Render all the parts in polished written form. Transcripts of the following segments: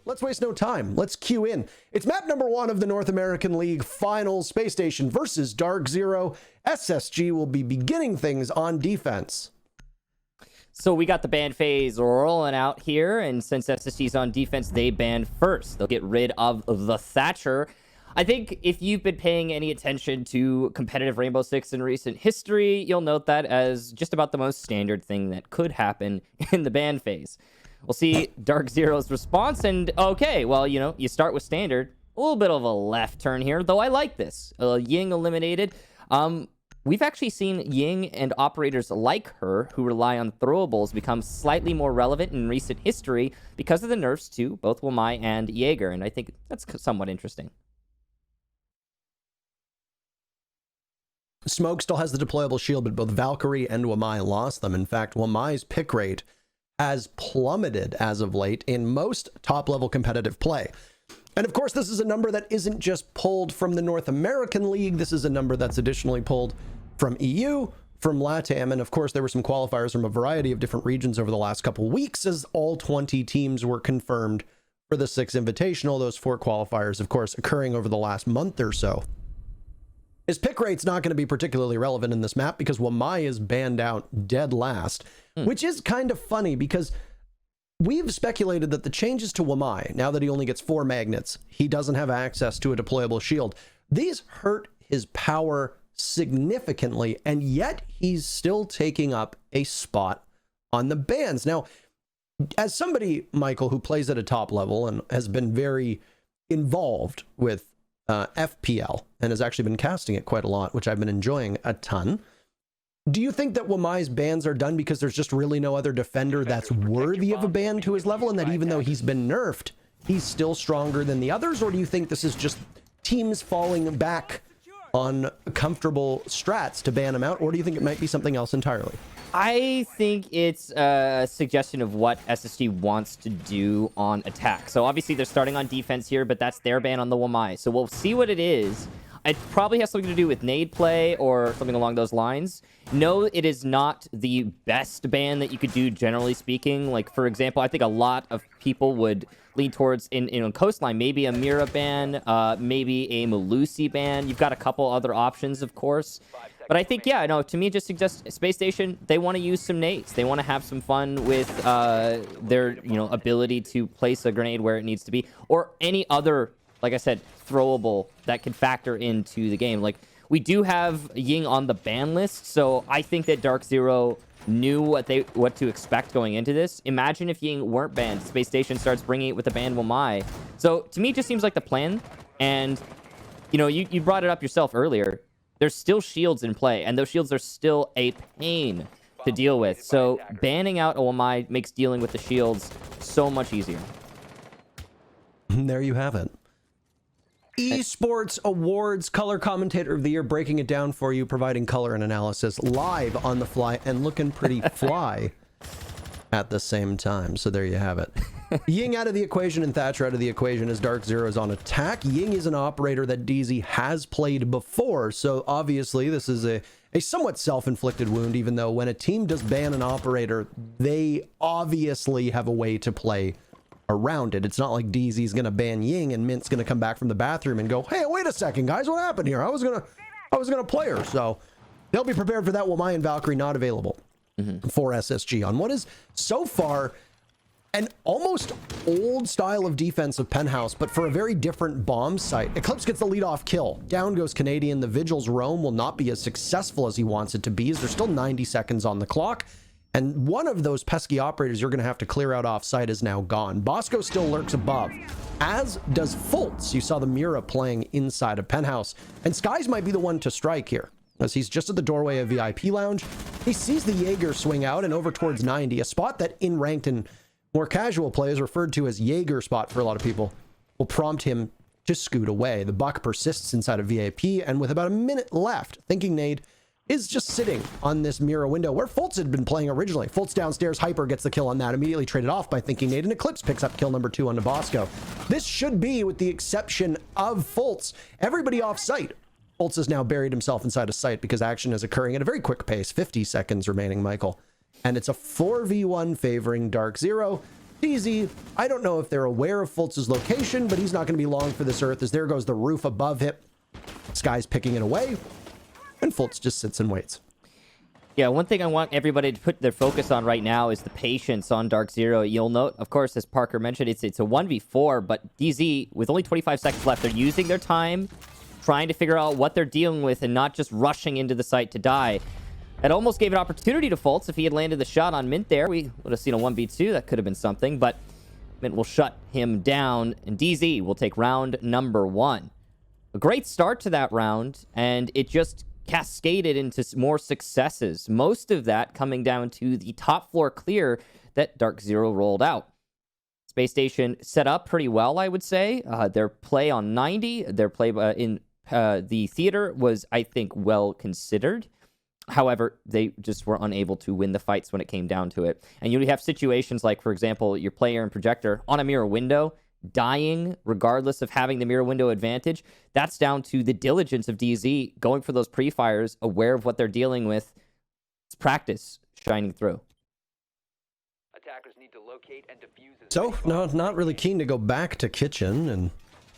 let's waste no time. Let's cue in. It's map number 1 of the North American League Finals. Space Station versus DarkZero. SSG will be beginning things on defense. So we got the ban phase rolling out here, and since SSG's on defense, they ban first. They'll get rid of the Thatcher. I think if you've been paying any attention to competitive Rainbow Six in recent history, you'll note that as just about the most standard thing that could happen in the ban phase. We'll see DarkZero's response, and okay, well, you know, you start with standard. A little bit of a left turn here, though I like this. Ying eliminated. We've actually seen Ying and operators like her who rely on throwables become slightly more relevant in recent history because of the nerfs to both Wamai and Jaeger, and I think that's somewhat interesting. Smoke still has the deployable shield, but both Valkyrie and Wamai lost them. In fact, Wamai's pick rate has plummeted as of late in most top-level competitive play. And of course, this is a number that isn't just pulled from the North American League. This is a number that's additionally pulled from EU, from LATAM, and of course, there were some qualifiers from a variety of different regions over the last couple weeks as all 20 teams were confirmed for the 6 Invitational. Those 4 qualifiers, of course, occurring over the last month or so. His pick rate's not going to be particularly relevant in this map because Wamai is banned out dead last, which is kind of funny because we've speculated that the changes to Wamai, now that he only gets 4 magnets, he doesn't have access to a deployable shield. These hurt his power significantly, and yet he's still taking up a spot on the bans. Now, as somebody, Michael, who plays at a top level and has been very involved with FPL and has actually been casting it quite a lot, which I've been enjoying a ton, do you think that Wamai's bans are done because there's just really no other defender that's worthy of a ban to his level, and that even though he's been nerfed, he's still stronger than the others? Or do you think this is just teams falling back on comfortable strats to ban him out? Or do you think it might be something else entirely? I think it's a suggestion of what SSG wants to do on attack. So obviously they're starting on defense here, but that's their ban on the Wamai. So we'll see what it is. It probably has something to do with nade play or something along those lines. No, it is not the best ban that you could do, generally speaking. Like, for example, I think a lot of people would lean towards, in Coastline, maybe a Mira ban, maybe a Malusi ban. You've got a couple other options, of course. But I think, yeah, no, to me, it just suggests Space Station, they want to use some nades. They want to have some fun with their, ability to place a grenade where it needs to be, or any other, like I said, throwable that can factor into the game. Like, we do have Ying on the ban list, so I think that DarkZero knew what to expect going into this. Imagine if Ying weren't banned. Space Station starts bringing it with a banned Wamai. So to me, it just seems like the plan. And, you brought it up yourself earlier. There's still shields in play, and those shields are still a pain to deal with. So banning out a Wamai makes dealing with the shields so much easier. There you have it. Esports Awards Color Commentator of the Year, breaking it down for you, providing color and analysis live on the fly and looking pretty fly at the same time. So there you have it. Ying out of the equation and Thatcher out of the equation as DarkZero is on attack. Ying is an operator that DZ has played before, so obviously this is a somewhat self-inflicted wound, even though when a team does ban an operator, they obviously have a way to play around it. It's not like DZ's gonna ban Ying and Mint's gonna come back from the bathroom and go, hey, wait a second, guys, what happened here? I was gonna play her. So they'll be prepared for that. Wamai and Valkyrie not available for SSG on what is so far an almost old style of defense of Penthouse, but for a very different bomb site. Eclipse gets the lead-off kill. Down goes Canadian. The Vigil's roam will not be as successful as he wants it to be, as there's still 90 seconds on the clock. And one of those pesky operators you're going to have to clear out off-site is now gone. Bosco still lurks above, as does Fultz. You saw the Mira playing inside of Penthouse. And Skies might be the one to strike here, as he's just at the doorway of VIP Lounge. He sees the Jaeger swing out and over towards 90, a spot that in ranked and more casual play is referred to as Jaeger spot for a lot of people, will prompt him to scoot away. The buck persists inside of VIP, and with about a minute left, Thinking Nade is just sitting on this Mira window where Fultz had been playing originally. Fultz downstairs, Hyper gets the kill on that, immediately traded off by Thinking Nade, and Eclipse picks up kill number 2 on Bosco. This should be, with the exception of Fultz, everybody off site. Fultz has now buried himself inside a site because action is occurring at a very quick pace. 50 seconds remaining, Michael. And it's a 4v1 favoring DarkZero. DZ, I don't know if they're aware of Fultz's location, but he's not going to be long for this earth, as there goes the roof above him. Sky's picking it away, and Fultz just sits and waits. Yeah, one thing I want everybody to put their focus on right now is the patience on DarkZero. You'll note, of course, as Parker mentioned, it's a 1v4, but DZ, with only 25 seconds left, they're using their time, trying to figure out what they're dealing with and not just rushing into the site to die. It almost gave an opportunity to Fultz. If he had landed the shot on Mint there, we would have seen a 1v2. That could have been something, but Mint will shut him down, and DZ will take round number 1. A great start to that round, and it just cascaded into more successes. Most of that coming down to the top floor clear that DarkZero rolled out. Space Station set up pretty well, I would say. Their play on 90, their play in the theater was, I think, well considered. However, they just were unable to win the fights when it came down to it. And you have situations like, for example, your player and projector on a mirror window, dying regardless of having the mirror window advantage. That's down to the diligence of DZ going for those pre-fires, aware of what they're dealing with. It's practice shining through. Attackers need to locate and defuse. So, no, not really keen to go back to kitchen, and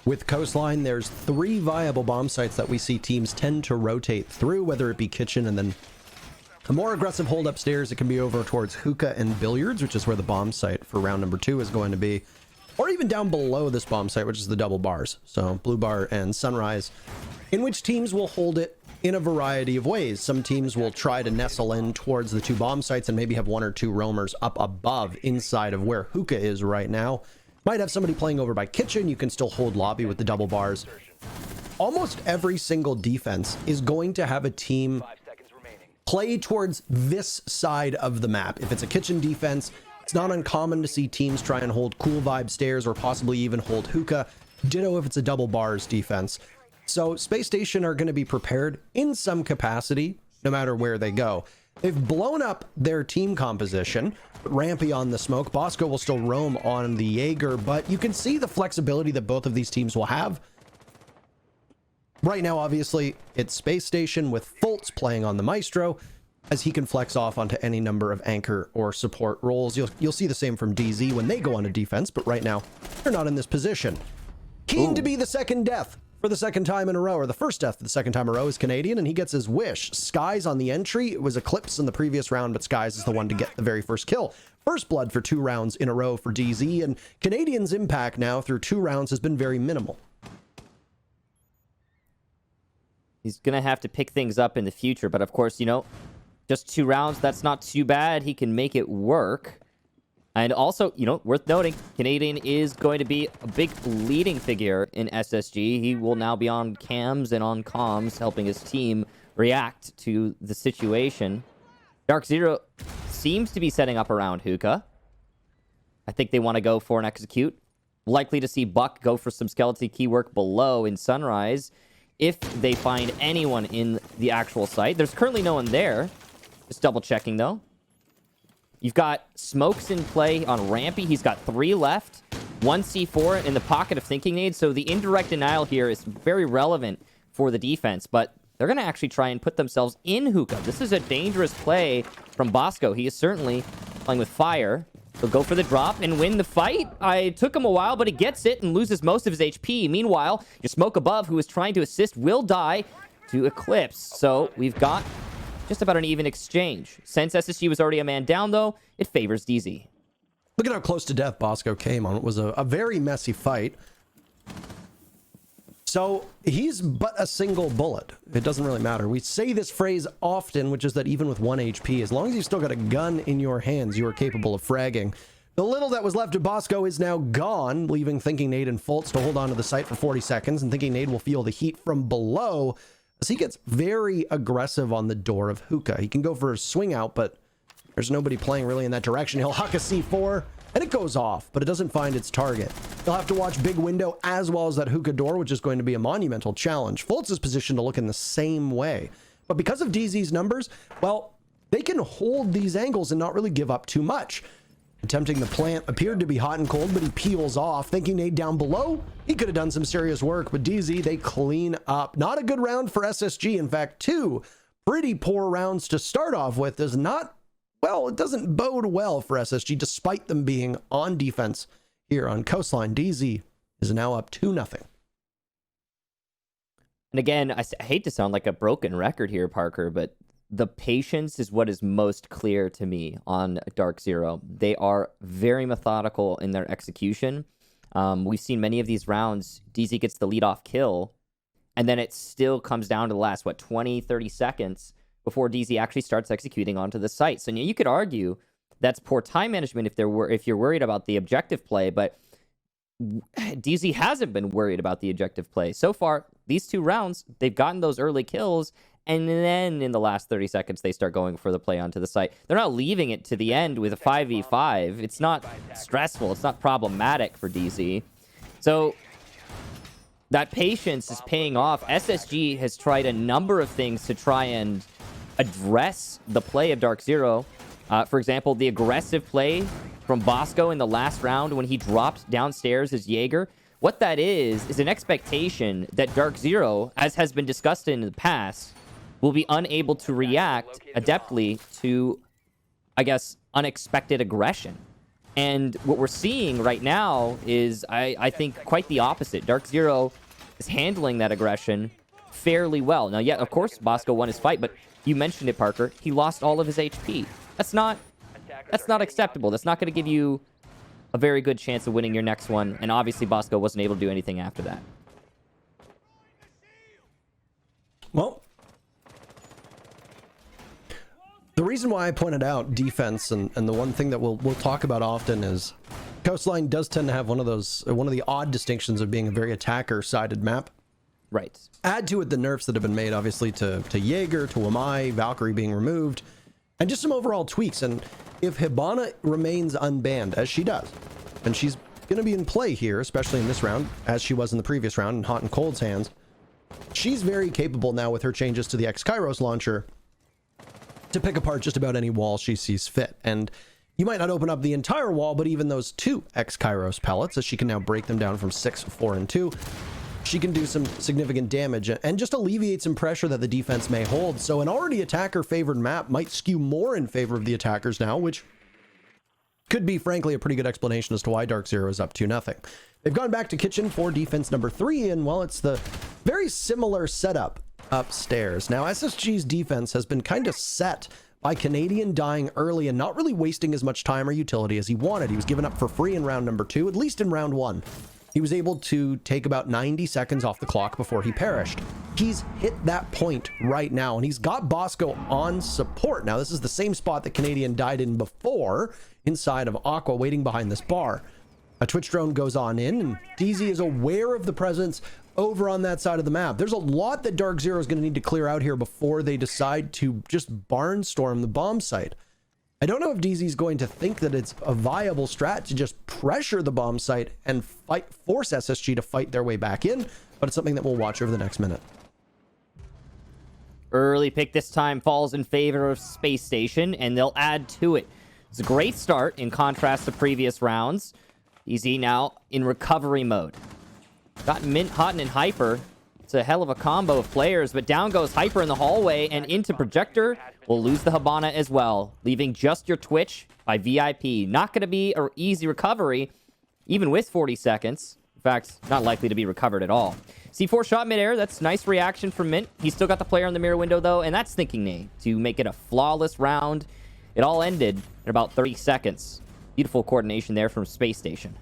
with coastline, there's 3 viable bomb sites that we see teams tend to rotate through, whether it be kitchen and then a more aggressive hold upstairs. It can be over towards hookah and billiards, which is where the bomb site for round number 2 is going to be. Or even down below this bomb site, which is the double bars. So Blue Bar and Sunrise, in which teams will hold it in a variety of ways. Some teams will try to nestle in towards the 2 bomb sites and maybe have 1 or 2 roamers up above inside of where hookah is right now. Might have somebody playing over by kitchen. You can still hold lobby with the double bars. Almost every single defense is going to have a team play towards this side of the map. If it's a kitchen defense, it's not uncommon to see teams try and hold cool vibe stairs or possibly even hold hookah. Ditto if it's a double bars defense. So Space Station are going to be prepared in some capacity, no matter where they go. They've blown up their team composition. Rampy on the smoke. Bosco will still roam on the Jaeger, but you can see the flexibility that both of these teams will have. Right now, obviously, it's Space Station with Fultz playing on the Maestro, as he can flex off onto any number of anchor or support roles. You'll see the same from DZ when they go on a defense, but right now, they're not in this position. Keen to be the second death for the second time in a row, or the first death for the second time in a row, is Canadian, and he gets his wish. Skies on the entry. It was Eclipse in the previous round, but Skies is the one to get the very first kill. First blood for 2 rounds in a row for DZ, and Canadian's impact now through 2 rounds has been very minimal. He's going to have to pick things up in the future, but of course, you know, just 2 rounds, that's not too bad. He can make it work. And also, you know, worth noting, Canadian is going to be a big leading figure in SSG. He will now be on cams and on comms, helping his team react to the situation. DarkZero seems to be setting up around hookah. I think they want to go for an execute. Likely to see Buck go for some skeleton key work below in Sunrise if they find anyone in the actual site. There's currently no one there. Just double checking, though. You've got smokes in play on Rampy. He's got 3 left. 1 C4 in the pocket of Thinking Nade. So the indirect denial here is very relevant for the defense. But they're going to actually try and put themselves in hookah. This is a dangerous play from Bosco. He is certainly playing with fire. He'll go for the drop and win the fight. It took him a while, but he gets it and loses most of his HP. Meanwhile, your smoke above, who is trying to assist, will die to Eclipse. So we've got just about an even exchange. Since SSG was already a man down, though, it favors DZ. Look at how close to death Bosco came on. It was a very messy fight. So he's but a single bullet. It doesn't really matter. We say this phrase often, which is that even with 1 HP, as long as you've still got a gun in your hands, you are capable of fragging. The little that was left of Bosco is now gone, leaving Thinking Nade and Fultz to hold on to the site for 40 seconds, and Thinking Nade will feel the heat from below as he gets very aggressive on the door of hookah. He can go for a swing out, but there's nobody playing really in that direction. He'll huck a C4, and it goes off, but it doesn't find its target. He'll have to watch big window as well as that hookah door, which is going to be a monumental challenge. Fultz is positioned to look in the same way. But because of DZ's numbers, well, they can hold these angles and not really give up too much. Attempting the plant appeared to be hot and cold, but he peels off. Thinking Nade down below, he could have done some serious work, but DZ, they clean up. Not a good round for SSG. In fact, 2 pretty poor rounds to start off with. Does not well, it doesn't bode well for SSG, despite them being on defense here on Coastline. DZ is now up 2-0. And again, I hate to sound like a broken record here, Parker, but the patience is what is most clear to me on DarkZero. They are very methodical in their execution. We've seen many of these rounds, DZ gets the leadoff kill, and then it still comes down to the last, 20, 30 seconds before DZ actually starts executing onto the site. So you could argue that's poor time management if you're worried about the objective play, but DZ hasn't been worried about the objective play. So far, these 2 rounds, they've gotten those early kills, and then in the last 30 seconds, they start going for the play onto the site. They're not leaving it to the end with a 5v5. It's not stressful. It's not problematic for DZ. So that patience is paying off. SSG has tried a number of things to try and address the play of DarkZero. For example, the aggressive play from Bosco in the last round when he dropped downstairs as Jaeger. What that is an expectation that DarkZero, as has been discussed in the past, will be unable to react adeptly to, I guess, unexpected aggression. And what we're seeing right now is, I think, quite the opposite. DarkZero is handling that aggression fairly well. Now, yeah, of course, Bosco won his fight, but you mentioned it, Parker. He lost all of his HP. That's not acceptable. That's not going to give you a very good chance of winning your next one. And obviously, Bosco wasn't able to do anything after that. Well, the reason why I pointed out defense and the one thing that we'll talk about often is Coastline does tend to have one of the odd distinctions of being a very attacker-sided map. Right. Add to it the nerfs that have been made, obviously, to Jaeger, to Wamai, Valkyrie being removed, and just some overall tweaks. And if Hibana remains unbanned, as she does, and she's going to be in play here, especially in this round, as she was in the previous round in Hot and Cold's hands, she's very capable now with her changes to the X-Kairos launcher to pick apart just about any wall she sees fit. And you might not open up the entire wall, but even those 2 X-Kairos pellets, as she can now break them down from 6, 4, and 2, she can do some significant damage and just alleviate some pressure that the defense may hold. So an already attacker-favored map might skew more in favor of the attackers now, which could be, frankly, a pretty good explanation as to why DarkZero is up 2-0. They've gone back to kitchen for defense number 3, and, well, it's the very similar setup upstairs. Now, SSG's defense has been kind of set by Canadian dying early and not really wasting as much time or utility as he wanted. He was given up for free in round number 2, at least in round 1. He was able to take about 90 seconds off the clock before he perished. He's hit that point right now, and he's got Bosco on support. Now, this is the same spot that Canadian died in before, inside of Aqua, waiting behind this bar. A Twitch drone goes on in, and DZ is aware of the presence over on that side of the map. There's a lot that DarkZero is going to need to clear out here before they decide to just barnstorm the bomb site. I don't know if DZ is going to think that it's a viable strat to just pressure the bomb site and force SSG to fight their way back in, but it's something that we'll watch over the next minute. Early pick this time falls in favor of Space Station, and they'll add to it. It's a great start in contrast to previous rounds. DZ now in recovery mode. Got Mint, Hot, and Hyper. It's a hell of a combo of players, but down goes Hyper in the hallway, and into Projector will lose the Hibana as well, leaving just your Twitch by VIP. Not going to be an easy recovery, even with 40 seconds. In fact, not likely to be recovered at all. C4 shot midair. That's nice reaction from Mint. He's still got the player in the mirror window, though, and that's thinking Nate to make it a flawless round. It all ended in about 30 seconds. Beautiful coordination there from Space Station.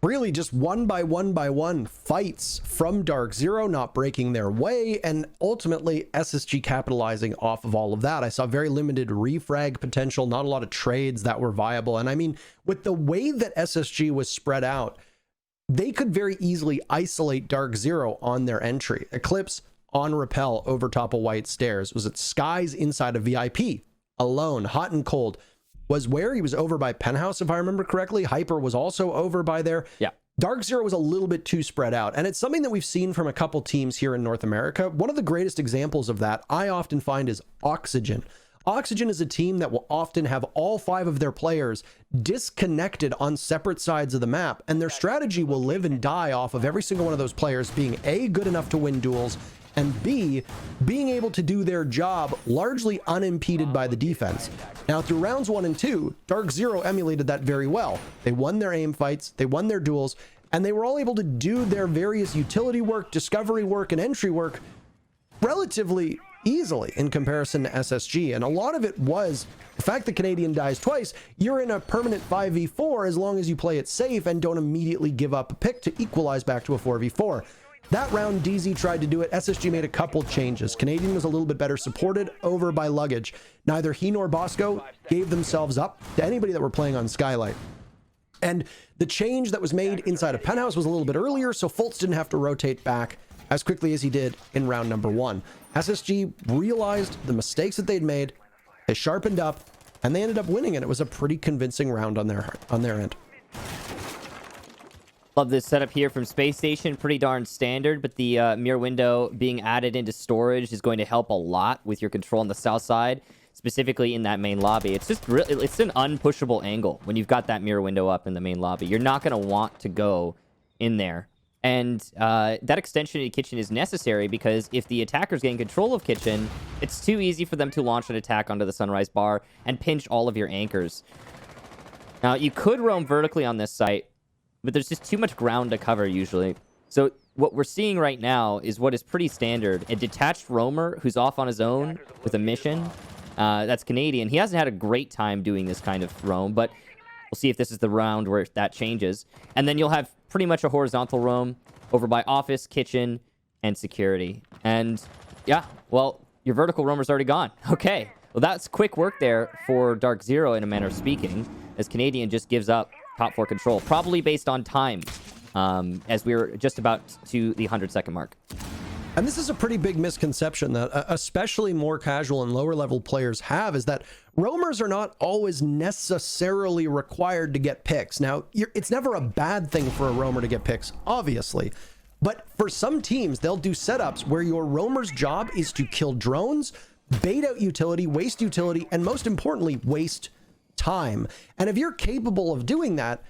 Really just one by one fights from DarkZero, not breaking their way, and ultimately SSG capitalizing off of all of that. I saw very limited refrag potential, not a lot of trades that were viable. And I mean, with the way that SSG was spread out, they could very easily isolate DarkZero on their entry. Eclipse on Repel over top of White Stairs. Was it Skies inside of VIP alone? Hot and Cold was where he was over by Penthouse, if I remember correctly. Hyper was also over by there. Yeah. DarkZero was a little bit too spread out, and it's something that we've seen from a couple teams here in North America. One of the greatest examples of that I often find is Oxygen. Oxygen is a team that will often have all 5 of their players disconnected on separate sides of the map, and their strategy will live and die off of every single one of those players being A, good enough to win duels, and B, being able to do their job largely unimpeded by the defense. Now, through rounds 1 and 2, DarkZero emulated that very well. They won their aim fights, they won their duels, and they were all able to do their various utility work, discovery work, and entry work relatively easily in comparison to SSG. And a lot of it was the fact that Canadian dies twice. You're in a permanent 5v4 as long as you play it safe and don't immediately give up a pick to equalize back to a 4v4. That round, DZ tried to do it. SSG made a couple changes. Canadian was a little bit better supported over by Luggage. Neither he nor Bosco gave themselves up to anybody that were playing on Skylight. And the change that was made inside of Penthouse was a little bit earlier, so Fultz didn't have to rotate back as quickly as he did in round number 1. SSG realized the mistakes that they'd made, they sharpened up, and they ended up winning, and it was a pretty convincing round on their end. Love this setup here from Space Station. Pretty darn standard, but the mirror window being added into storage is going to help a lot with your control on the south side, specifically in that main lobby. It's just really, it's an unpushable angle when you've got that mirror window up in the main lobby. You're not going to want to go in there. And that extension to kitchen is necessary because if the attackers gain control of kitchen, it's too easy for them to launch an attack onto the sunrise bar and pinch all of your anchors. Now, you could roam vertically on this site, but there's just too much ground to cover usually. So what we're seeing right now is what is pretty standard. A detached roamer who's off on his own with a mission. That's Canadian. He hasn't had a great time doing this kind of roam, but we'll see if this is the round where that changes. And then you'll have pretty much a horizontal roam over by office, kitchen, and security. And yeah, well, your vertical roamer's already gone. Okay, well, that's quick work there for DarkZero in a manner of speaking, as Canadian just gives up top 4 control, probably based on time, as we're just about to the 100-second mark. And this is a pretty big misconception that especially more casual and lower level players have, is that roamers are not always necessarily required to get picks. Now, it's never a bad thing for a roamer to get picks, obviously. But for some teams, they'll do setups where your roamer's job is to kill drones, bait out utility, and most importantly, waste time. And if you're capable of doing that,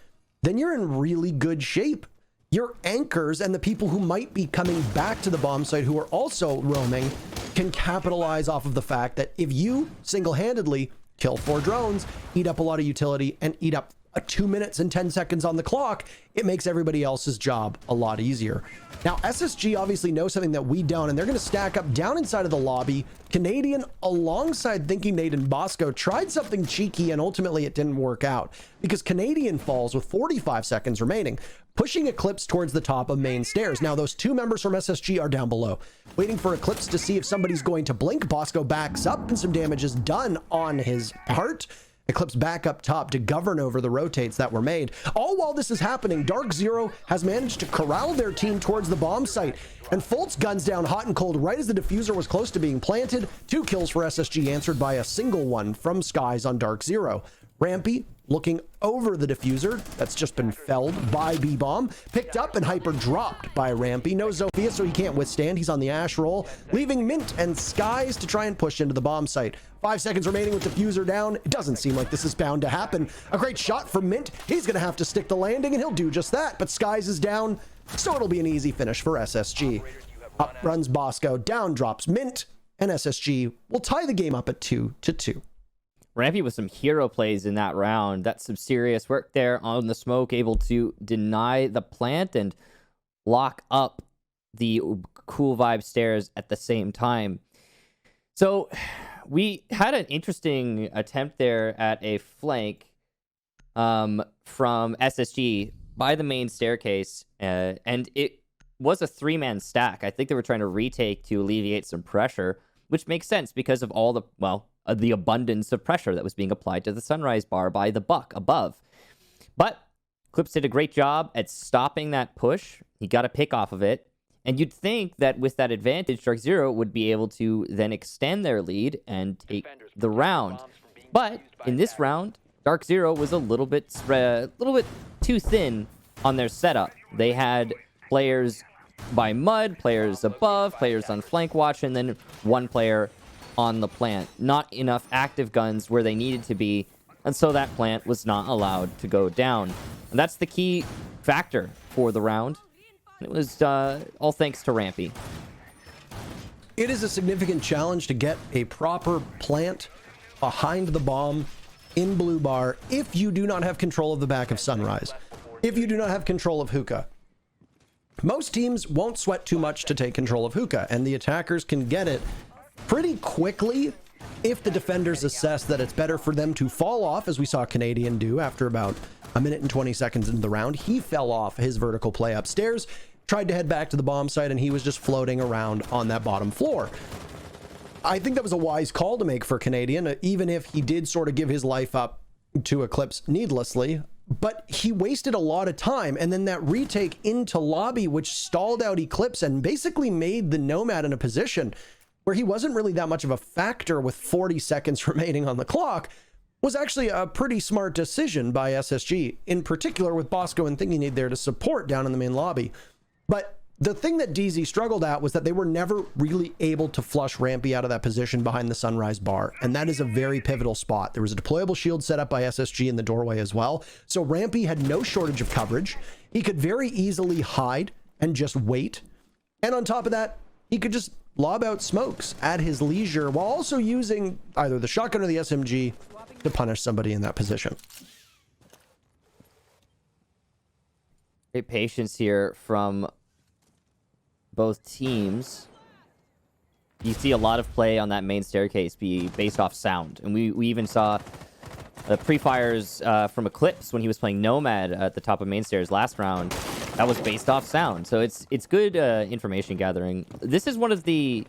then you're in really good shape. Your anchors and the people who might be coming back to the bomb site who are also roaming can capitalize off of the fact that if you single-handedly kill 4 drones, eat up a lot of utility, and eat up 2 minutes and 10 seconds on the clock, it makes everybody else's job a lot easier. Now, SSG obviously knows something that we don't, and they're going to stack up down inside of the lobby. Canadian, alongside Thinking Nate and Bosco, tried something cheeky, and ultimately it didn't work out because Canadian falls with 45 seconds remaining, pushing Eclipse towards the top of main stairs. Now, those 2 members from SSG are down below, waiting for Eclipse to see if somebody's going to blink. Bosco backs up, and some damage is done on his part. Eclipse back up top to govern over the rotates that were made. All while this is happening, DarkZero has managed to corral their team towards the bomb site, and Fultz guns down hot and cold right as the diffuser was close to being planted. 2 kills for SSG, answered by a single one from Skies on DarkZero. Rampy, looking over the diffuser that's just been felled by B-Bomb, picked up and hyper dropped by Rampy. No Zofia, so he can't withstand. He's on the Ash roll, leaving Mint and Skies to try and push into the bomb site. 5 seconds remaining with diffuser down. It doesn't seem like this is bound to happen. A great shot from Mint. He's going to have to stick the landing, and he'll do just that. But Skies is down, so it'll be an easy finish for SSG. Up runs Bosco, down drops Mint, and SSG will tie the game up at 2-2. Rampy with some hero plays in that round. That's some serious work there on the smoke, able to deny the plant and lock up the cool vibe stairs at the same time. So we had an interesting attempt there at a flank from SSG by the main staircase, and it was a 3-man stack. I think they were trying to retake to alleviate some pressure, which makes sense because of all the, the abundance of pressure that was being applied to the sunrise bar by the buck above. But Clips did a great job at stopping that push. He got a pick off of it. And you'd think that with that advantage, DarkZero would be able to then extend their lead and take the round. But in this round, DarkZero was a little bit too thin on their setup. They had players by mud, players above, players on flank watch, and then 1 player on the plant. Not enough active guns where they needed to be, and so that plant was not allowed to go down. And that's the key factor for the round. It was all thanks to Rampy. It is a significant challenge to get a proper plant behind the bomb in Blue Bar if you do not have control of the back of Sunrise, if you do not have control of Hookah. Most teams won't sweat too much to take control of Hookah, and the attackers can get it pretty quickly if the defenders assess that it's better for them to fall off, as we saw Canadian do after about a minute and 20 seconds into the round. He fell off his vertical play upstairs, tried to head back to the bomb site, and he was just floating around on that bottom floor. I think that was a wise call to make for Canadian, even if he did sort of give his life up to Eclipse needlessly. But he wasted a lot of time, and then that retake into lobby, which stalled out Eclipse and basically made the Nomad in a position where he wasn't really that much of a factor with 40 seconds remaining on the clock, was actually a pretty smart decision by SSG, in particular with Bosco and Thinking Need there to support down in the main lobby. But the thing that DZ struggled at was that they were never really able to flush Rampy out of that position behind the Sunrise bar. And that is a very pivotal spot. There was a deployable shield set up by SSG in the doorway as well. So Rampy had no shortage of coverage. He could very easily hide and just wait. And on top of that, he could just lob out smokes at his leisure while also using either the shotgun or the SMG to punish somebody in that position. Great patience here from both teams. You see a lot of play on that main staircase be based off sound. And we even saw the pre-fires from Eclipse when he was playing Nomad at the top of main stairs last round. That was based off sound. So it's good information gathering. This is one of the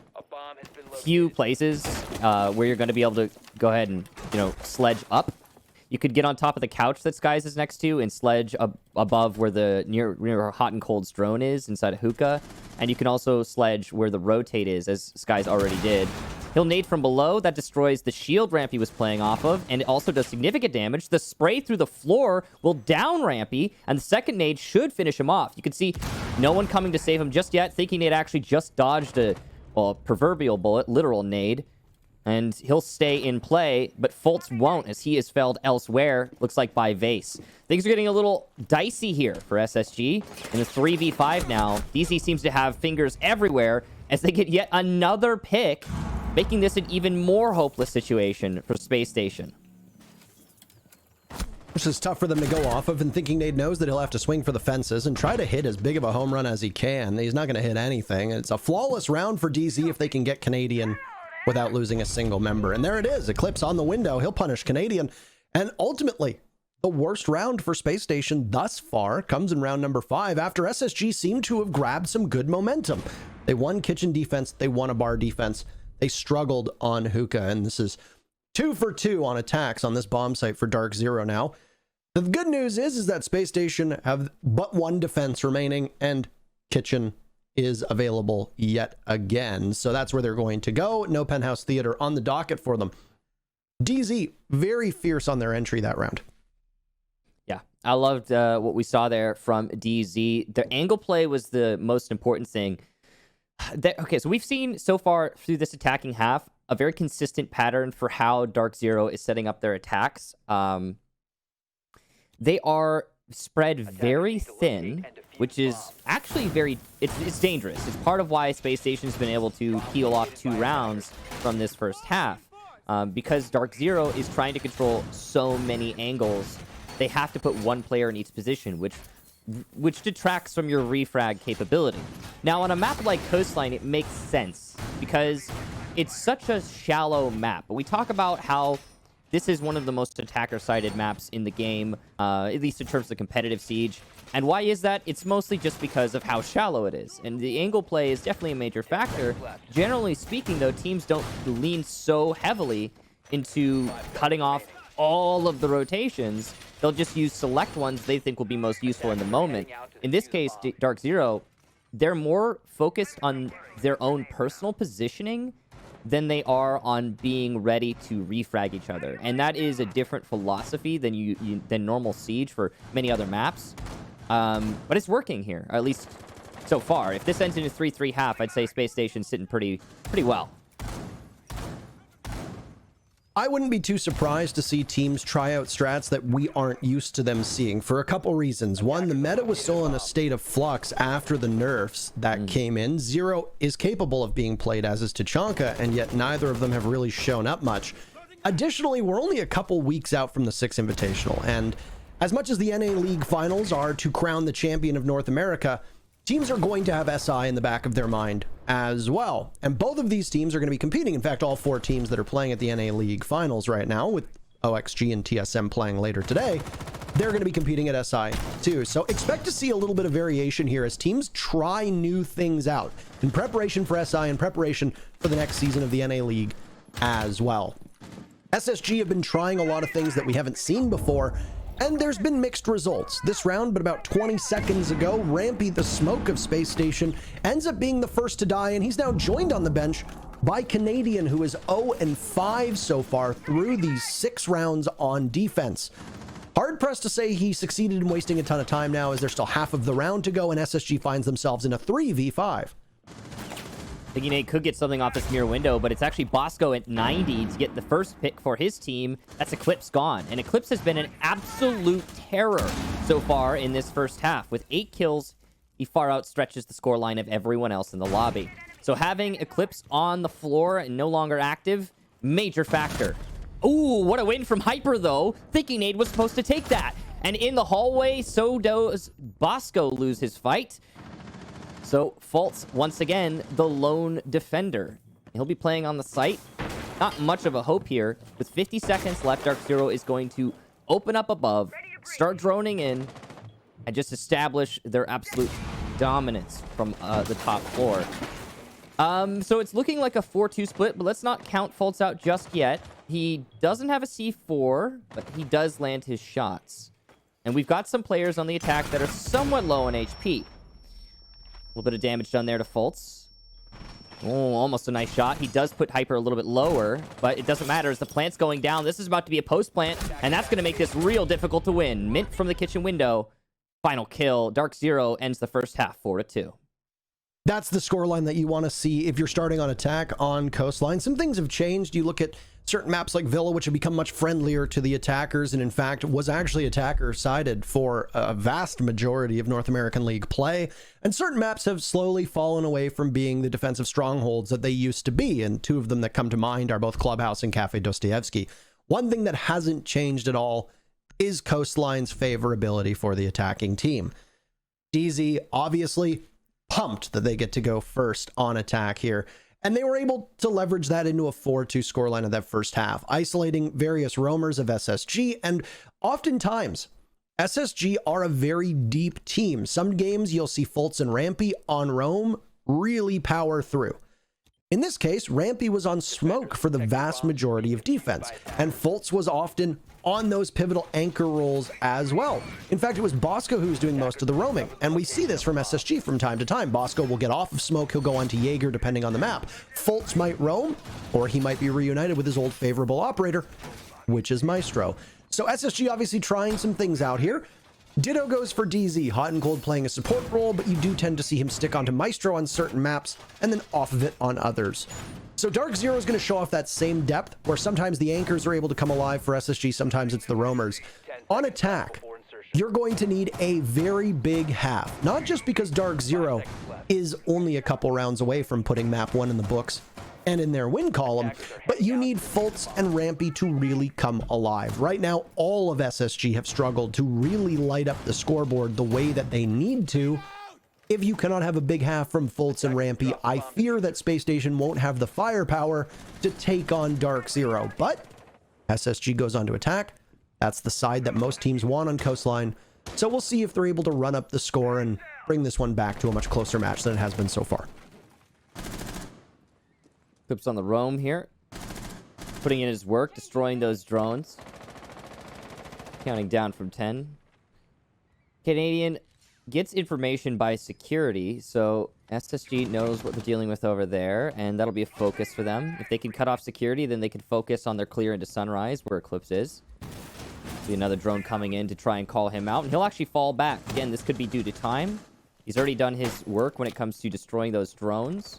few places where you're going to be able to go ahead and, sledge up. You could get on top of the couch that Skies is next to and sledge above where the near Hot and Cold's drone is inside of Hookah. And you can also sledge where the rotate is, as Skies already did. He'll nade from below. That destroys the shield ramp he was playing off of, and it also does significant damage. The spray through the floor will down Rampy, and the second nade should finish him off. You can see no one coming to save him just yet. Thinking Nade actually just dodged a proverbial bullet, literal nade. And he'll stay in play, but Fultz won't, as he is felled elsewhere, looks like by Vase. Things are getting a little dicey here for SSG. In the 3v5 now, DZ seems to have fingers everywhere as they get yet another pick, making this an even more hopeless situation for Space Station. Which is tough for them to go off of, and Thinking Nade knows that he'll have to swing for the fences and try to hit as big of a home run as he can. He's not going to hit anything. It's a flawless round for DZ if they can get Canadian without losing a single member. And there it is. Eclipse on the window. He'll punish Canadian. And ultimately, the worst round for Space Station thus far comes in round number 5 after SSG seemed to have grabbed some good momentum. They won kitchen defense. They won a bar defense. They struggled on Hookah. And this is 2 for 2 on attacks on this bomb site for DarkZero now. The good news is that Space Station have but one defense remaining, and kitchen is available yet again. So that's where they're going to go. No Penthouse Theater on the docket for them. DZ, very fierce on their entry that round. Yeah, I loved what we saw there from DZ. Their angle play was the most important thing. Okay, so we've seen so far through this attacking half a very consistent pattern for how DarkZero is setting up their attacks. They are spread very thin, which is actually it's dangerous. It's part of why Space Station's been able to peel off 2 rounds from this first half. Because DarkZero is trying to control so many angles, they have to put one player in each position, which detracts from your refrag capability. Now, on a map like Coastline, it makes sense because it's such a shallow map. But we talk about how this is one of the most attacker-sided maps in the game, at least in terms of competitive siege. And why is that? It's mostly just because of how shallow it is. And the angle play is definitely a major factor. Generally speaking, though, teams don't lean so heavily into cutting off all of the rotations. They'll just use select ones they think will be most useful in the moment. In this case, DarkZero, they're more focused on their own personal positioning than they are on being ready to refrag each other. And that is a different philosophy than than normal Siege for many other maps. But it's working here, or at least so far. If this ends in a 3-3 half, I'd say Space Station's sitting pretty well. I wouldn't be too surprised to see teams try out strats that we aren't used to them seeing for a couple reasons. One, the meta was still in a state of flux after the nerfs that came in. Zero is capable of being played, as is Tachanka, and yet neither of them have really shown up much. Additionally, we're only a couple weeks out from the 6 Invitational, and as much as the NA League finals are to crown the champion of North America, teams are going to have SI in the back of their mind as well. And both of these teams are going to be competing. In fact, all 4 teams that are playing at the NA League finals right now, with OXG and TSM playing later today, they're going to be competing at SI too. So expect to see a little bit of variation here as teams try new things out in preparation for SI and preparation for the next season of the NA League as well. SSG have been trying a lot of things that we haven't seen before, and there's been mixed results. This round, but about 20 seconds ago, Rampy, the smoke of Space Station, ends up being the first to die, and he's now joined on the bench by Canadian, who is 0-5 so far through these 6 rounds on defense. Hard pressed to say he succeeded in wasting a ton of time now, as there's still half of the round to go, and SSG finds themselves in a 3v5. Thinking Nate could get something off this mirror window, but it's actually Bosco at 90 to get the first pick for his team. That's Eclipse gone. And Eclipse has been an absolute terror so far in this first half. With 8 kills, he far outstretches the scoreline of everyone else in the lobby. So having Eclipse on the floor and no longer active, major factor. Ooh, what a win from Hyper, though. Thinking Nate was supposed to take that. And in the hallway, so does Bosco lose his fight. So, Fultz, once again, the lone defender. He'll be playing on the site. Not much of a hope here. With 50 seconds left, DarkZero is going to open up above, start droning in, and just establish their absolute dominance from the top floor. So it's looking like a 4-2 split, but let's not count Fultz out just yet. He doesn't have a C4, but he does land his shots. And we've got some players on the attack that are somewhat low in HP. A little bit of damage done there to Fultz. Oh, almost a nice shot. He does put Hyper a little bit lower, but it doesn't matter as the plant's going down. This is about to be a post plant, and that's going to make this real difficult to win. Mint from the kitchen window. Final kill. DarkZero ends the first half 4-2. That's the scoreline that you want to see if you're starting on attack on Coastline. Some things have changed. You look at certain maps like Villa, which have become much friendlier to the attackers, and in fact was actually attacker-sided for a vast majority of North American League play. And certain maps have slowly fallen away from being the defensive strongholds that they used to be, and 2 of them that come to mind are both Clubhouse and Cafe Dostoevsky. One thing that hasn't changed at all is Coastline's favorability for the attacking team. DZ obviously pumped that they get to go first on attack here, and they were able to leverage that into a 4-2 scoreline of that first half, isolating various roamers of SSG, and oftentimes SSG are a very deep team. Some games you'll see Fultz and Rampy on roam really power through. In this case, Rampy was on smoke for the vast majority of defense, and Fultz was often on those pivotal anchor roles as well. In fact, it was Bosco who was doing most of the roaming, and we see this from SSG from time to time. Bosco will get off of smoke, he'll go on to Jaeger depending on the map. Fultz might roam, or he might be reunited with his old favorable operator, which is Maestro. So SSG obviously trying some things out here. Ditto goes for DZ, hot and cold playing a support role, but you do tend to see him stick onto Maestro on certain maps and then off of it on others. So DarkZero is going to show off that same depth, where sometimes the anchors are able to come alive for SSG, sometimes it's the roamers. On attack, you're going to need a very big half, not just because DarkZero is only a couple rounds away from putting map 1 in the books and in their win column, but you need Fultz and Rampy to really come alive. Right now, all of SSG have struggled to really light up the scoreboard the way that they need to. If you cannot have a big half from Fultz and Rampy, I fear that Space Station won't have the firepower to take on DarkZero, but SSG goes on to attack. That's the side that most teams want on Coastline, so we'll see if they're able to run up the score and bring this one back to a much closer match than it has been so far. Clips on the roam here. Putting in his work, destroying those drones. Counting down from 10. Canadian gets information by security, so SSG knows what they're dealing with over there, and that'll be a focus for them. If they can cut off security, then they can focus on their clear into Sunrise, where Eclipse is. See another drone coming in to try and call him out, and he'll actually fall back. Again, this could be due to time. He's already done his work when it comes to destroying those drones.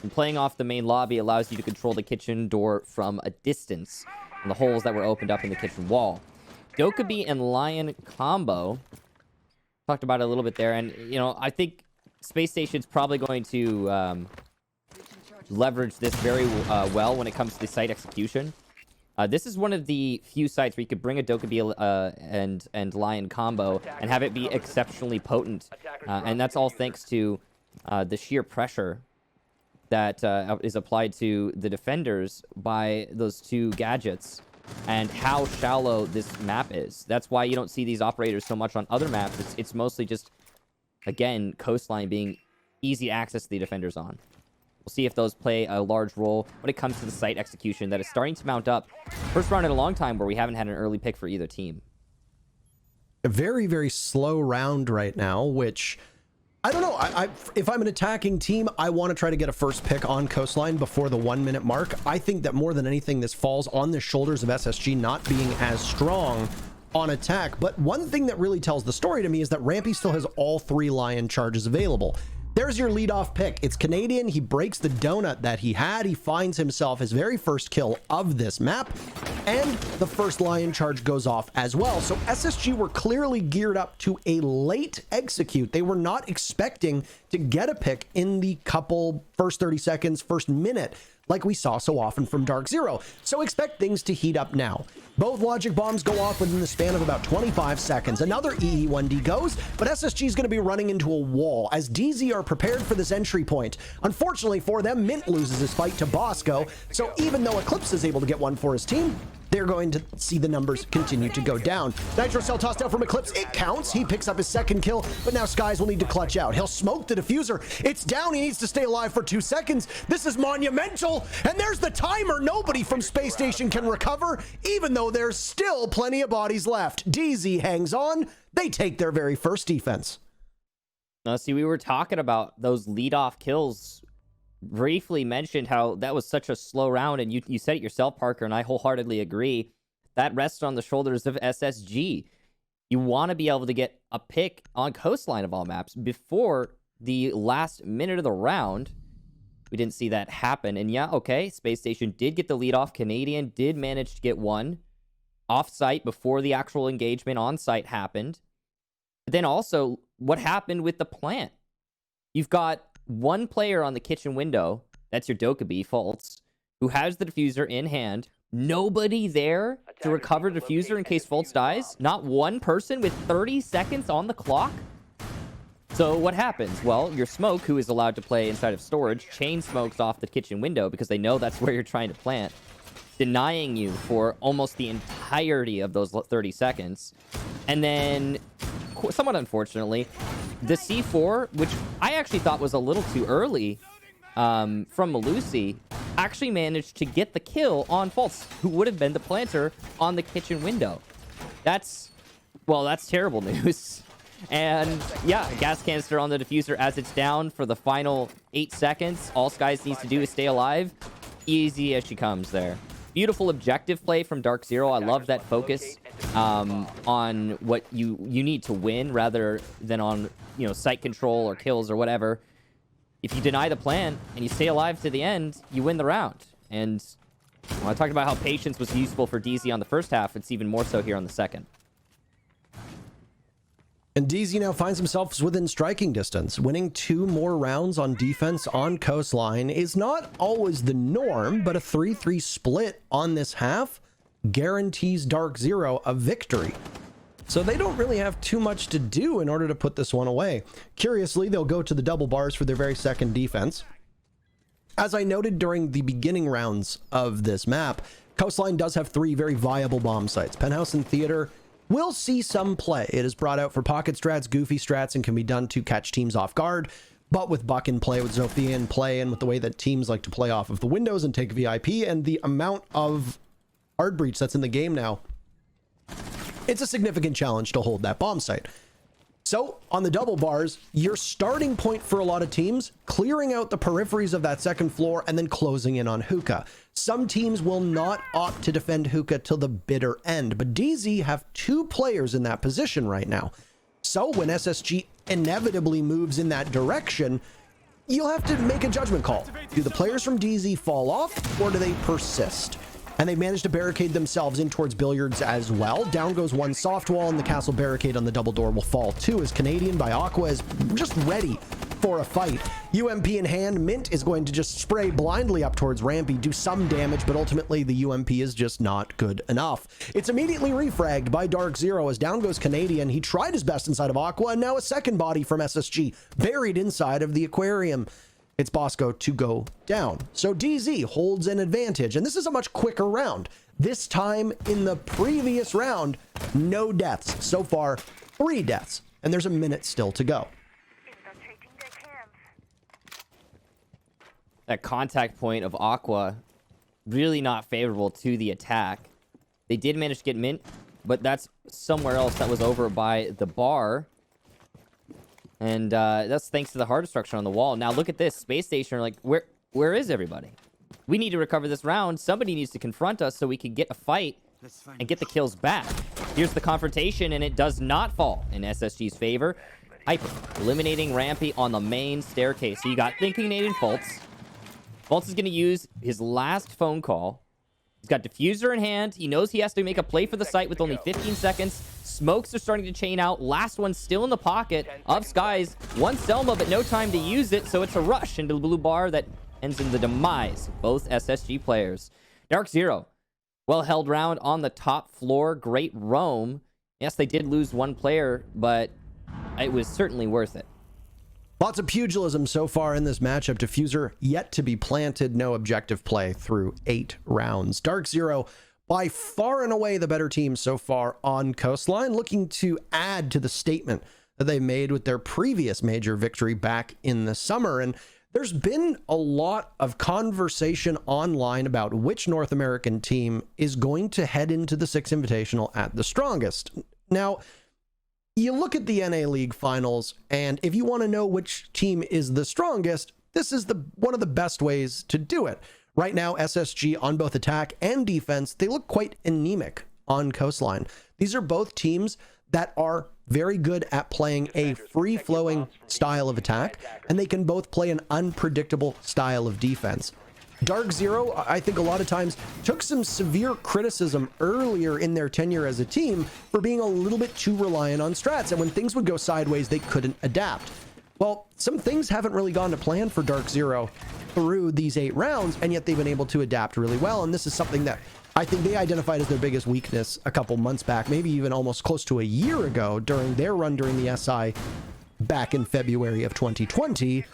And playing off the main lobby allows you to control the kitchen door from a distance, and the holes that were opened up in the kitchen wall. Dokkaebi and Lion combo, talked about it a little bit there, and you know, I think Space Station's probably going to leverage this very well when it comes to the site execution. This is one of the few sites where you could bring a Dokkaebi and Lion combo and have it be exceptionally potent, and that's all thanks to the sheer pressure that is applied to the defenders by those two gadgets and how shallow this map is. That's why you don't see these operators so much on other maps. It's mostly just, again, coastline being easy to access the defenders on. We'll see if those play a large role when it comes to the site execution that is starting to mount up. First round in a long time where we haven't had an early pick for either team. A very, very slow round right now, which... I don't know. If I'm an attacking team, I want to try to get a first pick on coastline before the 1 minute mark. I think that more than anything, this falls on the shoulders of SSG not being as strong on attack. But one thing that really tells the story to me is that Rampy still has all 3 Lion charges available. There's your leadoff pick. It's Canadian. He breaks the donut that he had. He finds himself his very first kill of this map, and the first Lion charge goes off as well. So SSG were clearly geared up to a late execute. They were not expecting to get a pick in the first 30 seconds, first minute, like we saw so often from DarkZero. So expect things to heat up now. Both logic bombs go off within the span of about 25 seconds. Another EE1D goes, but SSG is going to be running into a wall as DZ are prepared for this entry point. Unfortunately for them, Mint loses his fight to Bosco, so even though Eclipse is able to get one for his team, they're going to see the numbers continue to go down. Nitro Cell tossed out from Eclipse. It counts. He picks up his second kill, but now Skies will need to clutch out. He'll smoke the diffuser. It's down. He needs to stay alive for 2 seconds. This is monumental. And there's the timer. Nobody from Space Station can recover, even though there's still plenty of bodies left. DZ hangs on. They take their very first defense. Now, see, we were talking about those leadoff kills. Briefly mentioned how that was such a slow round, and you said it yourself, Parker, and I wholeheartedly agree. That rests on the shoulders of SSG. You want to be able to get a pick on coastline of all maps before the last minute of the round. We didn't see that happen, and yeah, okay, Space Station did get the lead off. Canadian did manage to get one off-site before the actual engagement on-site happened. But then also, what happened with the plant? You've got one player on the kitchen window, that's your Dokkaebi, Fultz, who has the diffuser in hand. Nobody there to recover the diffuser in case Fultz dies. Not one person with 30 seconds on the clock. So what happens? Well, your smoke, who is allowed to play inside of storage, chain smokes off the kitchen window because they know that's where you're trying to plant, denying you for almost the entirety of those 30 seconds. And then, somewhat unfortunately, the C4, which I actually thought was a little too early from Malusi, actually managed to get the kill on Fultz, who would have been the planter on the kitchen window. That's terrible news. And yeah, gas canister on the diffuser as it's down for the final 8 seconds. All Skies needs to do is stay alive. Easy as she comes there. Beautiful objective play from DarkZero. I love that focus on what you need to win rather than on, site control or kills or whatever. If you deny the plan and you stay alive to the end, you win the round. And when I talked about how patience was useful for DZ on the first half, it's even more so here on the second. And DZ now finds himself within striking distance. Winning 2 more rounds on defense on coastline is not always the norm, but a 3-3 split on this half guarantees DarkZero a victory. So they don't really have too much to do in order to put this one away. Curiously, they'll go to the double bars for their very second defense. As I noted during the beginning rounds of this map, coastline does have 3 very viable bomb sites. Penthouse and Theater will see some play. It is brought out for pocket strats, goofy strats, and can be done to catch teams off guard. But with Buck in play, with Zofia in play, and with the way that teams like to play off of the windows and take VIP, and the amount of hard breach that's in the game now, it's a significant challenge to hold that bomb site. So on the double bars, your starting point for a lot of teams, clearing out the peripheries of that second floor and then closing in on hookah. Some teams will not opt to defend hookah till the bitter end, but DZ have 2 players in that position right now. So when SSG inevitably moves in that direction, you'll have to make a judgment call. Do the players from DZ fall off, or do they persist? And they managed to barricade themselves in towards Billiards as well. Down goes one soft wall, and the castle barricade on the double door will fall too, as Canadian by Aqua is just ready for a fight. UMP in hand, Mint is going to just spray blindly up towards Rampy, do some damage, but ultimately the UMP is just not good enough. It's immediately refragged by DarkZero as down goes Canadian. He tried his best inside of Aqua, and now a second body from SSG buried inside of the aquarium. It's Bosco to go down. So DZ holds an advantage, and this is a much quicker round. This time in the previous round, no deaths. So far, 3 deaths, and there's a minute still to go. That contact point of Aqua, really not favorable to the attack. They did manage to get Mint, but that's somewhere else that was over by the bar. And that's thanks to the heart destruction on the wall. Now look at this. Space Station are like, where is everybody? We need to recover this round. Somebody needs to confront us so we can get a fight and get the kills back. Here's the confrontation, and it does not fall in SSG's favor. Hyper eliminating Rampy on the main staircase. So you got Thinking Canadian Fultz. Fultz is going to use his last phone call. He's got Diffuser in hand. He knows he has to make a play for the site with only 15 seconds. Smokes are starting to chain out. Last one still in the pocket of Skies. One Selma, but no time to use it, so it's a rush into the blue bar that ends in the demise of both SSG players. DarkZero, well-held round on the top floor. Great roam. Yes, they did lose one player, but it was certainly worth it. Lots of pugilism so far in this matchup. Diffuser yet to be planted. No objective play through 8 rounds. DarkZero, by far and away the better team so far on Coastline, looking to add to the statement that they made with their previous major victory back in the summer. And there's been a lot of conversation online about which North American team is going to head into the 6 Invitational at the strongest. Now, you look at the NA League finals, and if you want to know which team is the strongest, this is one of the best ways to do it. Right now, SSG on both attack and defense, they look quite anemic on Coastline. These are both teams that are very good at playing a free-flowing style of attack, and they can both play an unpredictable style of defense. DarkZero, I think a lot of times, took some severe criticism earlier in their tenure as a team for being a little bit too reliant on strats, and when things would go sideways, they couldn't adapt. Well, some things haven't really gone to plan for DarkZero through these 8 rounds, and yet they've been able to adapt really well, and this is something that I think they identified as their biggest weakness a couple months back, maybe even almost close to a year ago during their run during the SI back in February of 2020,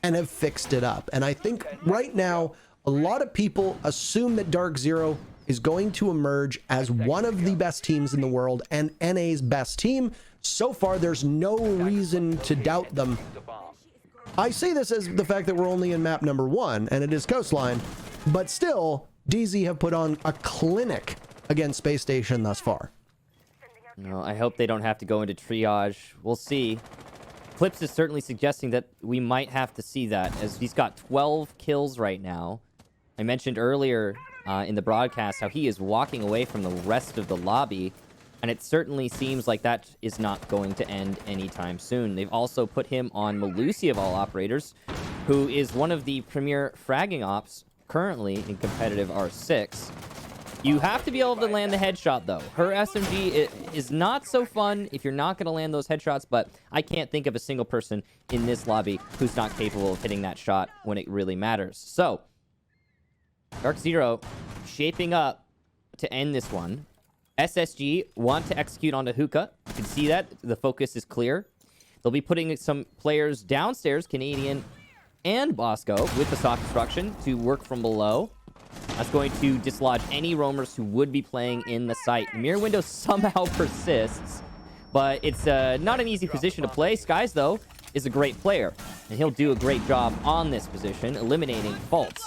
and have fixed it up. And I think right now, a lot of people assume that DarkZero is going to emerge as one of the best teams in the world and NA's best team. So far, there's no reason to doubt them. I say this as the fact that we're only in map number 1, and it is Coastline, but still, DZ have put on a clinic against Space Station thus far. No, I hope they don't have to go into triage. We'll see. Clips is certainly suggesting that we might have to see that, as he's got 12 kills right now. I mentioned earlier in the broadcast how he is walking away from the rest of the lobby, and it certainly seems like that is not going to end anytime soon. They've also put him on Malusi of all operators, who is one of the premier fragging ops currently in competitive R6. You have to be able to land the headshot, though. Her SMG is not so fun if you're not going to land those headshots, but I can't think of a single person in this lobby who's not capable of hitting that shot when it really matters. So, DarkZero shaping up to end this one. SSG want to execute onto Hookah. You can see that. The focus is clear. They'll be putting some players downstairs, Canadian and Bosco, with the soft destruction to work from below. That's going to dislodge any roamers who would be playing in the site. Mirror window somehow persists, but it's not an easy position to play. Skies, though, is a great player, and he'll do a great job on this position, eliminating Fultz.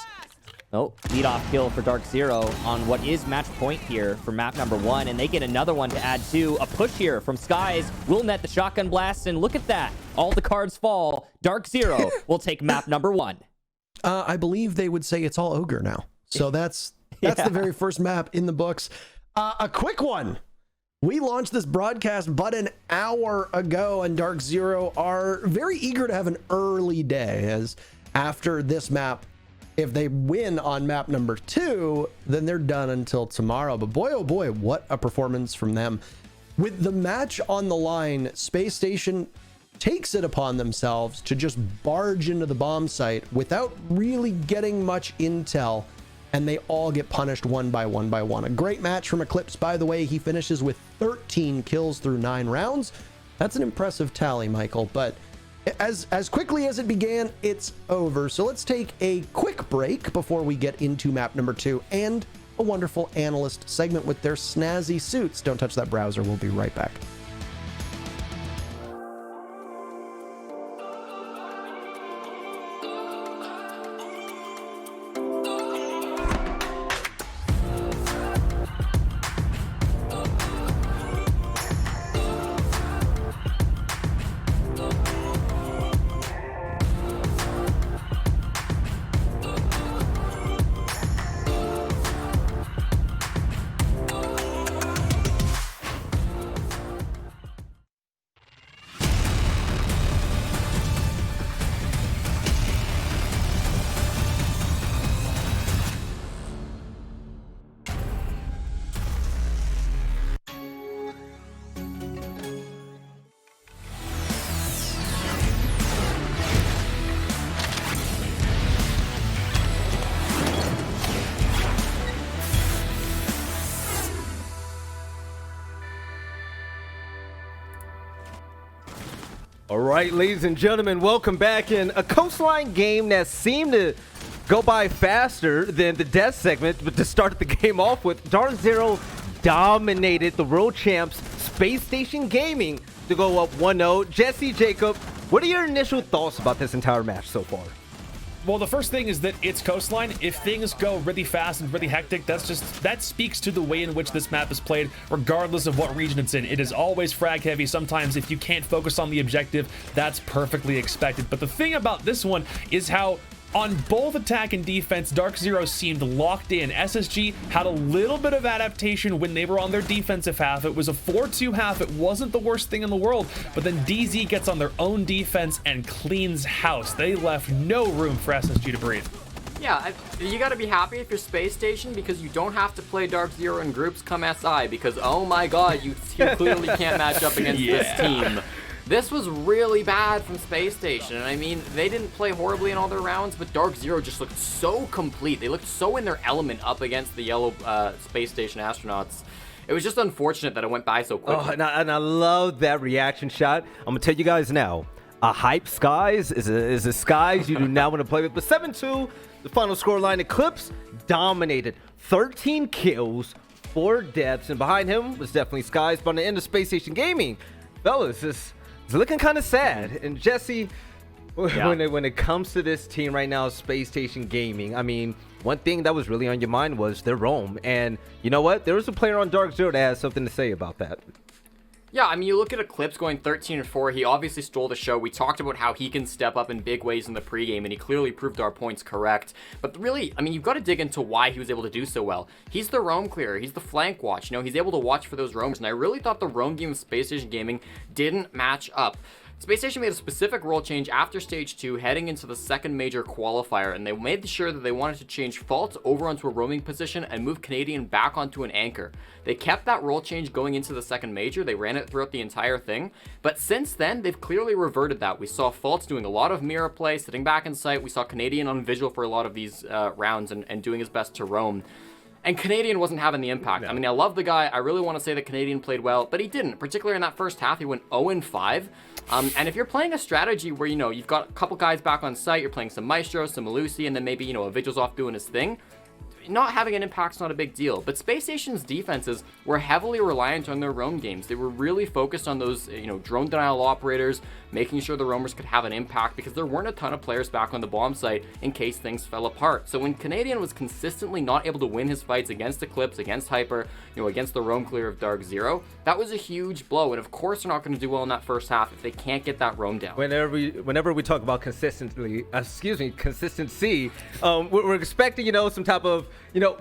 Oh, lead-off kill for DarkZero on what is match point here for map number 1, and they get another one to add to. A push here from Skies will net the shotgun blast, and look at that. All the cards fall. DarkZero will take map number 1. I believe they would say it's all Ogre now. So that's the very first map in the books. A quick one. We launched this broadcast but an hour ago, and DarkZero are very eager to have an early day, as after this map, if they win on map number 2, then they're done until tomorrow. But boy, oh boy, what a performance from them. With the match on the line, Space Station takes it upon themselves to just barge into the bomb site without really getting much intel, and they all get punished one by one by one. A great match from Eclipse, by the way. He finishes with 13 kills through 9 rounds. That's an impressive tally, Michael, but as quickly as it began, it's over. So let's take a quick break before we get into map number 2 and a wonderful analyst segment with their snazzy suits. Don't touch that browser. We'll be right back. All right, ladies and gentlemen, welcome back in a coastline game that seemed to go by faster than the death segment. But to start the game off with, DarkZero dominated the world champs Space Station Gaming to go up 1-0. Jesse, Jacob, what are your initial thoughts about this entire match so far? Well, the first thing is that it's coastline. If things go really fast and really hectic, that speaks to the way in which this map is played, regardless of what region it's in. It is always frag heavy. Sometimes if you can't focus on the objective, that's perfectly expected. But the thing about this one is how on both attack and defense, DarkZero seemed locked in. SSG had a little bit of adaptation when they were on their defensive half. It was a 4-2 half. It wasn't the worst thing in the world, but then DZ gets on their own defense and cleans house. They left no room for SSG to breathe. Yeah, you gotta be happy if you're Space Station, because you don't have to play DarkZero in groups come SI, because oh my god, you clearly can't match up against this team. This was really bad from Space Station, and I mean, they didn't play horribly in all their rounds, but DarkZero just looked so complete. They looked so in their element up against the yellow Space Station astronauts. It was just unfortunate that it went by so quickly. Oh, and I love that reaction shot. I'm gonna tell you guys now, a hype skies is a skies you do not want to play with. But 7-2, the final scoreline. Eclipse dominated, 13 kills, 4 deaths, and behind him was definitely Skies. But on the end of Space Station Gaming, fellas, it's looking kind of sad. And Jesse, when it comes to this team right now, Space Station Gaming, I mean, one thing that was really on your mind was their roam. And you know what? There was a player on DarkZero that has something to say about that. Yeah, I mean, you look at Eclipse going 13-4. He obviously stole the show. We talked about how he can step up in big ways in the pregame, and he clearly proved our points correct. But really, I mean, you've got to dig into why he was able to do so well. He's the roam clearer. He's the flank watch. You know, he's able to watch for those roams, and I really thought the roam game of Space Station Gaming didn't match up. Space Station made a specific role change after Stage 2 heading into the second major qualifier, and they made sure that they wanted to change Fault over onto a roaming position and move Canadian back onto an anchor. They kept that role change going into the second major. They ran it throughout the entire thing, but since then, they've clearly reverted that. We saw Fault doing a lot of mirror play, sitting back in sight. We saw Canadian on visual for a lot of these rounds and doing his best to roam. And Canadian wasn't having the impact. I mean, I love the guy. I really want to say that Canadian played well, but he didn't. Particularly in that first half, he went 0-5. And if you're playing a strategy where, you know, you've got a couple guys back on site, you're playing some Maestro, some Malusi, and then maybe, you know, a Vigil's off doing his thing, not having an impact's not a big deal. But Space Station's defenses were heavily reliant on their roam games. They were really focused on those, you know, drone denial operators, making sure the roamers could have an impact, because there weren't a ton of players back on the bomb site in case things fell apart. So when Canadian was consistently not able to win his fights against Eclipse, against Hyper, you know, against the roam clear of DarkZero, that was a huge blow. And of course, they're not going to do well in that first half if they can't get that roam down. Whenever we talk about consistency, we're expecting, you know, some type of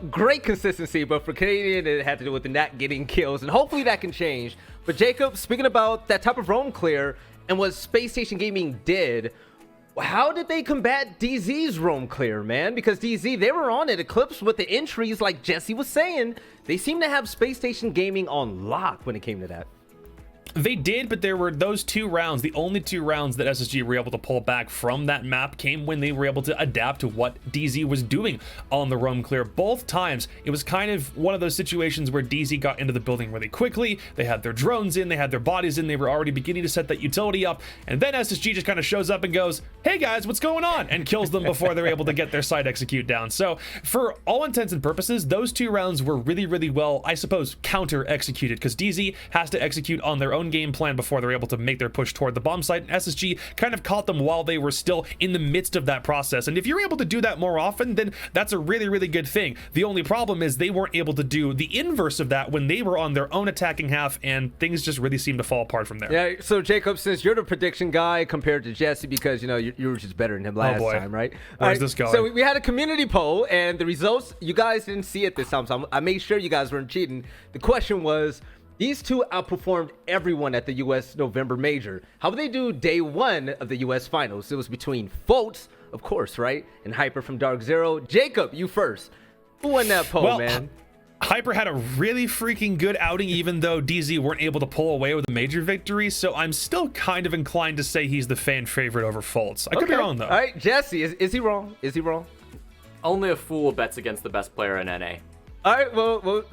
great consistency, but for Canadian, it had to do with the not getting kills, and hopefully that can change. But Jacob, speaking about that type of roam clear and what Space Station Gaming did, how did they combat DZ's roam clear, man? Because DZ, they were on it. Eclipse with the entries, like Jesse was saying, they seem to have Space Station Gaming on lock when it came to that. They did, but there were those 2 rounds. The only 2 rounds that SSG were able to pull back from that map came when they were able to adapt to what DZ was doing on the roam clear. Both times, it was kind of one of those situations where DZ got into the building really quickly. They had their drones in, they had their bodies in, they were already beginning to set that utility up, and then SSG just kind of shows up and goes, hey guys, what's going on? And kills them before they're able to get their side execute down. So for all intents and purposes, those 2 rounds were really, really well, I suppose, counter executed, because DZ has to execute on their own game plan before they're able to make their push toward the bomb site. And SSG kind of caught them while they were still in the midst of that process. And if you're able to do that more often, then that's a really, really good thing. The only problem is they weren't able to do the inverse of that when they were on their own attacking half, and things just really seemed to fall apart from there. Yeah, so Jacob, since you're the prediction guy compared to Jesse, because you were just better than him last time, right? Where's this going? So we had a community poll, and the results, you guys didn't see it this time, so I made sure you guys weren't cheating. The question was, these 2 outperformed everyone at the U.S. November Major. How would they do day 1 of the U.S. Finals? It was between Foltz, of course, right? And Hyper from DarkZero. Jacob, you first. Who won that poll, man? Hyper had a really freaking good outing, even though DZ weren't able to pull away with a major victory, so I'm still kind of inclined to say he's the fan favorite over Foltz. I could be wrong, though. All right, Jesse, is he wrong? Is he wrong? Only a fool bets against the best player in NA. All right, well,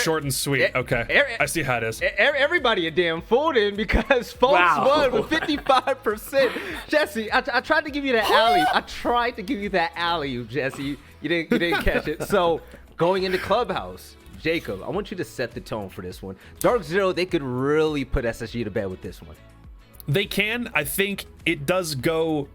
short and sweet. Okay, I see how it is. Everybody a damn fool then, because folks won with 55%. Jesse, I tried to give you that alley. I tried to give you that alley, Jesse. You didn't catch it. So going into Clubhouse, Jacob, I want you to set the tone for this one. DarkZero, they could really put SSG to bed with this one. They can. I think it does go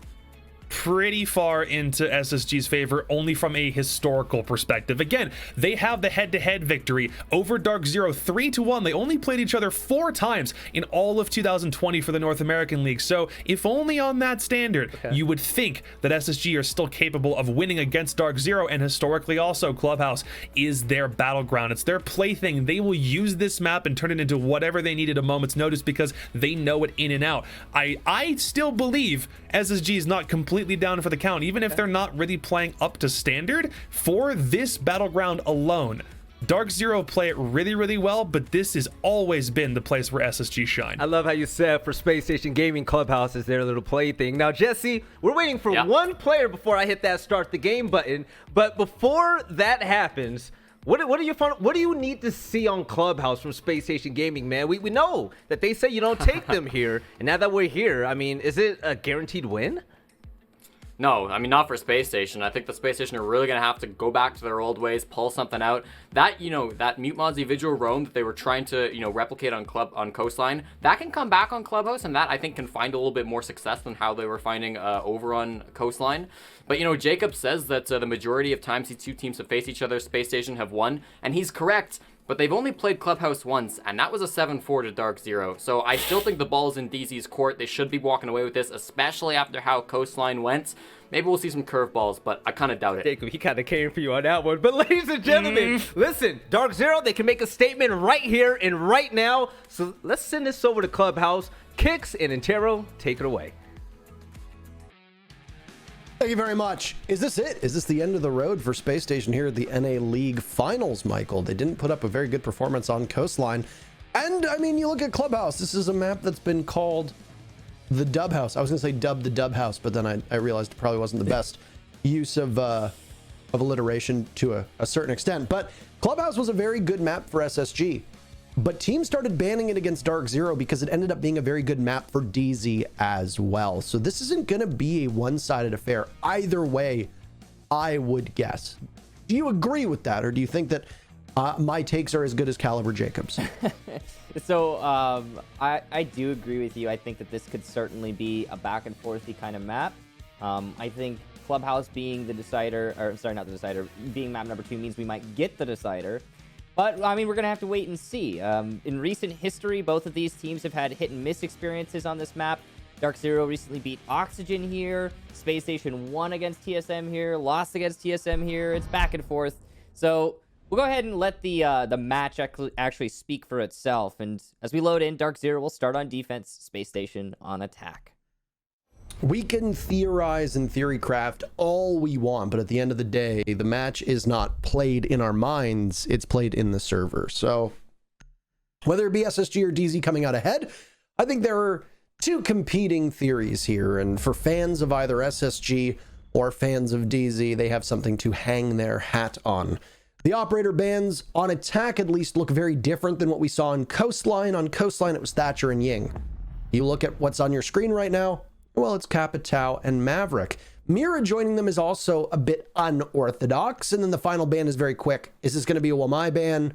pretty far into SSG's favor, only from a historical perspective. Again, they have the head-to-head victory over DarkZero 3-1. They only played each other 4 times in all of 2020 for the North American League. So if only on that standard, you would think that SSG are still capable of winning against DarkZero, and historically also Clubhouse is their battleground. It's their plaything. They will use this map and turn it into whatever they need at a moment's notice because they know it in and out. I still believe SSG is not completely down for the count, even if they're not really playing up to standard. For this battleground alone, DarkZero play it really, really well, but this has always been the place where SSG shine. I love how you said for Space Station Gaming, Clubhouse is their little plaything. Now, Jesse, we're waiting for one player before I hit that start the game button, but before that happens, what do you need to see on Clubhouse from Space Station Gaming, man? We know that they say you don't take them here, and now that we're here, I mean, is it a guaranteed win? No, I mean, not for Space Station. I think the Space Station are really going to have to go back to their old ways, pull something out. That, that Mute Mods individual roam that they were trying to, replicate on Coastline, that can come back on Clubhouse, and that, I think, can find a little bit more success than how they were finding over on Coastline. But, Jacob says that the majority of times these 2 teams have faced each other, Space Station have won, and he's correct. But they've only played Clubhouse once, and that was a 7-4 to DarkZero. So I still think the ball's in DZ's court. They should be walking away with this, especially after how Coastline went. Maybe we'll see some curveballs, but I kind of doubt it. Jacob, he kind of came for you on that one. But ladies and gentlemen, listen, DarkZero, they can make a statement right here and right now. So let's send this over to Clubhouse. Kicks and Intero, take it away. Thank you very much. Is this it? Is this the end of the road for Space Station here at the NA League Finals, Michael? They didn't put up a very good performance on Coastline. And, I mean, you look at Clubhouse. This is a map that's been called the Dub House. I was going to say Dub the Dub House, but then I realized it probably wasn't the best use of alliteration to a certain extent. But Clubhouse was a very good map for SSG. But teams started banning it against DarkZero because it ended up being a very good map for DZ as well. So this isn't going to be a one-sided affair either way, I would guess. Do you agree with that, or do you think that my takes are as good as Caliber Jacobs? So I do agree with you. I think that this could certainly be a back and forthy kind of map. I think Clubhouse being the decider, or sorry, not the decider, being map number 2 means we might get the decider. But, I mean, we're going to have to wait and see. In recent history, both of these teams have had hit-and-miss experiences on this map. DarkZero recently beat Oxygen here. Space Station won against TSM here, lost against TSM here. It's back and forth. So we'll go ahead and let the match actually speak for itself. And as we load in, DarkZero will start on defense, Space Station on attack. We can theorize and theory craft all we want, but at the end of the day, the match is not played in our minds, it's played in the server. So whether it be SSG or DZ coming out ahead, I think there are two competing theories here, and for fans of either SSG or fans of DZ, they have something to hang their hat on. The operator bans on attack at least look very different than what we saw on Coastline. On Coastline, it was Thatcher and Ying. You look at what's on your screen right now, well, it's Kappa, Tau, and Maverick. Mira joining them is also a bit unorthodox, and then the final ban is very quick. Is this going to be a Wamai ban?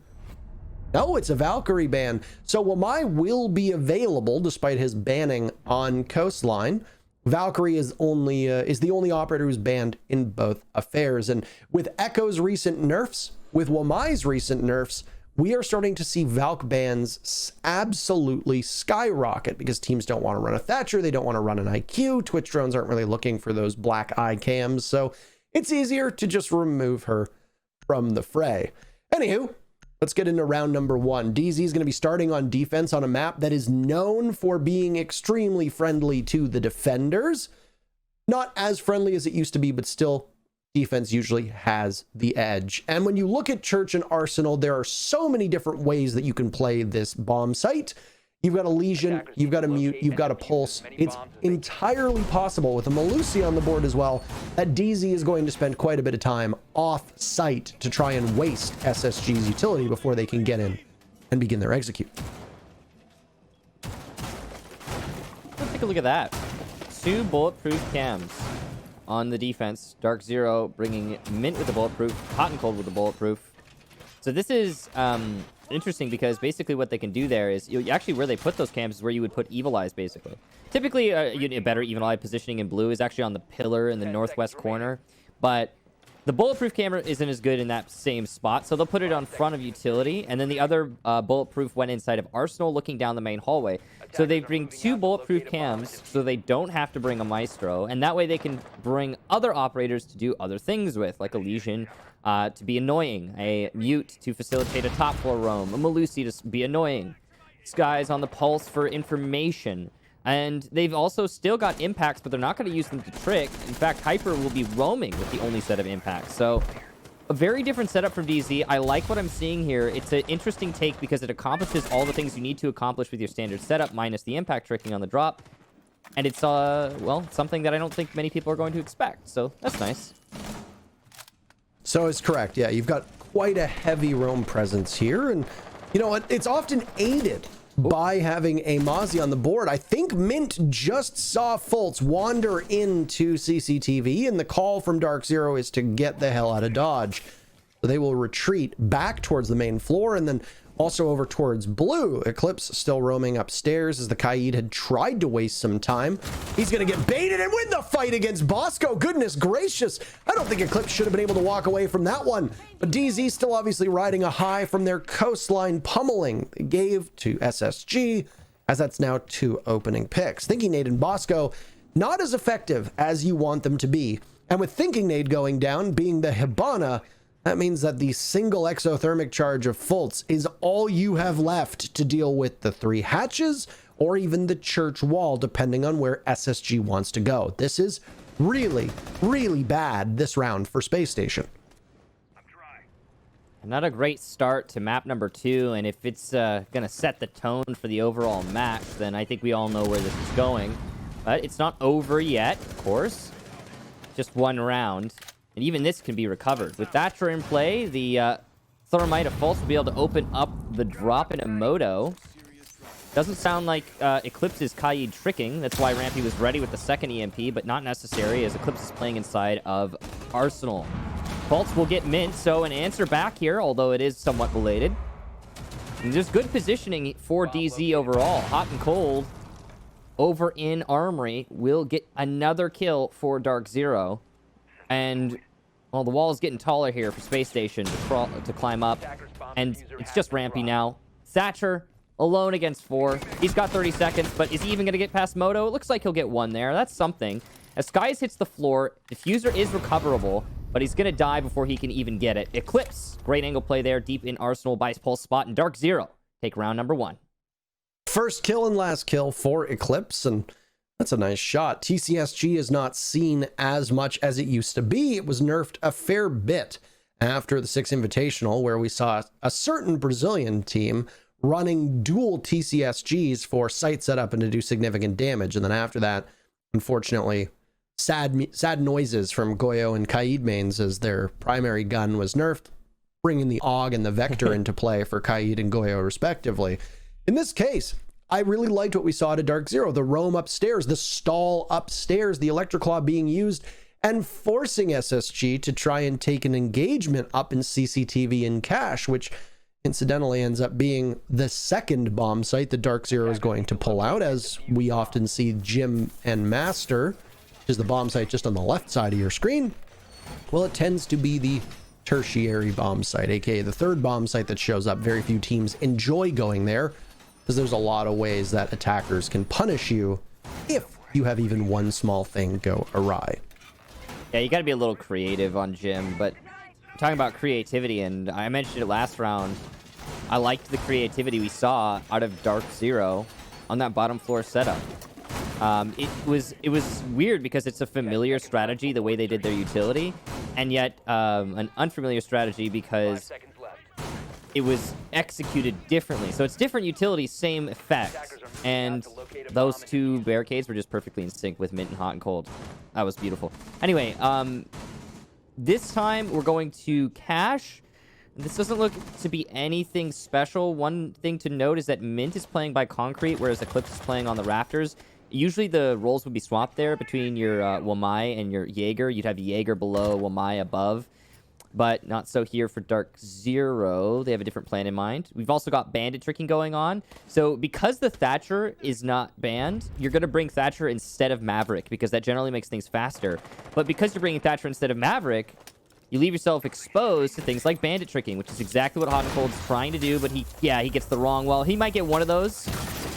No, it's a Valkyrie ban. So Wamai will be available despite his banning on Coastline. Valkyrie is the only operator who's banned in both affairs. And with Echo's recent nerfs, with Wamai's recent nerfs, we are starting to see Valk bans absolutely skyrocket because teams don't want to run a Thatcher. They don't want to run an IQ. Twitch drones aren't really looking for those black eye cams. So it's easier to just remove her from the fray. Anywho, let's get into round number one. DZ is going to be starting on defense on a map that is known for being extremely friendly to the defenders. Not as friendly as it used to be, but still defense usually has the edge. And when you look at Church and Arsenal, there are so many different ways that you can play this bomb site. You've got a Legion, you've got a Mute, you've got a Pulse. It's entirely possible with a Malusi on the board as well that DZ is going to spend quite a bit of time off site to try and waste SSG's utility before they can get in and begin their execute. Let's take a look at that. 2 bulletproof cams on the defense. DarkZero bringing Mint with the bulletproof, Hot and Cold with the bulletproof. So this is interesting because basically what they can do there is actually where they put those cams is where you would put Evil Eyes basically. Typically a better Evil Eye positioning in blue is actually on the pillar in the northwest corner, but the bulletproof camera isn't as good in that same spot, so they'll put it on front of utility, and then the other bulletproof went inside of Arsenal looking down the main hallway. So they bring 2 bulletproof cams so they don't have to bring a Maestro, and that way they can bring other operators to do other things with, like a Legion to be annoying, a Mute to facilitate a top floor roam, a Malusi to be annoying, Skies on the Pulse for information. And they've also still got impacts, but they're not going to use them to trick. In fact, Hyper will be roaming with the only set of impacts. So a very different setup from DZ. I like what I'm seeing here. It's an interesting take because it accomplishes all the things you need to accomplish with your standard setup, minus the impact tricking on the drop. And it's, well, something that I don't think many people are going to expect. So that's nice. So it's correct. Yeah, you've got quite a heavy roam presence here. And you know what? It's often aided by having a Mozzie on the board. I think Mint just saw Fultz wander into CCTV, and the call from DarkZero is to get the hell out of Dodge. So they will retreat back towards the main floor and then also over towards blue. Eclipse still roaming upstairs as the Kaid had tried to waste some time. He's going to get baited and win the fight against Bosco. Goodness gracious. I don't think Eclipse should have been able to walk away from that one. But DZ still obviously riding a high from their coastline pummeling they gave to SSG, as that's now 2 opening picks. Thinking Nade and Bosco, not as effective as you want them to be. And with Thinking Nade going down, being the Hibana, that means that the single exothermic charge of Fultz is all you have left to deal with the 3 hatches or even the church wall, depending on where SSG wants to go. This is really, really bad this round for Space Station. Not a great start to map number 2, and if it's going to set the tone for the overall match, then I think we all know where this is going. But it's not over yet, of course. Just 1 round. And even this can be recovered. With Thatcher in play, the Thermite of Fultz will be able to open up the drop in a Moto. Doesn't sound like Eclipse is Kaid tricking. That's why Rampy was ready with the second EMP, but not necessary as Eclipse is playing inside of Arsenal. Fultz will get Mint, so an answer back here, although it is somewhat belated. And there's good positioning for DZ overall. Hot and Cold over in Armory will get another kill for DarkZero. And, well, the wall is getting taller here for Space Station to climb up. And it's just Rampy now. Thatcher alone against 4. He's got 30 seconds, but is he even going to get past Moto? It looks like he'll get 1 there. That's something. As Skies hits the floor, Diffuser is recoverable. but he's going to die before he can even get it. Eclipse, great angle play there, deep in Arsenal by his pulse spot, and DarkZero take round number 1. First kill and last kill for Eclipse, and that's a nice shot. TCSG is not seen as much as it used to be. It was nerfed a fair bit after the 6 Invitational, where we saw a certain Brazilian team running dual TCSGs for site setup and to do significant damage. And then after that, unfortunately, sad noises from Goyo and Kaid mains as their primary gun was nerfed, bringing the AUG and the Vector into play for Kaid and Goyo respectively. In this case, I really liked what we saw to DarkZero, the roam upstairs, the stall upstairs, the Electroclaw being used, and forcing SSG to try and take an engagement up in CCTV and cache, which incidentally ends up being the second bomb site that DarkZero is going to pull out, as we often see Gym and Master, which is the bomb site just on the left side of your screen. Well, it tends to be the tertiary bomb site, aka the third bomb site that shows up. Very few teams enjoy going there, because there's a lot of ways that attackers can punish you if you have even one small thing go awry. Yeah, you got to be a little creative on Gym, but talking about creativity, and I mentioned it last round, I liked the creativity we saw out of DarkZero on that bottom floor setup. It was weird because it's a familiar strategy, the way they did their utility, and yet an unfamiliar strategy because it was executed differently. So it's different utility, same effects. And those two barricades were just perfectly in sync with Mint and Hot and Cold. That was beautiful. Anyway, this time we're going to cache. This doesn't look to be anything special. One thing to note is that Mint is playing by concrete, whereas Eclipse is playing on the rafters. Usually the roles would be swapped there between your Wamai and your Jaeger. You'd have Jaeger below, Wamai above. But not so here for DarkZero. They have a different plan in mind. We've also got bandit tricking going on. So because the Thatcher is not banned, you're going to bring Thatcher instead of Maverick, because that generally makes things faster. But because you're bringing Thatcher instead of Maverick, you leave yourself exposed to things like bandit tricking, which is exactly what Hot and Cold's trying to do. But he gets the wrong. Well, he might get one of those.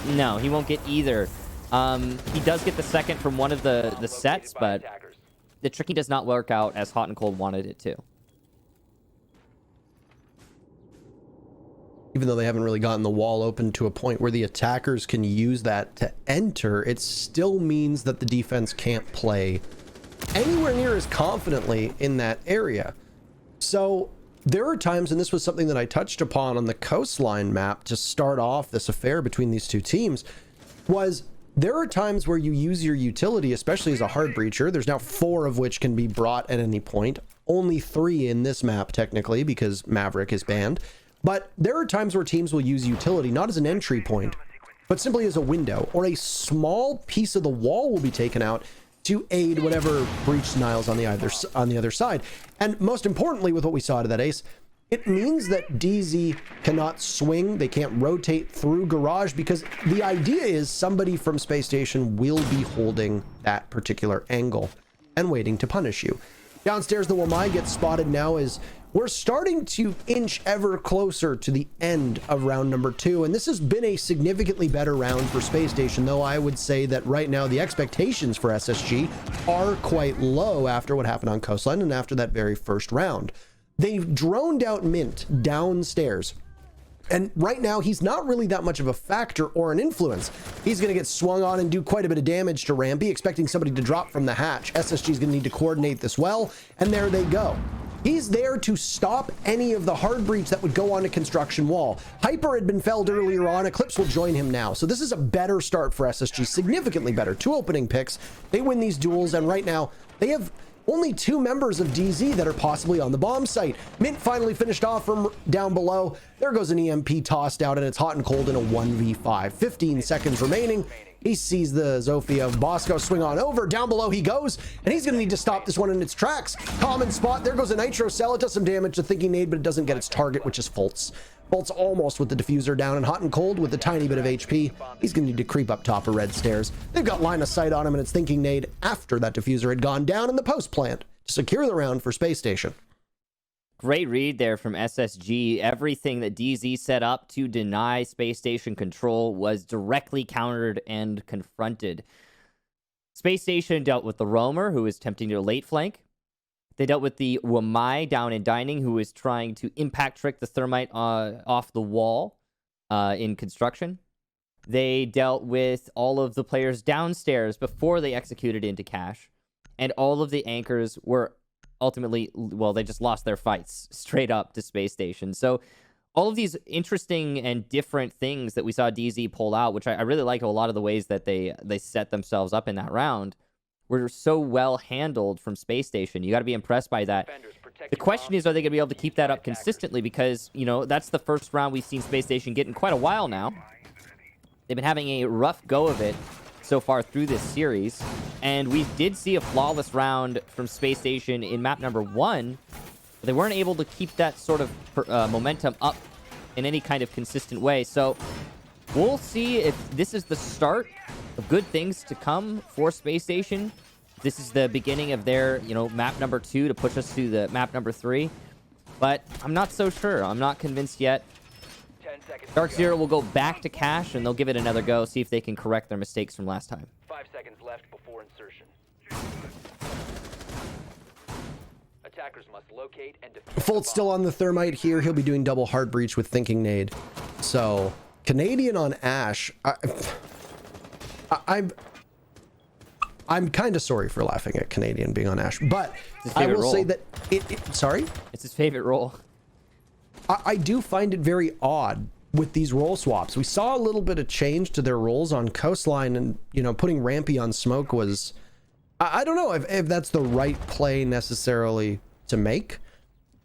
No, he won't get either. He does get the second from one of the sets, but the tricking does not work out as Hot and Cold wanted it to. Even though they haven't really gotten the wall open to a point where the attackers can use that to enter, it still means that the defense can't play anywhere near as confidently in that area. So there are times, and this was something that I touched upon on the coastline map to start off this affair between these two teams, was there are times where you use your utility, especially as a hard breacher. There's now 4 of which can be brought at any point. Only 3 in this map, technically, because Maverick is banned. But there are times where teams will use utility, not as an entry point, but simply as a window, or a small piece of the wall will be taken out to aid whatever breach denials on the other side. And most importantly, with what we saw out of that ace, it means that DZ cannot swing, they can't rotate through garage, because the idea is somebody from Space Station will be holding that particular angle and waiting to punish you. Downstairs, the Wamai gets spotted now as we're starting to inch ever closer to the end of round number 2, and this has been a significantly better round for Space Station, though I would say that right now the expectations for SSG are quite low after what happened on Coastline and after that very first round. They've droned out Mint downstairs, and right now he's not really that much of a factor or an influence. He's going to get swung on and do quite a bit of damage to Rampy, expecting somebody to drop from the hatch. SSG's going to need to coordinate this well, and there they go. He's there to stop any of the hard breach that would go on a construction wall. Hyper had been felled earlier on. Eclipse will join him now. So this is a better start for SSG, significantly better. 2 opening picks. They win these duels, and right now they have only 2 members of DZ that are possibly on the bomb site. Mint finally finished off from down below. There goes an EMP tossed out, and it's Hot and Cold in a 1v5. 15 seconds remaining. He sees the Zofia of Bosco swing on over. Down below he goes, and he's going to need to stop this one in its tracks. Common spot. There goes a Nitro Cell. It does some damage to Thinking Nade, but it doesn't get its target, which is Fultz. Fultz almost with the diffuser down, and Hot and Cold with a tiny bit of HP. He's going to need to creep up top of red stairs. They've got line of sight on him, and it's Thinking Nade after that diffuser had gone down in the post plant to secure the round for Space Station. Great read there from SSG. Everything that DZ set up to deny Space Station control was directly countered and confronted. Space Station dealt with the roamer, who was attempting to late flank. They dealt with the Wamai down in dining, who was trying to impact trick the thermite off the wall in construction. They dealt with all of the players downstairs before they executed into cash. And all of the anchors were ultimately, well, they just lost their fights straight up to Space Station. So all of these interesting and different things that we saw DZ pull out, which I really like a lot of the ways that they set themselves up in that round, were so well handled from Space Station. You got to be impressed by that. The question is, are they going to be able to keep that up consistently? Because, you know, that's the first round we've seen Space Station get in quite a while now. They've been having a rough go of it so far through this series. And we did see a flawless round from Space Station in map number 1. But they weren't able to keep that sort of momentum up in any kind of consistent way. So we'll see if this is the start of good things to come for Space Station. This is the beginning of their, you know, map number 2 to push us to the map number 3. But I'm not so sure. I'm not convinced yet. DarkZero will go back to cash, and they'll give it another go, see if they can correct their mistakes from last time. 5 seconds left before insertion. Attackers must locate and defuse. Fult's still on the thermite here. He'll be doing double heart breach with Thinking Nade. So, Canadian on Ash. I'm kind of sorry for laughing at Canadian being on Ash, but I will say that sorry? It's his favorite role. I do find it very odd with these role swaps. We saw a little bit of change to their roles on Coastline, and, you know, putting Rampy on Smoke was... I don't know if that's the right play necessarily to make.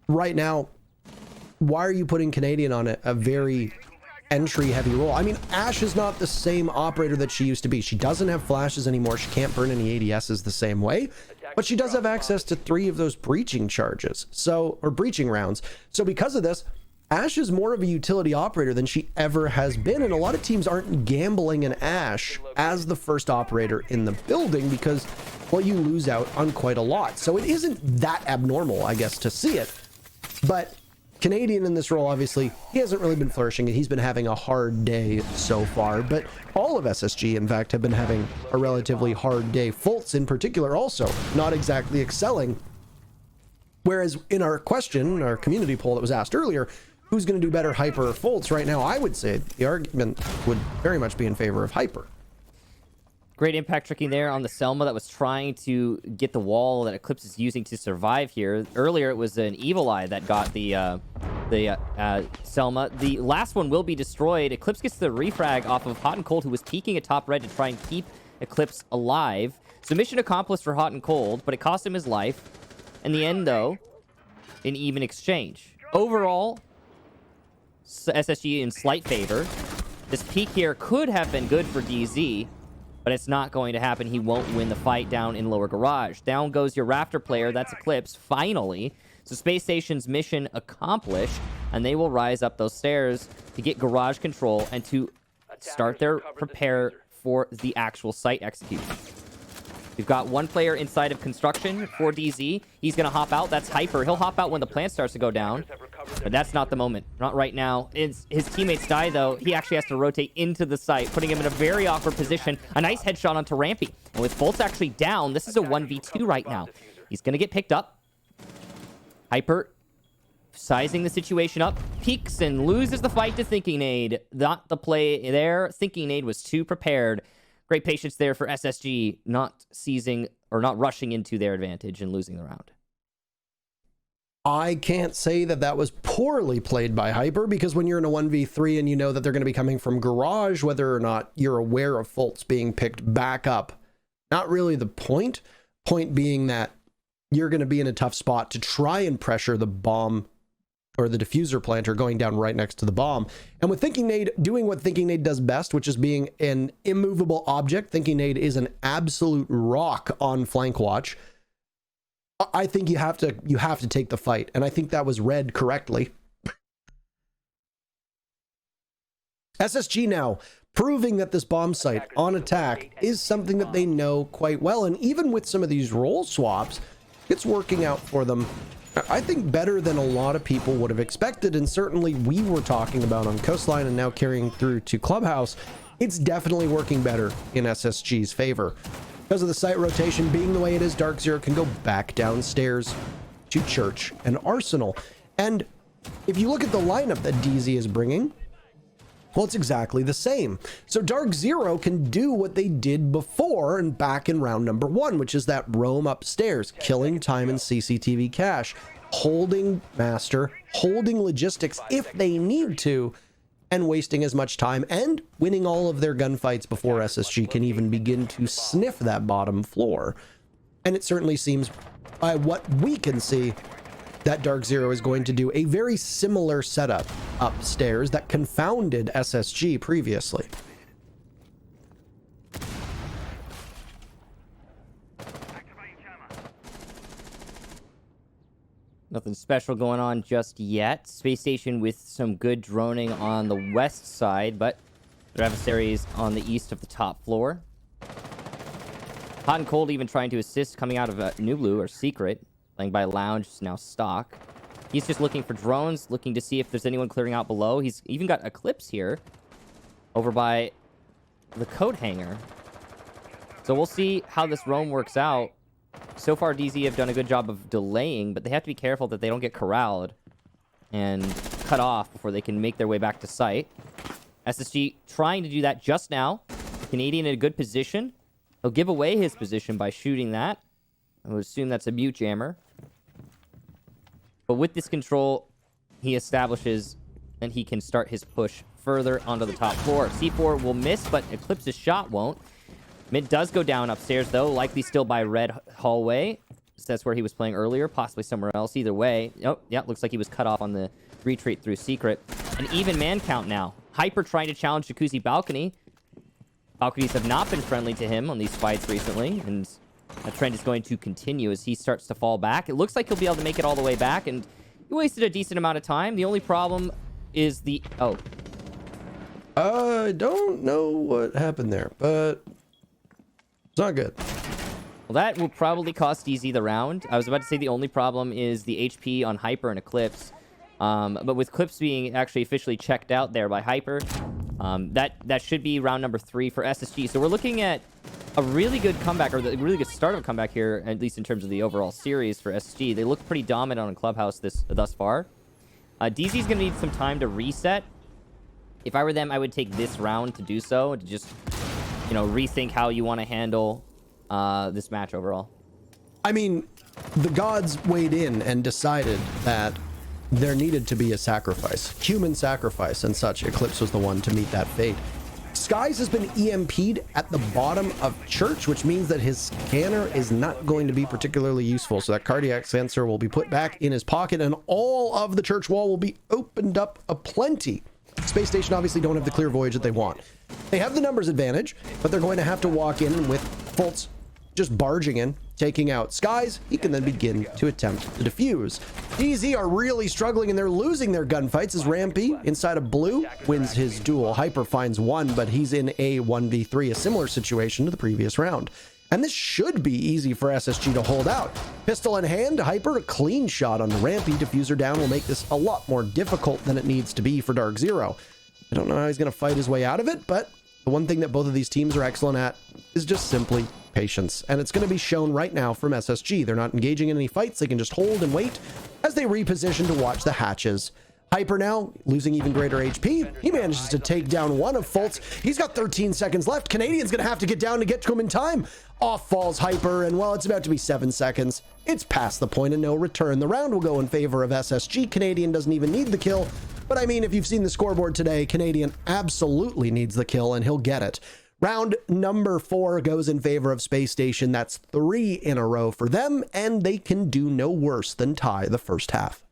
Right now, why are you putting Canadian on a very entry-heavy role? I mean, Ash is not the same operator that she used to be. She doesn't have flashes anymore. She can't burn any ADSs the same way, but she does have access to 3 of those breaching charges, or breaching rounds. So because of this, Ash is more of a utility operator than she ever has been, and a lot of teams aren't gambling an Ash as the first operator in the building because, well, you lose out on quite a lot. So it isn't that abnormal, I guess, to see it. But Canadian in this role, obviously, he hasn't really been flourishing. He's been having a hard day so far, but all of SSG, in fact, have been having a relatively hard day. Fultz, in particular, also not exactly excelling. Whereas in our question, our community poll that was asked earlier, who's going to do better, Hyper or Fultz? Right now, I would say the argument would very much be in favor of Hyper. Great impact tricking there on the Selma that was trying to get the wall that Eclipse is using to survive here. Earlier, it was an Evil Eye that got the Selma. The last one will be destroyed. Eclipse gets the refrag off of Hot and Cold, who was peeking at top red to try and keep Eclipse alive. So mission accomplished for Hot and Cold, but it cost him his life. In the end, though, an even exchange. Overall, SSG in slight favor. This peek here could have been good for DZ, but it's not going to happen. He won't win the fight down in lower garage. Down goes your Raptor player. That's Eclipse, finally. So Space Station's mission accomplished, and they will rise up those stairs to get garage control and to start their prepare for the actual site execution. We've got one player inside of construction for DZ. He's going to hop out. That's Hyper. He'll hop out when the plant starts to go down. But that's not the moment. Not right now. His teammates die, though. He actually has to rotate into the site, putting him in a very awkward position. A nice headshot onto Rampy. And with Fultz actually down, this is a 1v2 right now. He's going to get picked up. Hyper sizing the situation up. Peeks and loses the fight to Thinking Nade. Not the play there. Thinking Nade was too prepared. Great patience there for SSG, not seizing or not rushing into their advantage and losing the round. I can't say that that was poorly played by Hyper, because when you're in a 1v3 and you know that they're going to be coming from garage, whether or not you're aware of Fultz being picked back up, not really the point. Point being that you're going to be in a tough spot to try and pressure the bomb or the diffuser planter going down right next to the bomb. And with Thinking Nade doing what Thinking Nade does best, which is being an immovable object, Thinking Nade is an absolute rock on flank watch. I think you have to take the fight, and I think that was read correctly. SSG now proving that this bomb site on attack is something that they know quite well, and even with some of these role swaps, it's working out for them, I think, better than a lot of people would have expected. And certainly we were talking about on Coastline and now carrying through to Clubhouse, it's definitely working better in SSG's favor. Because of the site rotation being the way it is, DarkZero can go back downstairs. to Church and Arsenal. And if you look at the lineup that DZ is bringing, well, it's exactly the same. So DarkZero can do what they did before and back in round number 1, which is that roam upstairs, killing time and CCTV cache, holding master, holding logistics if they need to, and wasting as much time and winning all of their gunfights before SSG can even begin to sniff that bottom floor. And it certainly seems, by what we can see, that DarkZero is going to do a very similar setup upstairs that confounded SSG previously. Nothing special going on just yet. Space Station with some good droning on the west side, but their adversaries on the east of the top floor. Hot and Cold even trying to assist coming out of New Blue or Secret. Playing by Lounge, now Stock. He's just looking for drones, looking to see if there's anyone clearing out below. He's even got Eclipse here over by the coat hanger. So we'll see how this roam works out. So far, DZ have done a good job of delaying, but they have to be careful that they don't get corralled and cut off before they can make their way back to site. SSG trying to do that just now. Canadian in a good position. He'll give away his position by shooting that. I would assume that's a mute jammer. But with this control, he establishes and he can start his push further onto the top floor. C4 will miss, but Eclipse's shot won't. Mid does go down upstairs, though, likely still by red hallway. So that's where he was playing earlier, possibly somewhere else. Either way, oh, yeah, looks like he was cut off on the retreat through Secret. An even man count now. Hyper trying to challenge Jacuzzi Balcony. Balconies have not been friendly to him on these fights recently, and that trend is going to continue as he starts to fall back. It looks like he'll be able to make it all the way back, and he wasted a decent amount of time. The only problem is the... Oh. I don't know what happened there, but it's not good. Well, that will probably cost DZ the round. I was about to say the only problem is the HP on Hyper and Eclipse. But with Eclipse being actually officially checked out there by Hyper, that should be round number 3 for SSG. So we're looking at a really good comeback, or the really good start of a comeback here, at least in terms of the overall series for SSG. They look pretty dominant on Clubhouse thus far. DZ's going to need some time to reset. If I were them, I would take this round to do so, to just, you know, rethink how you want to handle this match overall. I mean, the gods weighed in and decided that there needed to be a sacrifice, human sacrifice and such. Eclipse was the one to meet that fate. Skies has been EMP'd at the bottom of Church, which means that his scanner is not going to be particularly useful. So that cardiac sensor will be put back in his pocket and all of the church wall will be opened up aplenty. Space Station obviously don't have the clear voyage that they want. They have the numbers advantage, but they're going to have to walk in, and with Fultz just barging in, taking out Skies, he can then begin to attempt to defuse. DZ are really struggling, and they're losing their gunfights as Rampy, inside of Blue, wins his duel. Hyper finds one, but he's in a 1v3, a similar situation to the previous round. And this should be easy for SSG to hold out. Pistol in hand, Hyper, a clean shot on Rampy. Diffuser down will make this a lot more difficult than it needs to be for DarkZero. I don't know how he's going to fight his way out of it, but the one thing that both of these teams are excellent at is just simply patience. And it's going to be shown right now from SSG. They're not engaging in any fights. They can just hold and wait as they reposition to watch the hatches. Hyper now losing even greater HP. He manages to take down one of Fultz. He's got 13 seconds left. Canadian's going to have to get down to get to him in time. Off falls Hyper, and while it's about to be 7 seconds, it's past the point of no return. The round will go in favor of SSG. Canadian doesn't even need the kill. But I mean, if you've seen the scoreboard today, Canadian absolutely needs the kill, and he'll get it. Round number 4 goes in favor of Space Station. That's 3 in a row for them, and they can do no worse than tie the first half.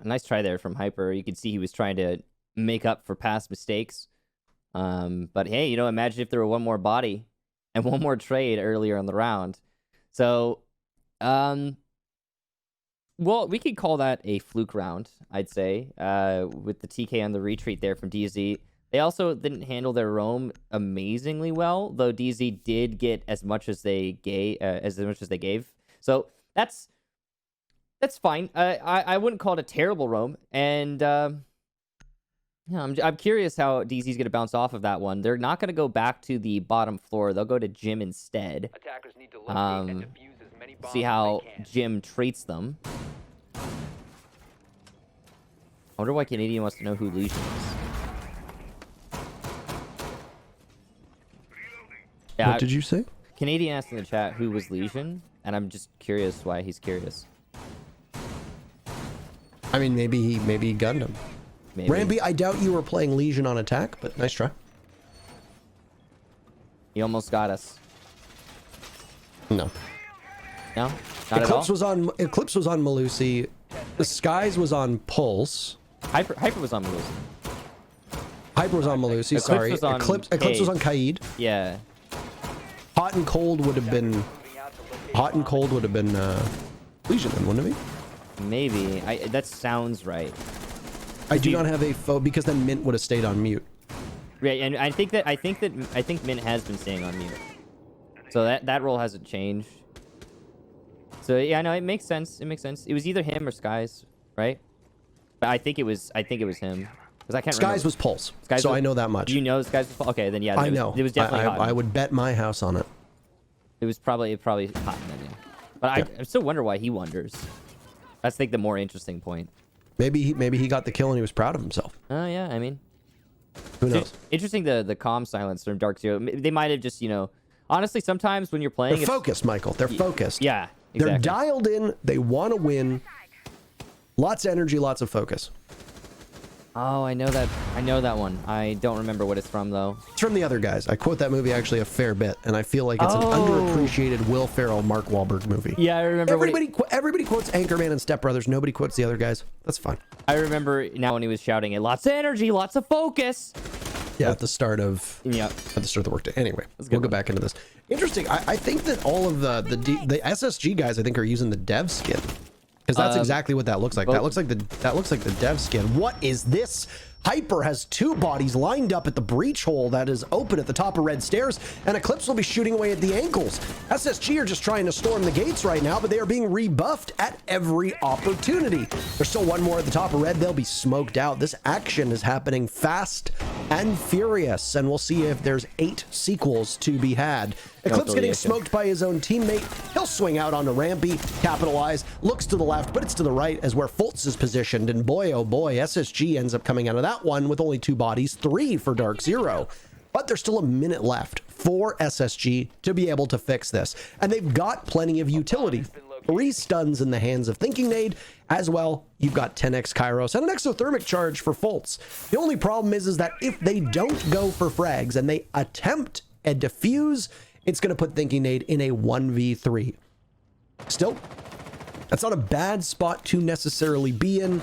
Nice try there from Hyper. You could see he was trying to make up for past mistakes. But hey, you know, imagine if there were one more body and one more trade earlier in the round. So, well, we could call that a fluke round, I'd say, with the TK on the retreat there from DZ. They also didn't handle their roam amazingly well, though DZ did get as much as they gave. So that's fine. I wouldn't call it a terrible roam, and yeah, I'm curious how DZ's going to bounce off of that one. They're not going to go back to the bottom floor. They'll go to Jim instead. Attackers need to locate and defuse as many bombs See as how they can. Jim treats them. wonder why Canadian wants to know who Legion is. Yeah, What did you say? Canadian asked in the chat who was Legion, and I'm just curious why he's curious. I mean, maybe he gunned him. Maybe. Rampy, I doubt you were playing Legion on attack, but nice try. He almost got us. No. No? Not at all? Eclipse was on Malusi. The Skies was on Pulse. Hyper was on Malusi. Hyper was on Malusi, Eclipse sorry. was on Eclipse was on Kaid. Yeah. Hot and Cold would have been Legion then, wouldn't it be? Maybe. That sounds right. I do not have a foe because then Mint would have stayed on mute. Right, and I think Mint has been staying on mute. So that role hasn't changed. So yeah, no, it makes sense. It makes sense. It was either him or Skies, right? But I think it was him. Because I can't remember. Skies was Pulse, Skies so was, I know that much. You know Skies was Pulse? Okay, then yeah. I know. It was definitely hot. I would bet my house on it. It was probably hot then, yeah. But Yeah. I still wonder why he wonders. That's, I think, the more interesting point. Maybe he got the kill and he was proud of himself. Oh, yeah, I mean... Who knows? Interesting the calm silence from DarkZero. They might have just, honestly, sometimes when you're playing... They're focused, Michael. They're focused. Yeah, exactly. They're dialed in. They want to win. Lots of energy, lots of focus. Oh, I know that one. I don't remember what it's from, though. It's from The Other Guys. I quote that movie actually a fair bit, and I feel like it's an underappreciated Will Ferrell, Mark Wahlberg movie. Yeah, I remember. Everybody quotes Anchorman and Step Brothers. Nobody quotes The Other Guys. That's fine. I remember now when he was shouting it. Lots of energy, lots of focus. Yeah, at the start of the workday. Anyway, we'll go back into this. Interesting. I think that all of the SSG guys I think are using the dev skin. Because that's exactly what that looks like. That looks like the dev skin. What is this? Hyper has two bodies lined up at the breach hole that is open at the top of red stairs, and Eclipse will be shooting away at the ankles. SSG are just trying to storm the gates right now, but they are being rebuffed at every opportunity. There's still one more at the top of red. They'll be smoked out. This action is happening fast and furious, and we'll see if there's 8 sequels to be had. Eclipse getting smoked by his own teammate. He'll swing out onto Rampy, capitalize, looks to the left, but it's to the right as where Fultz is positioned. And boy, oh boy, SSG ends up coming out of that one with only 2 bodies, 3 for DarkZero. But there's still a minute left for SSG to be able to fix this. And they've got plenty of utility. 3 stuns in the hands of Thinking Nade. As well, you've got 10x Kairos and an exothermic charge for Fultz. The only problem is that if they don't go for frags and they attempt a defuse, it's going to put Thinking Nade in a 1v3. Still, that's not a bad spot to necessarily be in,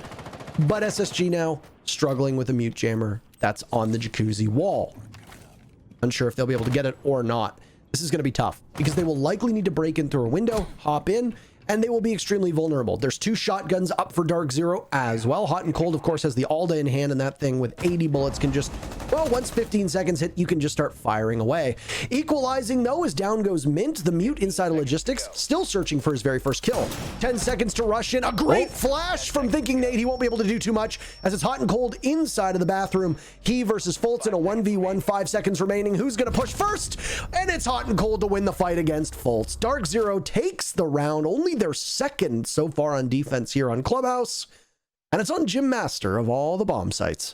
but SSG now struggling with a mute jammer that's on the jacuzzi wall. Unsure if they'll be able to get it or not. This is going to be tough because they will likely need to break in through a window, hop in, and they will be extremely vulnerable. There's 2 shotguns up for DarkZero as well. Hot and Cold, of course, has the Alda in hand, and that thing with 80 bullets can just, well, once 15 seconds hit, you can just start firing away. Equalizing, though, as down goes Mint, the mute inside of Logistics, still searching for his very first kill. 10 seconds to rush in. A great flash from Thinking Nade. He won't be able to do too much as it's Hot and Cold inside of the bathroom. He versus Fultz in a 1v1, 5 seconds remaining. Who's going to push first? And it's Hot and Cold to win the fight against Fultz. DarkZero takes the round, only their second so far on defense here on Clubhouse, and it's on Jim Master of all the bomb sites.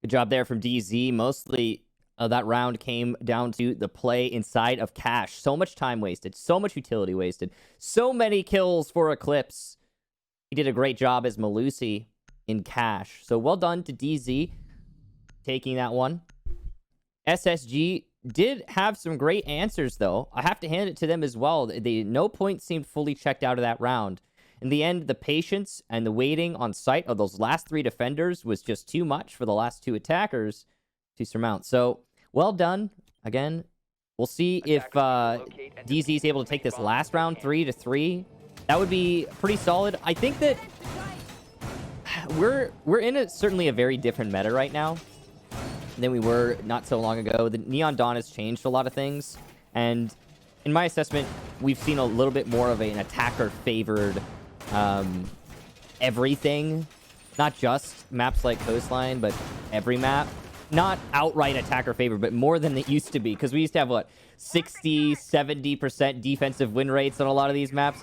Good job there from DZ. Mostly that round came down to the play inside of Cash. So much time wasted, so much utility wasted, so many kills for Eclipse. He did a great job as Malusi in Cash. So well done to DZ taking that one. SSG did have some great answers, though. I have to hand it to them as well. No point seemed fully checked out of that round. In the end, the patience and the waiting on site of those last 3 defenders was just too much for the last 2 attackers to surmount. So, well done. Again, we'll see if DZ is able to take this last round 3-3. That would be pretty solid. I think that we're in certainly a very different meta right now than we were not so long ago. The Neon Dawn has changed a lot of things, and in my assessment, we've seen a little bit more of an attacker-favored everything. Not just maps like Coastline, but every map. Not outright attacker-favored, but more than it used to be, because we used to have, what, 60, 70% defensive win rates on a lot of these maps.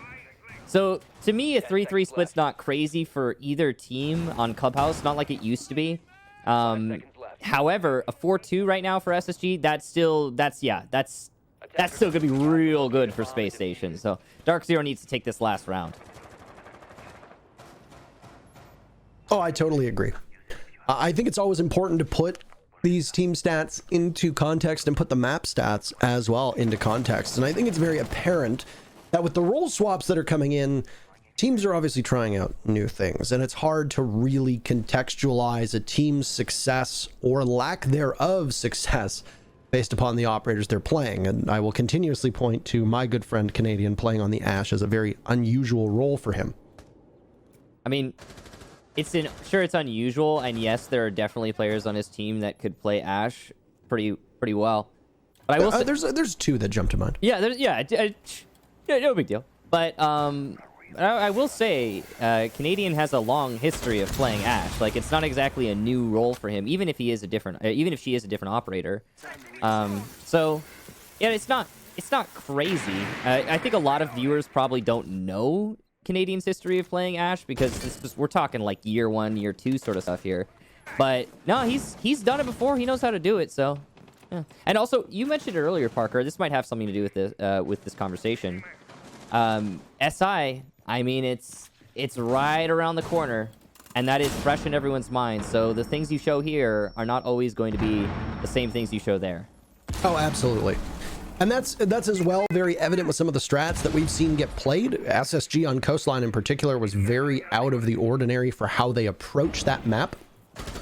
So to me, a 3-3 split's not crazy for either team on Clubhouse, not like it used to be. However, a 4-2 right now for SSG, that's still gonna be real good for Space Station. So DarkZero needs to take this last round. Oh, I totally agree. I think it's always important to put these team stats into context and put the map stats as well into context. And I think it's very apparent that with the role swaps that are coming in, teams are obviously trying out new things, and it's hard to really contextualize a team's success or lack thereof success based upon the operators they're playing. And I will continuously point to my good friend Canadian playing on the Ash as a very unusual role for him. I mean, sure, it's unusual, and yes, there are definitely players on his team that could play Ash pretty well. But I will say, there's two that jump to mind. Yeah, no big deal. But I will say, Canadian has a long history of playing Ash. Like, it's not exactly a new role for him, even if she is a different operator. So yeah, it's not crazy. I think a lot of viewers probably don't know Canadian's history of playing Ash, because we're talking like year 1, year 2 sort of stuff here. But no, he's done it before. He knows how to do it. So yeah. And also, you mentioned earlier, Parker, this might have something to do with this conversation. SI, I mean, it's right around the corner, and that is fresh in everyone's mind. So the things you show here are not always going to be the same things you show there. Oh, absolutely. And that's as well very evident with some of the strats that we've seen get played. SSG on Coastline in particular was very out of the ordinary for how they approach that map.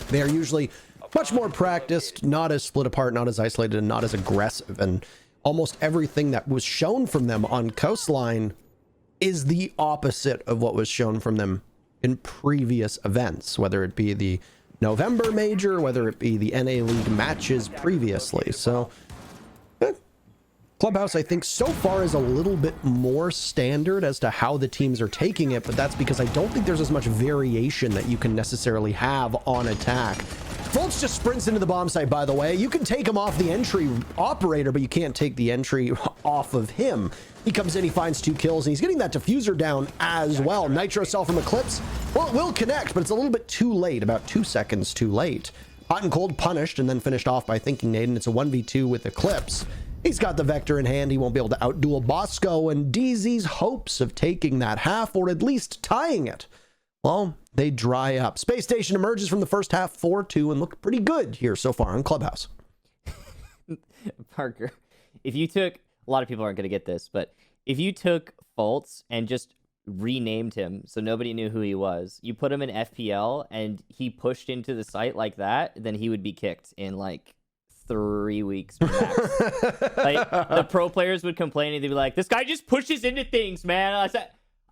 They are usually much more practiced, not as split apart, not as isolated, and not as aggressive. And almost everything that was shown from them on Coastline is the opposite of what was shown from them in previous events, whether it be the November Major, whether it be the NA League matches previously. So Clubhouse, I think, so far is a little bit more standard as to how the teams are taking it, but that's because I don't think there's as much variation that you can necessarily have on attack. Fultz just sprints into the bomb site, by the way. You can take him off the entry operator, but you can't take the entry off of him. He comes in, he finds 2 kills, and he's getting that diffuser down as well. Nitro cell from Eclipse. Well, it will connect, but it's a little bit too late, about 2 seconds too late. Hot and Cold punished and then finished off by Thinking Naden. It's a 1v2 with Eclipse. He's got the Vector in hand. He won't be able to outduel Bosco, and DZ's hopes of taking that half, or at least tying it, well, they dry up. Space Station emerges from the first half 4-2 and looked pretty good here so far on Clubhouse. Parker, if you took, a lot of people aren't going to get this, but if you took Fultz and just renamed him so nobody knew who he was, you put him in FPL and he pushed into the site like that, then he would be kicked in like 3 weeks max. Like, the pro players would complain and they'd be like, this guy just pushes into things, man.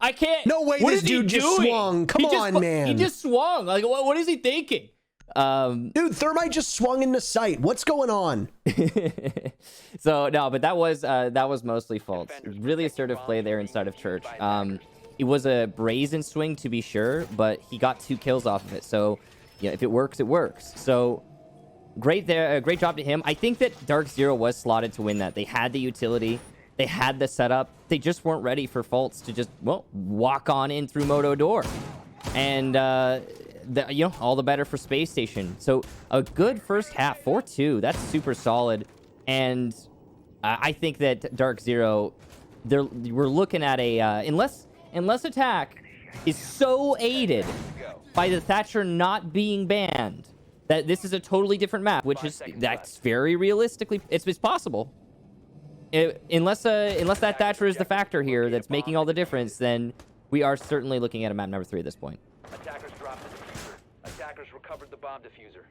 I can't. No way, this dude just swung. Come on, man. He just swung. Like, what is he thinking? Dude, Thermite just swung into sight. What's going on? So no, but that was mostly Fultz. Really assertive play there inside of Church. It was a brazen swing to be sure, but he got 2 kills off of it. So yeah, if it works, it works. So great there, great job to him. I think that DarkZero was slotted to win that. They had the utility, they had the setup. They just weren't ready for Fultz to just, well, walk on in through Moto Door. And all the better for Space Station. So a good first half, 4-2. That's super solid. And I think that DarkZero, we're looking at a unless attack is so aided by the Thatcher not being banned, that this is a totally different map, that's very realistically, it's possible. Unless that Thatcher is the factor here that's making all the difference, then we are certainly looking at a map number 3 at this point. Attackers dropped the diffuser. Attackers recovered the bomb diffuser.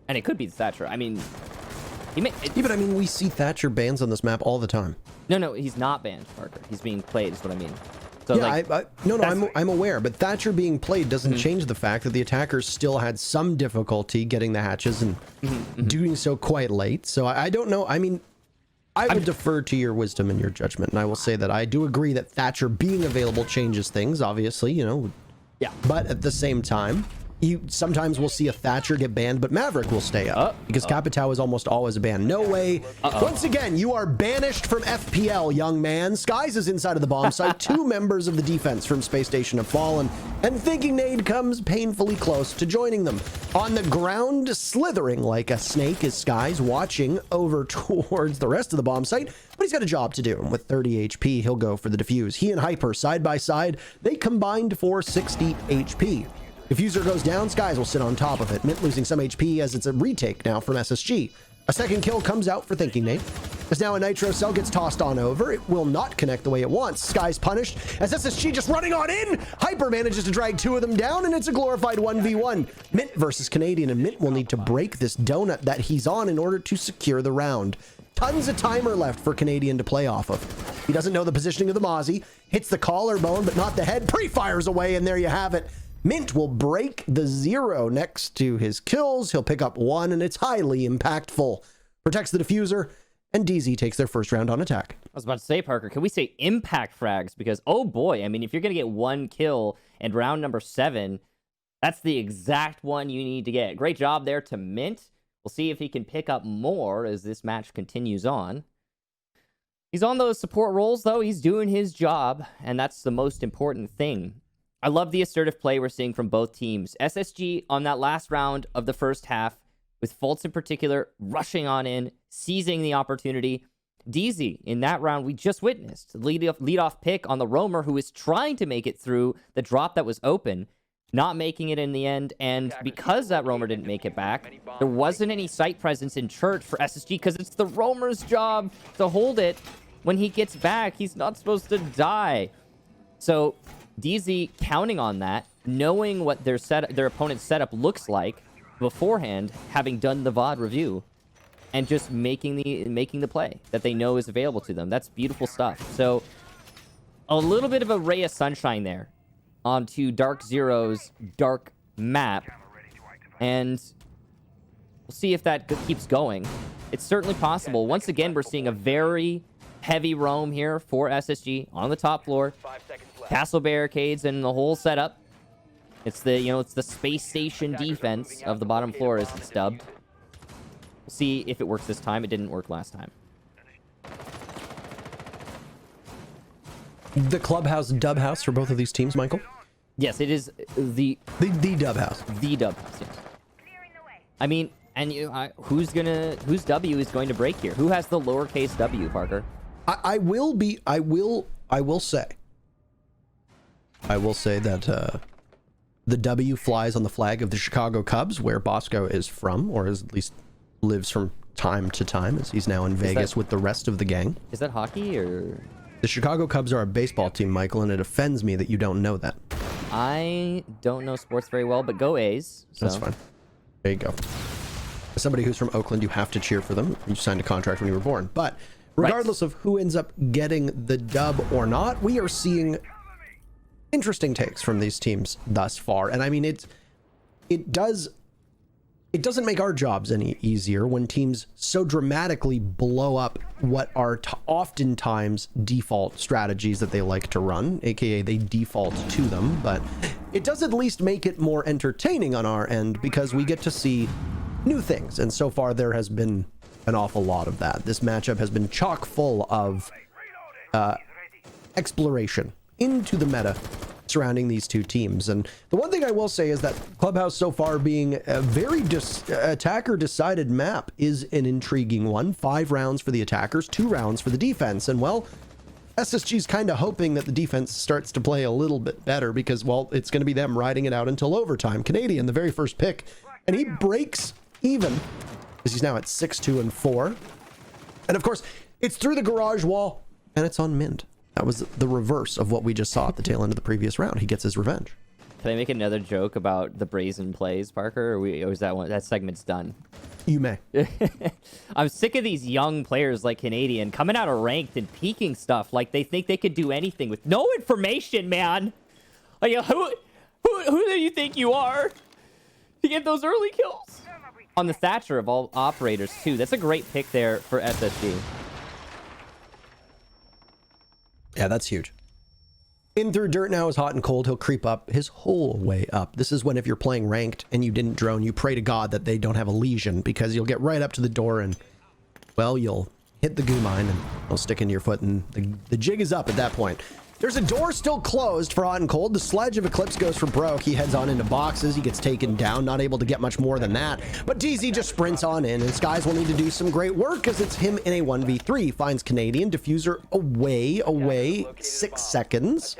And it could be the Thatcher. I mean, yeah, but I mean, we see Thatcher bans on this map all the time. No, he's not banned, Parker. He's being played, is what I mean. So, yeah, I'm aware, but Thatcher being played doesn't change the fact that the attackers still had some difficulty getting the hatches and doing so quite late. So I don't know. I mean, I would defer to your wisdom and your judgment, and I will say that I do agree that Thatcher being available changes things, obviously, you know. Yeah. But at the same time, Sometimes we'll see a Thatcher get banned, but Maverick will stay up because Capitao is almost always a ban. No way. Once again, you are banished from FPL, young man. Skies is inside of the bomb site. 2 members of the defense from Space Station have fallen, and Thinking Nade comes painfully close to joining them. On the ground, slithering like a snake, is Skies, watching over towards the rest of the bomb site, but he's got a job to do. And with 30 HP, he'll go for the defuse. He and Hyper, side by side, they combined for 60 HP. Diffuser goes down, Skies will sit on top of it. Mint losing some HP as it's a retake now from SSG. A second kill comes out for Thinking Nade. As now a Nitro Cell gets tossed on over. It will not connect the way it wants. Skies punished as SSG just running on in. Hyper manages to drag 2 of them down, and it's a glorified 1v1. Mint versus Canadian, and Mint will need to break this donut that he's on in order to secure the round. Tons of timer left for Canadian to play off of. He doesn't know the positioning of the Mozzie. Hits the collarbone, but not the head. Pre-fires away, and there you have it. Mint will break the 0 next to his kills. He'll pick up 1, and it's highly impactful. Protects the diffuser, and DZ takes their first round on attack. I was about to say, Parker, can we say impact frags? Because, oh boy, I mean, if you're going to get 1 kill in round number 7, that's the exact one you need to get. Great job there to Mint. We'll see if he can pick up more as this match continues on. He's on those support roles, though. He's doing his job, and that's the most important thing. I love the assertive play we're seeing from both teams. SSG on that last round of the first half, with Fultz in particular, rushing on in, seizing the opportunity. DZ, in that round we just witnessed, lead-off pick on the roamer who is trying to make it through the drop that was open, not making it in the end, and because that roamer didn't make it back, there wasn't any site presence in church for SSG because it's the roamer's job to hold it. When he gets back, he's not supposed to die. So DZ counting on that, knowing what their opponent's setup looks like beforehand, having done the VOD review, and just making the play that they know is available to them. That's beautiful stuff. So a little bit of a ray of sunshine there onto DarkZero's dark map, and we'll see if that keeps going. It's certainly possible. Once again, we're seeing a very heavy roam here for SSG on the top floor. Castle barricades and the whole setup. It's the, it's the space station defense of the bottom floor, as it's dubbed. We'll see if it works this time. It didn't work last time. The Clubhouse dub house for both of these teams, Michael? Yes, it is the dub house. The dub house, yes. I mean, and whose W is going to break here? Who has the lowercase W, Parker? I will say that the W flies on the flag of the Chicago Cubs, where Bosco is from, or at least lives from time to time, as he's now in Vegas with the rest of the gang. Is that hockey, or? The Chicago Cubs are a baseball team, Michael, and it offends me that you don't know that. I don't know sports very well, but go A's. So. That's fine. There you go. As somebody who's from Oakland, you have to cheer for them. You signed a contract when you were born. But regardless of who ends up getting the dub or not, we are seeing interesting takes from these teams thus far. And I mean, it doesn't make our jobs any easier when teams so dramatically blow up what are oftentimes default strategies that they like to run, aka they default to them. But it does at least make it more entertaining on our end because we get to see new things. And so far there has been an awful lot of that. This matchup has been chock full of exploration into the meta surrounding these two teams. And the one thing I will say is that Clubhouse so far being a very attacker decided map is an intriguing one. 5 rounds for the attackers, 2 rounds for the defense. And well, SSG's kind of hoping that the defense starts to play a little bit better because, well, it's going to be them riding it out until overtime. Canadian, the very first pick, and he breaks even because he's now at 6-2-4. And of course, it's through the garage wall and it's on Mint. That was the reverse of what we just saw at the tail end of the previous round. He gets his revenge. Can I make another joke about the brazen plays, Parker? Or is that segment's done? You may. I'm sick of these young players like Canadian coming out of ranked and peeking stuff like they think they could do anything with no information, man. Like, who do you think you are to get those early kills? On the Thatcher of all operators, too. That's a great pick there for SSG. Yeah, that's huge. In through dirt now is hot and cold. He'll creep up his whole way up. This is when if you're playing ranked and you didn't drone, you pray to God that they don't have a lesion, because you'll get right up to the door and, well, you'll hit the goo mine and it'll stick into your foot, and the jig is up at that point. There's a door still closed for hot and cold. The sledge of Eclipse goes for broke. He heads on into boxes. He gets taken down, not able to get much more than that. But DZ just sprints on in, and Skies will need to do some great work as it's him in a 1v3. Finds Canadian. Diffuser away. 6 seconds.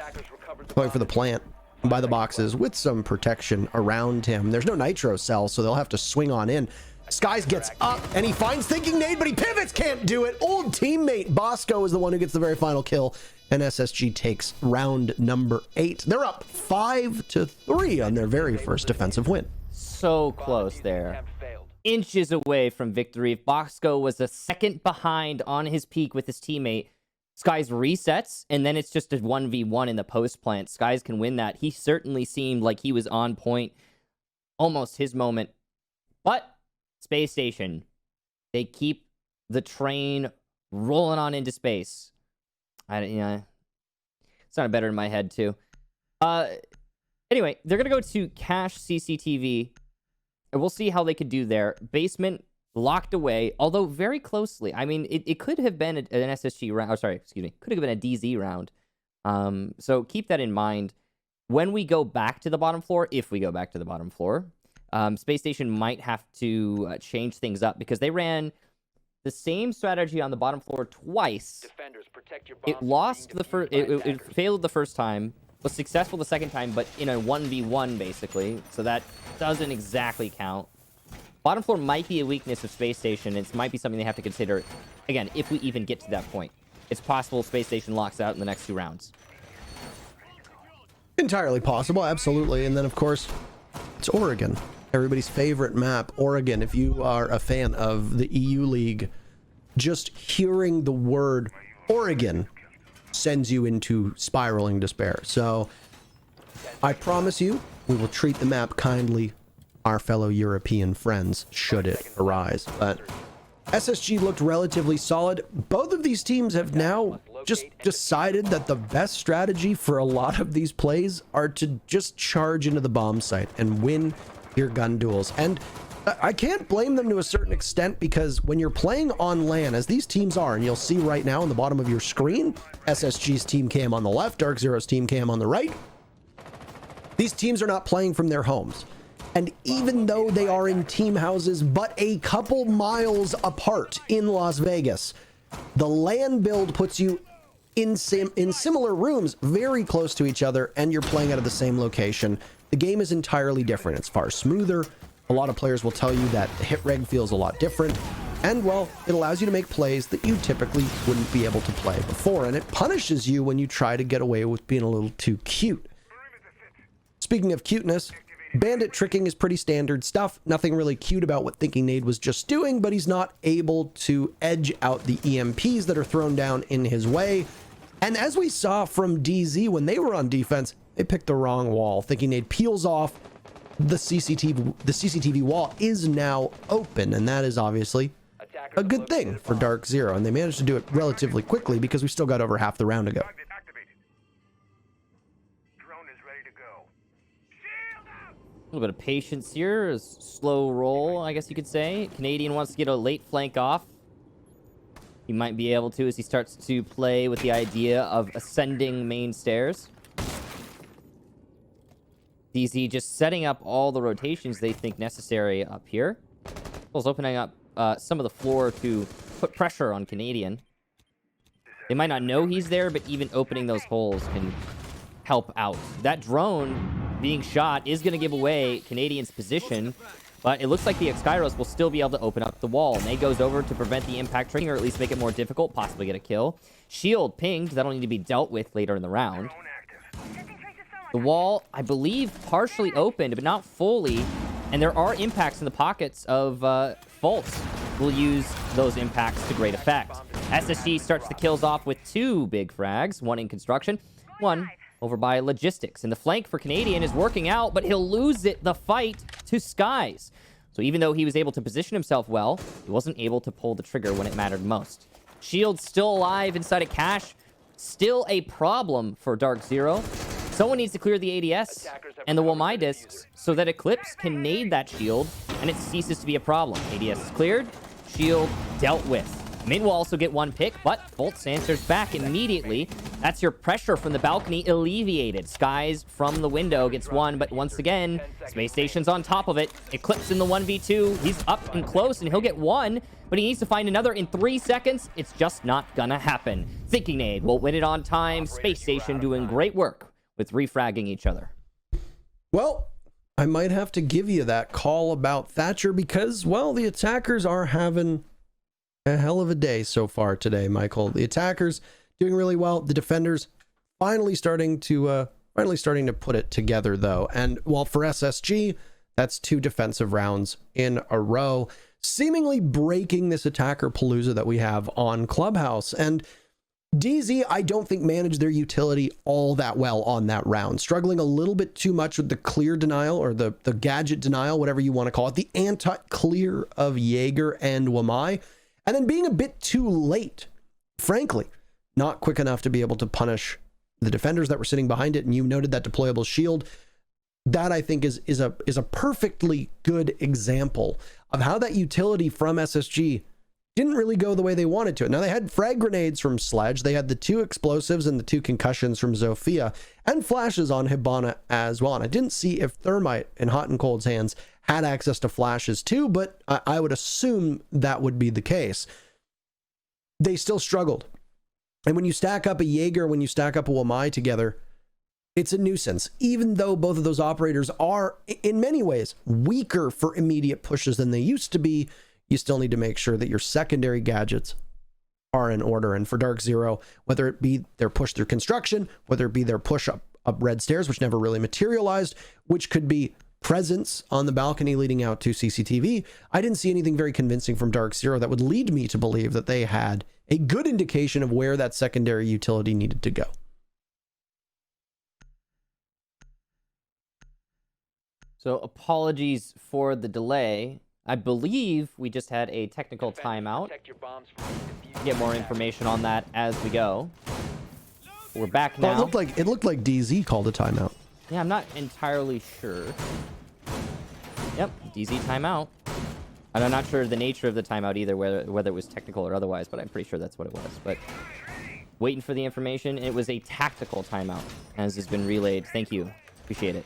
Going for the plant by the boxes with some protection around him. There's no nitro cell, so they'll have to swing on in. Skies gets up and he finds Thinking Nade, but he pivots, can't do it. Old teammate Bosco is the one who gets the very final kill, and SSG takes round number 8. They're up 5-3 on their very first defensive win. So close there. Inches away from victory. If Bosco was a second behind on his peak with his teammate, Skies resets, and then it's just a 1v1 in the post plant. Skies can win that. He certainly seemed like he was on point. Almost his moment. But Space Station, they keep the train rolling on into space. It sounded better in my head too. Anyway, they're gonna go to cache CCTV, and we'll see how they could do there. Basement locked away, although very closely. I mean, it could have been an SSG round. Oh, sorry, excuse me. Could have been a DZ round. So keep that in mind when we go back to the bottom floor. If we go back to the bottom floor. Space Station might have to change things up because they ran the same strategy on the bottom floor twice. It lost the first, it failed the first time, was successful the second time, but in a 1v1 basically. So that doesn't exactly count. Bottom floor might be a weakness of Space Station. It might be something they have to consider, again, if we even get to that point. It's possible Space Station locks out in the next 2 rounds. Entirely possible, absolutely. And then, of course, it's Oregon. Everybody's favorite map, Oregon. If you are a fan of the EU League, just hearing the word Oregon sends you into spiraling despair. So I promise you, we will treat the map kindly, our fellow European friends, should it arise. But SSG looked relatively solid. Both of these teams have now just decided that the best strategy for a lot of these plays are to just charge into the bomb site and win your gun duels. And I can't blame them to a certain extent, because when you're playing on LAN, as these teams are, and you'll see right now on the bottom of your screen, SSG's team cam on the left, DarkZero's team cam on the right, these teams are not playing from their homes. And even though they are in team houses but a couple miles apart in Las Vegas, the LAN build puts you in similar rooms very close to each other, and you're playing out of the same location. The game is entirely different. It's far smoother. A lot of players will tell you that the hit reg feels a lot different. And, well, it allows you to make plays that you typically wouldn't be able to play before. And it punishes you when you try to get away with being a little too cute. Speaking of cuteness, bandit tricking is pretty standard stuff. Nothing really cute about what Thinking Nade was just doing, but he's not able to edge out the EMPs that are thrown down in his way. And as we saw from DZ when they were on defense, they picked the wrong wall. Thinking Nade peels off. The CCTV wall is now open, and that is obviously a good thing for DarkZero, and they managed to do it relatively quickly because we still got over half the round to go. A little bit of patience here, a slow roll, I guess you could say. Canadian wants to get a late flank off. He might be able to as he starts to play with the idea of ascending main stairs. DZ just setting up all the rotations they think necessary up here. Well, opening up some of the floor to put pressure on Canadian. They might not know he's there, but even opening those holes can help out. That drone being shot is going to give away Canadian's position, but it looks like the Exkyros will still be able to open up the wall. Nade goes over to prevent the impact tracking, or at least make it more difficult, possibly get a kill. Shield pinged. That'll need to be dealt with later in the round. The wall, I believe, partially opened, but not fully. And there are impacts in the pockets of Fultz. We'll use those impacts to great effect. SSG starts the kills off with 2 big frags, 1 in construction, 1 over by logistics. And the flank for Canadian is working out, but he'll lose the fight to Skies. So even though he was able to position himself well, he wasn't able to pull the trigger when it mattered most. Shield's still alive inside a cache. Still a problem for DarkZero. Someone needs to clear the ADS and the Womai discs so that Eclipse can nade that shield and it ceases to be a problem. ADS is cleared, shield dealt with. Min will also get one pick, but Fultz answers back immediately. That's your pressure from the balcony alleviated. Skies from the window gets one, but once again, Space Station's on top of it. Eclipse in the 1v2. He's up and close, and he'll get one, but he needs to find another in 3 seconds. It's just not gonna happen. Thinking Nade will win it on time. Space Station doing great work with refragging each other. Well, I might have to give you that call about Thatcher because, well, the attackers are having a hell of a day so far today, Michael. The attackers doing really well. The defenders finally starting to put it together, though. And while for SSG, that's 2 defensive rounds in a row, seemingly breaking this attacker palooza that we have on Clubhouse. And DZ, I don't think managed their utility all that well on that round, struggling a little bit too much with the clear denial or the gadget denial, whatever you want to call it, the anti-clear of Jaeger and Wamai, and then being a bit too late, frankly, not quick enough to be able to punish the defenders that were sitting behind it. And you noted that deployable shield. That I think is a perfectly good example of how that utility from SSG didn't really go the way they wanted to. Now, they had frag grenades from Sledge. They had the 2 explosives and the 2 concussions from Zofia and flashes on Hibana as well. And I didn't see if Thermite in Hot and Cold's hands had access to flashes too, but I would assume that would be the case. They still struggled. And when you stack up a Jaeger, when you stack up a Wamai together, it's a nuisance. Even though both of those operators are, in many ways, weaker for immediate pushes than they used to be, you still need to make sure that your secondary gadgets are in order. And for DarkZero, whether it be their push through construction, whether it be their push up red stairs, which never really materialized, which could be presence on the balcony leading out to CCTV, I didn't see anything very convincing from DarkZero that would lead me to believe that they had a good indication of where that secondary utility needed to go. So apologies for the delay. I believe we just had a technical timeout. Get more information on that as we go. We're back now. Well, it looked like DZ called a timeout. Yeah, I'm not entirely sure. Yep, DZ timeout. And I'm not sure the nature of the timeout either, whether it was technical or otherwise, but I'm pretty sure that's what it was. But waiting for the information, it was a tactical timeout, as has been relayed. Thank you. Appreciate it.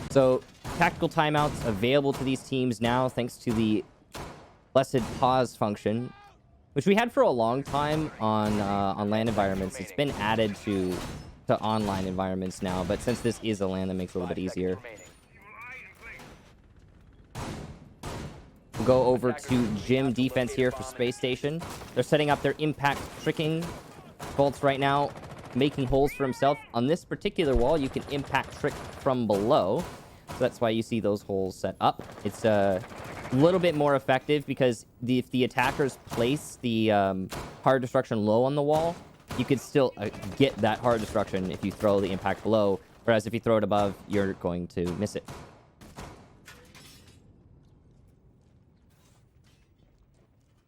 So, tactical timeouts available to these teams now, thanks to the blessed pause function, which we had for a long time on LAN environments. It's been added to online environments now, but since this is a LAN, that makes it a little bit easier. We'll go over to Gym defense here for Space Station. They're setting up their impact tricking bolts right now, making holes for himself. On this particular wall, you can impact trick from below. So that's why you see those holes set up. It's a little bit more effective because if the attackers place the hard destruction low on the wall, you can still get that hard destruction if you throw the impact below. Whereas if you throw it above, you're going to miss it.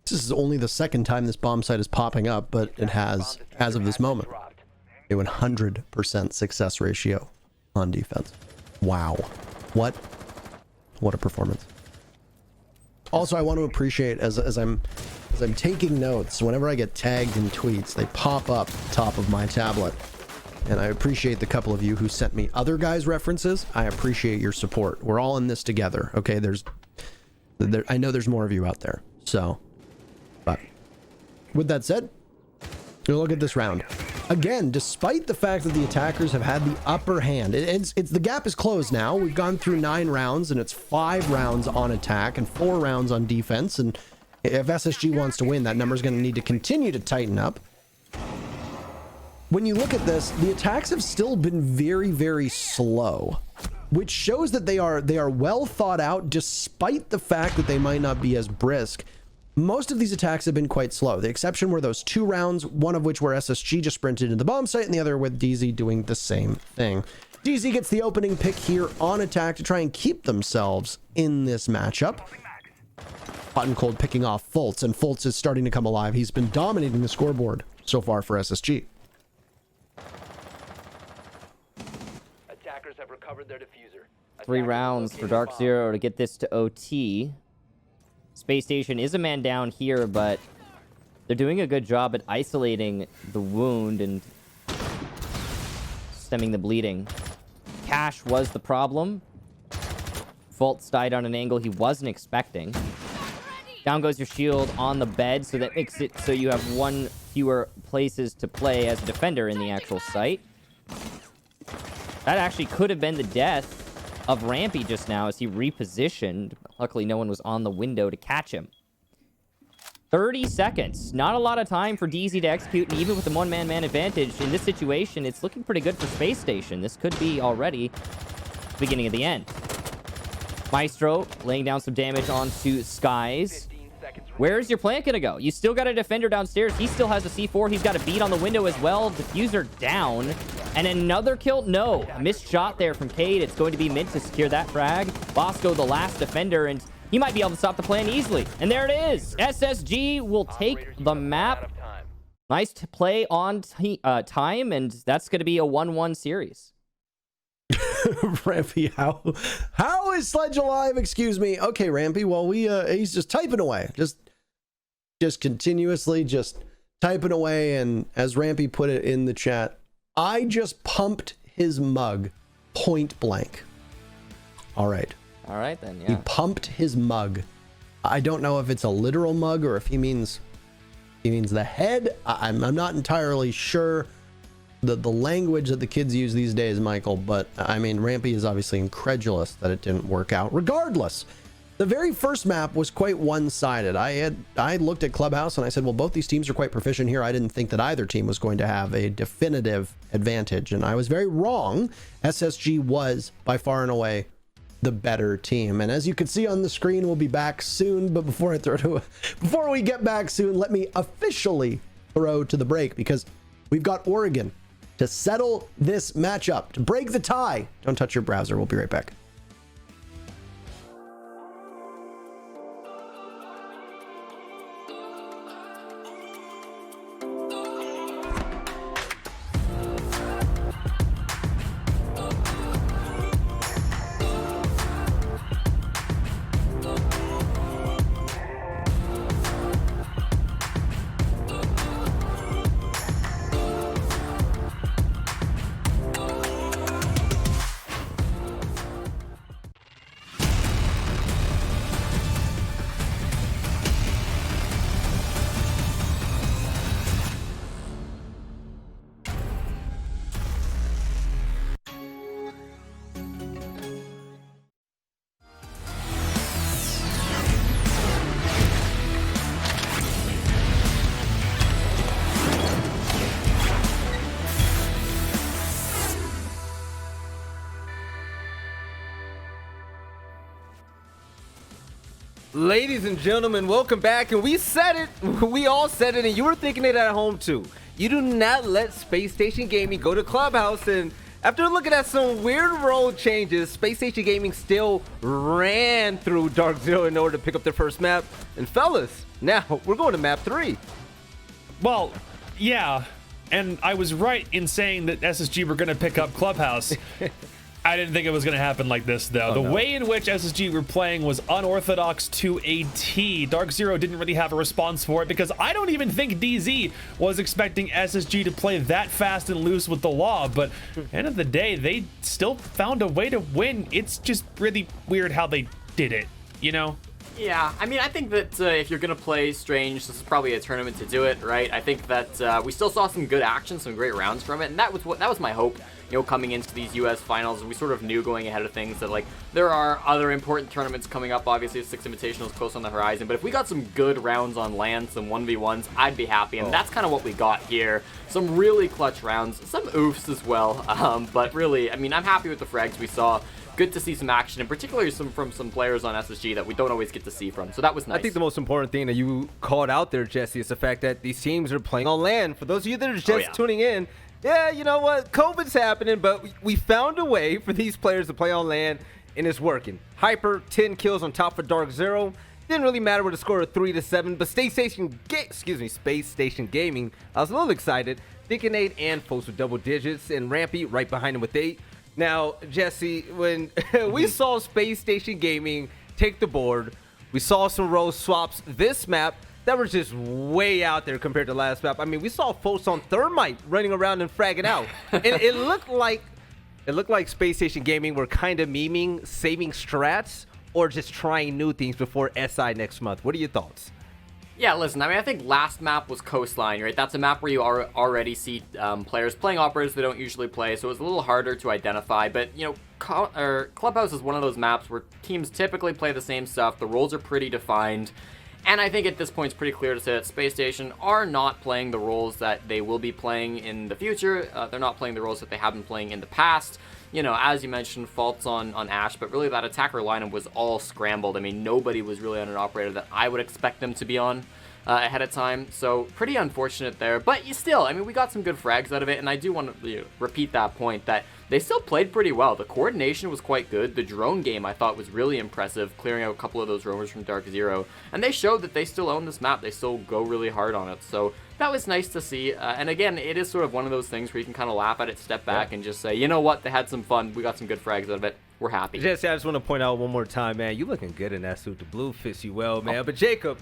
This is only the second time this bomb site is popping up, but it has, as of this moment, a 100% success ratio on defense. Wow. What a performance. Also, I want to appreciate as I'm taking notes, whenever I get tagged in tweets, they pop up top of my tablet. And I appreciate the couple of you who sent me other guys' references. I appreciate your support. We're all in this together. Okay, I know there's more of you out there. So, but with that said, we'll look at this round. Again, despite the fact that the attackers have had the upper hand, it's the gap is closed now. We've gone through 9 rounds, and it's 5 rounds on attack and 4 rounds on defense. And if SSG wants to win, that number is going to need to continue to tighten up. When you look at this, the attacks have still been very, very slow, which shows that they are well thought out, despite the fact that they might not be as brisk. Most of these attacks have been quite slow. The exception were those 2 rounds, one of which where SSG just sprinted into the bomb site, and the other with DZ doing the same thing. DZ gets the opening pick here on attack to try and keep themselves in this matchup. Hot and Cold picking off Fultz, and Fultz is starting to come alive. He's been dominating the scoreboard so far for SSG. Attackers have recovered their diffuser. 3 Attackers rounds for located a bomb. DarkZero to get this to OT. Space Station is a man down here, but they're doing a good job at isolating the wound and stemming the bleeding. Cash was the problem. Fultz died on an angle he wasn't expecting. Down goes your shield on the bed, so that makes it so you have 1 fewer places to play as a defender in the actual site. That actually could have been the death of Rampy just now as he repositioned. Luckily, no one was on the window to catch him. 30 seconds. Not a lot of time for DZ to execute, and even with the one-man advantage, in this situation, it's looking pretty good for Space Station. This could be already the beginning of the end. Maestro laying down some damage onto Skies. 15 seconds Where's your plant gonna go? You still got a defender downstairs. He still has a C4. He's got a beat on the window as well. Diffuser down. And another kill? No. A missed shot there from Cade. It's going to be mid to secure that frag. Bosco, the last defender, and he might be able to stop the plan easily. And there it is. SSG will take Operators, you the have run map. out of time. Nice to play on time, and that's going to be a 1-1 series. Rampy, how is Sledge alive? Excuse me. Okay, Rampy. Well, he's just typing away, just continuously, just typing away. And as Rampy put it in the chat, I just pumped his mug point blank. All right. All right, then, He yeah. pumped his mug. I don't know if it's a literal mug or if he means the head. I'm not entirely sure the language that the kids use these days, Michael, but I mean, Rampy is obviously incredulous that it didn't work out. Regardless, the very first map was quite one-sided. I looked at Clubhouse and I said, well, both these teams are quite proficient here. I didn't think that either team was going to have a definitive advantage, and I was very wrong. SSG was by far and away the better team. And as you can see on the screen, we'll be back soon. But before we get back soon, let me officially throw to the break, because we've got Oregon to settle this matchup, to break the tie. Don't touch your browser. We'll be right back. Ladies and gentlemen, welcome back. And we said it, we all said it, and you were thinking it at home too. You do not let Space Station Gaming go to Clubhouse, and after looking at some weird role changes, Space Station Gaming still ran through DarkZero in order to pick up their first map. And fellas, now we're going to map 3. Well, yeah, and I was right in saying that SSG were going to pick up Clubhouse. I didn't think it was going to happen like this, though. The way in which SSG were playing was unorthodox to a T. DarkZero didn't really have a response for it, because I don't even think DZ was expecting SSG to play that fast and loose with the law. But at the end of the day, they still found a way to win. It's just really weird how they did it, you know? Yeah, I mean, I think that if you're going to play Strange, this is probably a tournament to do it, right? I think that we still saw some good action, some great rounds from it, and that was my hope, you know, coming into these US finals. We sort of knew going ahead of things that, like, there are other important tournaments coming up. Obviously, the Six Invitational is close on the horizon, but if we got some good rounds on land, some 1v1s, I'd be happy, and that's kind of what we got here. Some really clutch rounds, some oofs as well, but really, I mean, I'm happy with the frags we saw. Good to see some action, and particularly from some players on SSG that we don't always get to see from. So that was nice. I think the most important thing that you called out there, Jesse, is the fact that these teams are playing on land. For those of you that are just tuning in, yeah, you know what? COVID's happening, but we found a way for these players to play on land, and it's working. Hyper, 10 kills on top for DarkZero. Didn't really matter with a score of 3-7, but Space Station Gaming, I was a little excited. Thinking 8 and folks with double digits, and Rampy right behind him with 8. Now, Jesse, when we saw Space Station Gaming take the board, we saw some row swaps this map that were just way out there compared to last map. I mean, we saw folks on Thermite running around and fragging out. And it looked like Space Station Gaming were kind of memeing, saving strats, or just trying new things before SI next month. What are your thoughts? Yeah, listen, I mean, I think last map was Coastline, right? That's a map where you already see players playing operators they don't usually play, so it was a little harder to identify. But, you know, Clubhouse is one of those maps where teams typically play the same stuff. The roles are pretty defined. And I think at this point it's pretty clear to say that Space Station are not playing the roles that they will be playing in the future. They're not playing the roles that they have been playing in the past. You know, as you mentioned, faults on Ash, but really that attacker lineup was all scrambled. I mean, nobody was really on an operator that I would expect them to be on ahead of time. So pretty unfortunate there. But you still, I mean, we got some good frags out of it, and I do want to repeat that point that they still played pretty well. The coordination was quite good. The drone game I thought was really impressive, clearing out a couple of those roamers from DarkZero. And they showed that they still own this map. They still go really hard on it. So that was nice to see. And again, it is sort of one of those things where you can kind of laugh at it, step back, and just say, you know what, they had some fun. We got some good frags out of it. We're happy. Jesse, I just want to point out one more time, man, you looking good in that suit. The blue fits you well, man. But Jacob,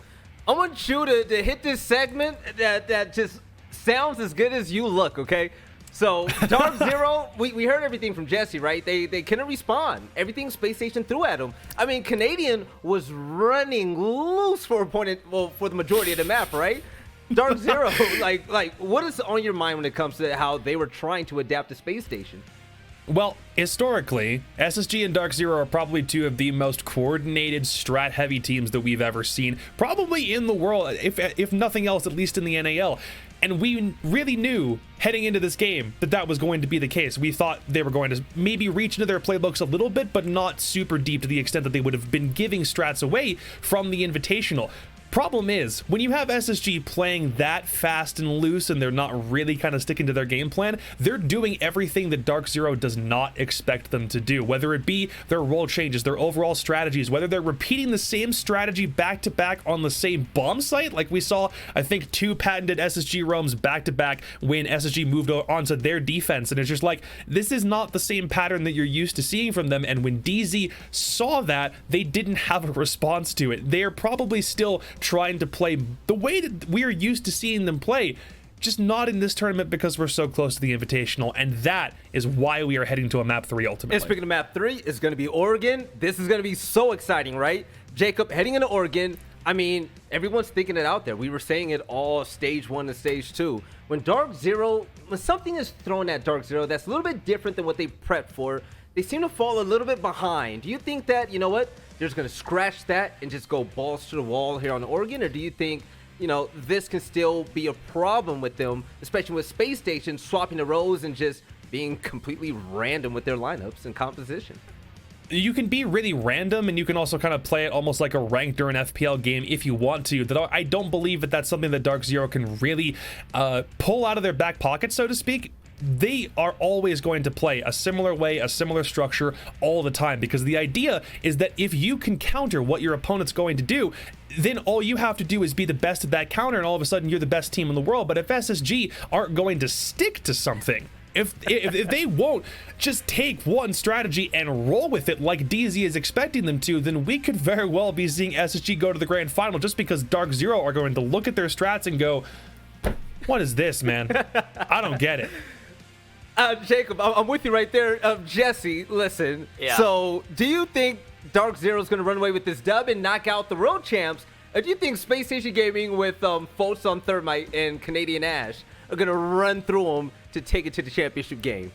I want you to hit this segment that just sounds as good as you look, okay? So, DarkZero, we heard everything from Jesse, right? They couldn't respond. Everything Space Station threw at him. I mean, Canadian was running loose for opponent, well, for the majority of the map, right? DarkZero, like, what is on your mind when it comes to how they were trying to adapt to Space Station? Well, historically, SSG and DarkZero are probably two of the most coordinated, strat-heavy teams that we've ever seen, probably in the world, if nothing else, at least in the NAL. And we really knew heading into this game that that was going to be the case. We thought they were going to maybe reach into their playbooks a little bit, but not super deep to the extent that they would have been giving strats away from the Invitational. Problem is, when you have SSG playing that fast and loose and they're not really kind of sticking to their game plan, they're doing everything that DarkZero does not expect them to do, whether it be their role changes, their overall strategies, whether they're repeating the same strategy back to back on the same bomb site, like we saw, I think, 2 patented SSG roams back to back when SSG moved onto their defense, and it's just like, this is not the same pattern that you're used to seeing from them. And when DZ saw that, they didn't have a response to it. They're probably still trying to play the way that we're used to seeing them play, just not in this tournament because we're so close to the Invitational, and that is why we are heading to a map 3 ultimately. And speaking of map 3, it's going to be Oregon. This is going to be so exciting, right? Jacob, heading into Oregon, I mean, everyone's thinking it out there. We were saying it all stage 1 and stage 2. When something is thrown at DarkZero that's a little bit different than what they prepped for, they seem to fall a little bit behind. Do you think that, you know what, they're just going to scratch that and just go balls to the wall here on Oregon? Or do you think, you know, this can still be a problem with them, especially with Space Station swapping the roles and just being completely random with their lineups and composition? You can be really random, and you can also kind of play it almost like a ranked or an FPL game if you want to. I don't believe that that's something that DarkZero can really pull out of their back pocket, so to speak. They are always going to play a similar way, a similar structure all the time, because the idea is that if you can counter what your opponent's going to do, then all you have to do is be the best at that counter, and all of a sudden you're the best team in the world. But if SSG aren't going to stick to something, if they won't just take one strategy and roll with it like DZ is expecting them to, then we could very well be seeing SSG go to the grand final just because DarkZero are going to look at their strats and go, what is this, man? I don't get it. Jacob, I'm with you right there. Jesse, listen. Yeah. So, do you think DarkZero is going to run away with this dub and knock out the road champs? Or do you think Space Station Gaming with Folks on Thermite and Canadian Ash are going to run through them to take it to the championship game?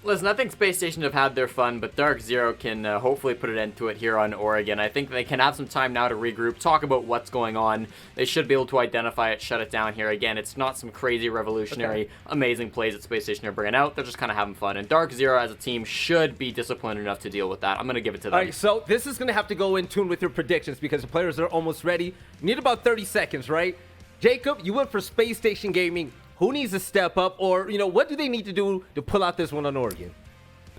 Listen, I think Space Station have had their fun, but DarkZero can hopefully put an end to it here on Oregon. I think they can have some time now to regroup, talk about what's going on. They should be able to identify it, shut it down here. Again, it's not some crazy, revolutionary, amazing plays that Space Station are bringing out. They're just kind of having fun. And DarkZero as a team should be disciplined enough to deal with that. I'm going to give it to them. All right, so this is going to have to go in tune with your predictions because the players are almost ready. You need about 30 seconds, right? Jacob, you went for Space Station Gaming. Who needs to step up, or, you know, what do they need to do to pull out this one on Oregon?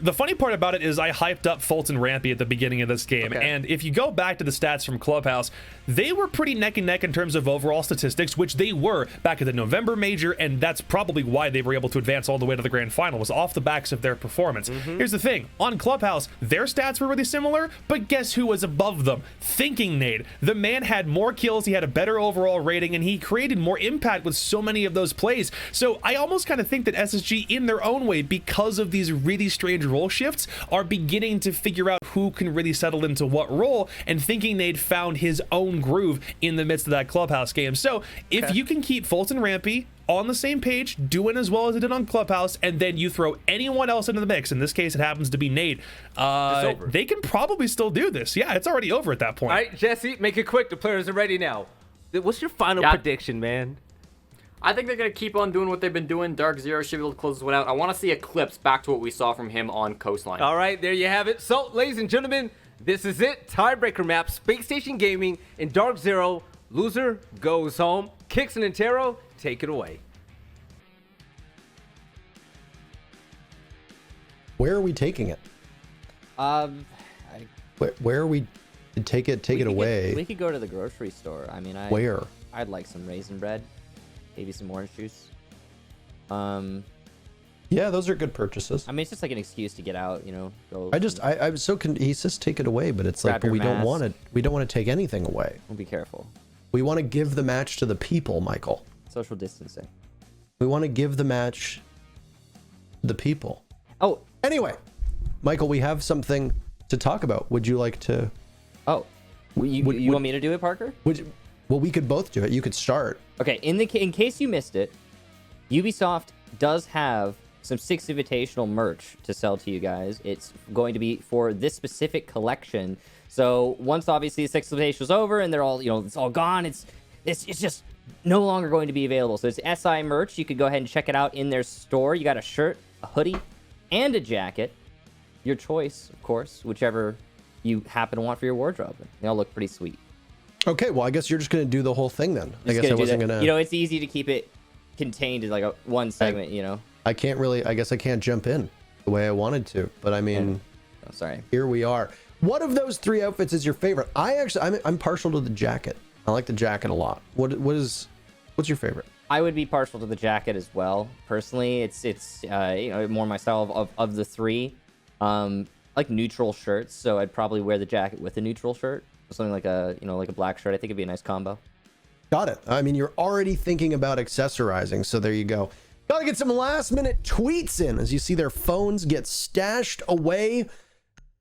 The funny part about it is I hyped up Fulton Rampy at the beginning of this game, and if you go back to the stats from Clubhouse, they were pretty neck and neck in terms of overall statistics, which they were back at the November Major, and that's probably why they were able to advance all the way to the Grand Final, was off the backs of their performance. Here's the thing, on Clubhouse, their stats were really similar, but guess who was above them? Thinking Nade. The man had more kills, he had a better overall rating, and he created more impact with so many of those plays. So I almost kind of think that SSG, in their own way, because of these really strange role shifts, are beginning to figure out who can really settle into what role, and Thinking Nade found his own groove in the midst of that Clubhouse game. So if you can keep Fulton Rampy on the same page, doing as well as it did on Clubhouse, and then you throw anyone else into the mix, in this case it happens to be Nade, they can probably still do this. Yeah, it's already over at that point. All right, Jesse, make it quick. The players are ready now. What's your final prediction, man? I think they're going to keep on doing what they've been doing. DarkZero should be able to close this one out. I want to see Eclipse back to what we saw from him on Coastline. All right, there you have it. So, ladies and gentlemen, this is it. Tiebreaker map, Space Station Gaming and DarkZero. Loser goes home. Kix and Intero, take it away. Where are we taking it? Where are we? Take it away. We could go to the grocery store. I mean, where? I'd like some raisin bread, maybe some orange juice. Yeah, those are good purchases. I mean, it's just like an excuse to get out, you know. Go. I was so he says take it away, but it's like, but we don't want it. We don't want to take anything away. We'll be careful. We want to give the match to the people, Michael. Social distancing. We want to give the match to the people. Oh, anyway, Michael, we have something to talk about. Would you like to? Oh, you want me to do it, Parker? Well, we could both do it. You could start. Okay. In case you missed it, Ubisoft does have some 6 Invitational merch to sell to you guys. It's going to be for this specific collection. So once obviously the 6 Invitational is over and they're all, you know, it's all gone, it's just no longer going to be available. So it's SI merch. You could go ahead and check it out in their store. You got a shirt, a hoodie, and a jacket. Your choice, of course, whichever you happen to want for your wardrobe. They all look pretty sweet. Okay, well, I guess you're just going to do the whole thing then. I guess I wasn't going to... You know, it's easy to keep it contained in like one segment, you know? I guess I can't jump in the way I wanted to, but I mean... Oh, sorry. Here we are. What of those 3 outfits is your favorite? I'm partial to the jacket. I like the jacket a lot. What's your favorite? I would be partial to the jacket as well. Personally, it's you know, more my style of the 3. Like neutral shirts, so I'd probably wear the jacket with a neutral shirt. Something like a black shirt. I think it'd be a nice combo. Got it. I mean, you're already thinking about accessorizing, so there you go. Gotta get some last minute tweets in as you see their phones get stashed away.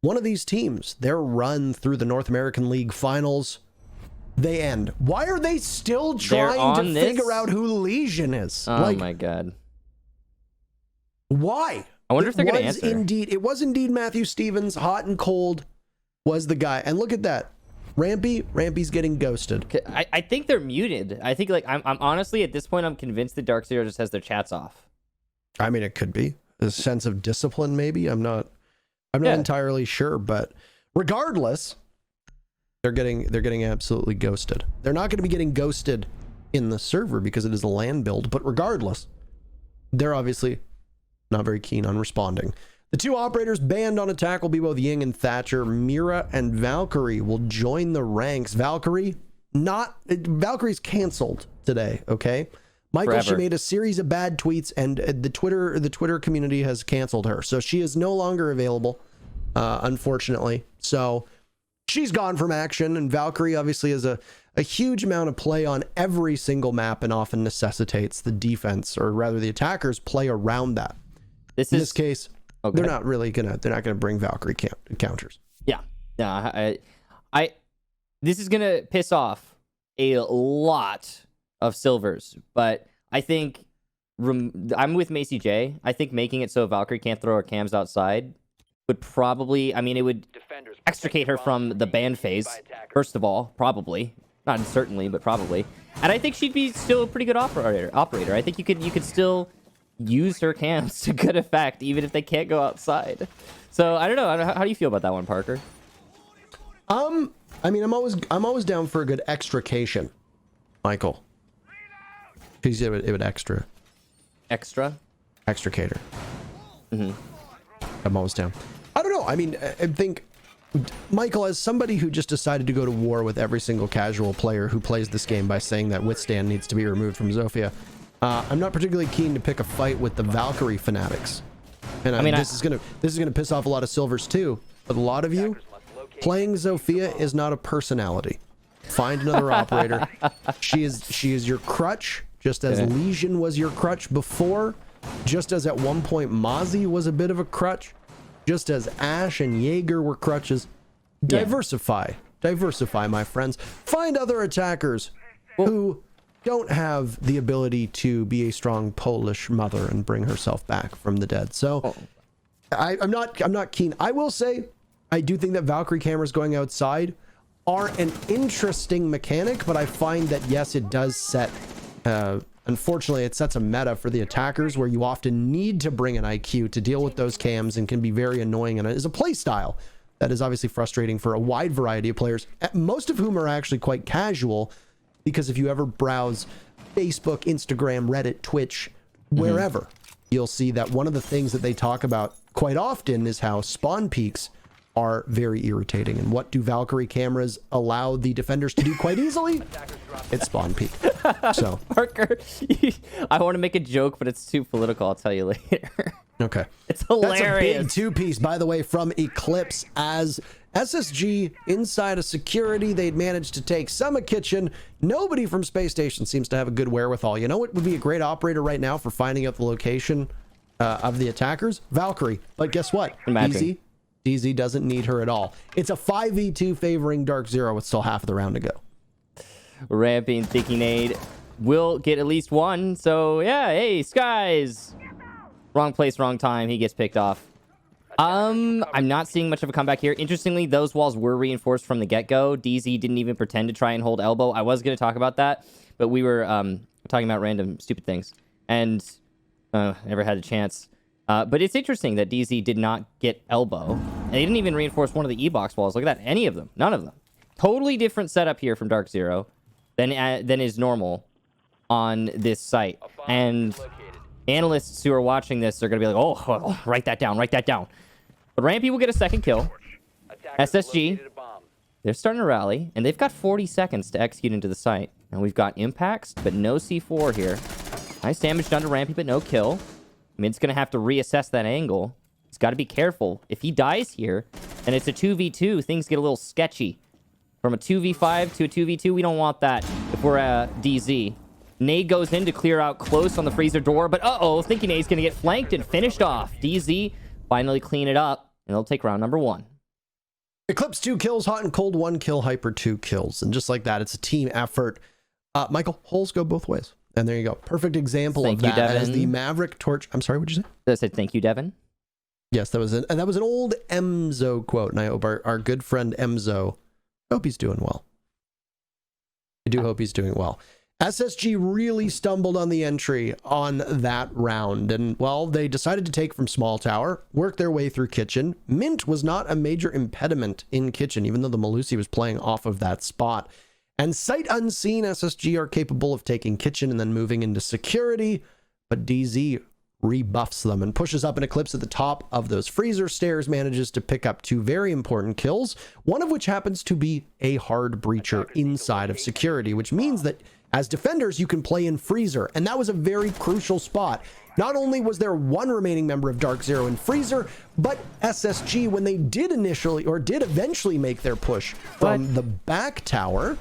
One of these teams, their run through the North American League finals, they end. Why are they still trying to figure out who Legion is? Oh my god. Why? I wonder if they're going to answer. It was indeed Matthew Stevens, hot and cold, was the guy. And look at that. Rampy's getting ghosted. I think they're muted. I think, like, I'm honestly, at this point, I'm convinced that DarkZero just has their chats off. I mean, it could be a sense of discipline, maybe. I'm not entirely sure, but regardless, they're getting absolutely ghosted. They're not going to be getting ghosted in the server because it is a LAN build, but regardless, they're obviously not very keen on responding. The 2 operators banned on attack will be both Ying and Thatcher. Mira and Valkyrie will join the ranks. Valkyrie's canceled today, okay? Michael, Forever. she made a series of bad tweets and the Twitter community has canceled her. So she is no longer available, unfortunately. So she's gone from action, and Valkyrie obviously has a huge amount of play on every single map and often necessitates the defense, or rather the attackers, play around that. In this case, okay. they're not gonna bring Valkyrie counters. Yeah. No, this is gonna piss off a lot of silvers, but I think I'm with Macy J. I think making it so Valkyrie can't throw her cams outside would probably, I mean, it would extricate her from the ban phase, first of all, probably. Not certainly, but probably. And I think she'd be still a pretty good operator. I think you could still use her cams to good effect, even if they can't go outside. So I don't know. How do you feel about that one, Parker? I mean, I'm always down for a good extrication, Michael. Because it would extricate her. Mm-hmm. I'm almost down. I don't know. I mean, I think, Michael, as somebody who just decided to go to war with every single casual player who plays this game by saying that Withstand needs to be removed from Zofia, I'm not particularly keen to pick a fight with the Valkyrie fanatics. And I mean, this is gonna piss off a lot of silvers too. But a lot of you, playing Zofia is not a personality. Find another operator. She is your crutch, just as Legion was your crutch before, just as at one point Mozzie was a bit of a crutch, just as Ash and Jaeger were crutches. Diversify, my friends. Find other attackers who don't have the ability to be a strong Polish mother and bring herself back from the dead. So I'm not keen. I will say I do think that Valkyrie cameras going outside are an interesting mechanic, but I find that yes, it does set unfortunately it sets a meta for the attackers where you often need to bring an IQ to deal with those cams and can be very annoying, and it is a play style that is obviously frustrating for a wide variety of players, most of whom are actually quite casual. Because if you ever browse Facebook, Instagram, Reddit, Twitch, wherever, you'll see that one of the things that they talk about quite often is how spawn peaks are very irritating. And what do Valkyrie cameras allow the defenders to do quite easily? It's spawn peak. So Parker, I want to make a joke, but it's too political. I'll tell you later. Okay. It's hilarious. That's a big two-piece, by the way, from Eclipse, as SSG inside of security. They'd managed to take Summer Kitchen. Nobody from Space Station seems to have a good wherewithal. You know what would be a great operator right now for finding out the location of the attackers? Valkyrie. But guess what? Imagine. DZ doesn't need her at all. It's a 5v2 favoring DarkZero with still half of the round to go. Ramping, thinking nade will get at least one. So yeah, hey, Skies. Wrong place, wrong time. He gets picked off. I'm not seeing much of a comeback here. Interestingly, those walls were reinforced from the get-go. DZ didn't even pretend to try and hold elbow. I was going to talk about that, but we were talking about random stupid things, and never had a chance. But it's interesting that DZ did not get elbow. And they didn't even reinforce one of the E-box walls. Look at that. Any of them. None of them. Totally different setup here from DarkZero than is normal on this site. And analysts who are watching this are going to be like, oh, write that down, write that down. But Rampy will get a second kill. SSG, they're starting to rally, and they've got 40 seconds to execute into the site. And we've got impacts, but no C4 here. Nice damage done to Rampy, but no kill. Mid's going to have to reassess that angle. He's got to be careful. If he dies here, and it's a 2v2, things get a little sketchy. From a 2v5 to a 2v2, we don't want that if we're DZ. Nade goes in to clear out close on the freezer door, but thinking Nade's going to get flanked and finished off. DZ finally clean it up, and they'll take round number 1. Eclipse 2 kills, Hot and Cold 1 kill, Hyper 2 kills. And just like that, it's a team effort. Michael, holes go both ways. And there you go. Perfect example of that as the Maverick torch. I'm sorry, what'd you say? I said thank you, Devin. Yes, that was an old Emzo quote. And I hope our good friend Emzo, I hope he's doing well. I do hope he's doing well. SSG really stumbled on the entry on that round, and well, they decided to take from Small Tower, work their way through Kitchen. Mint was not a major impediment in Kitchen, even though the Malusi was playing off of that spot. And sight unseen, SSG are capable of taking Kitchen and then moving into security, but DZ rebuffs them and pushes up an Eclipse at the top of those freezer stairs, manages to pick up 2 very important kills, one of which happens to be a hard breacher inside of security, which means that as defenders, you can play in freezer, and that was a very crucial spot. Not only was there one remaining member of DarkZero in freezer, but SSG, when they did eventually make their push from the back tower,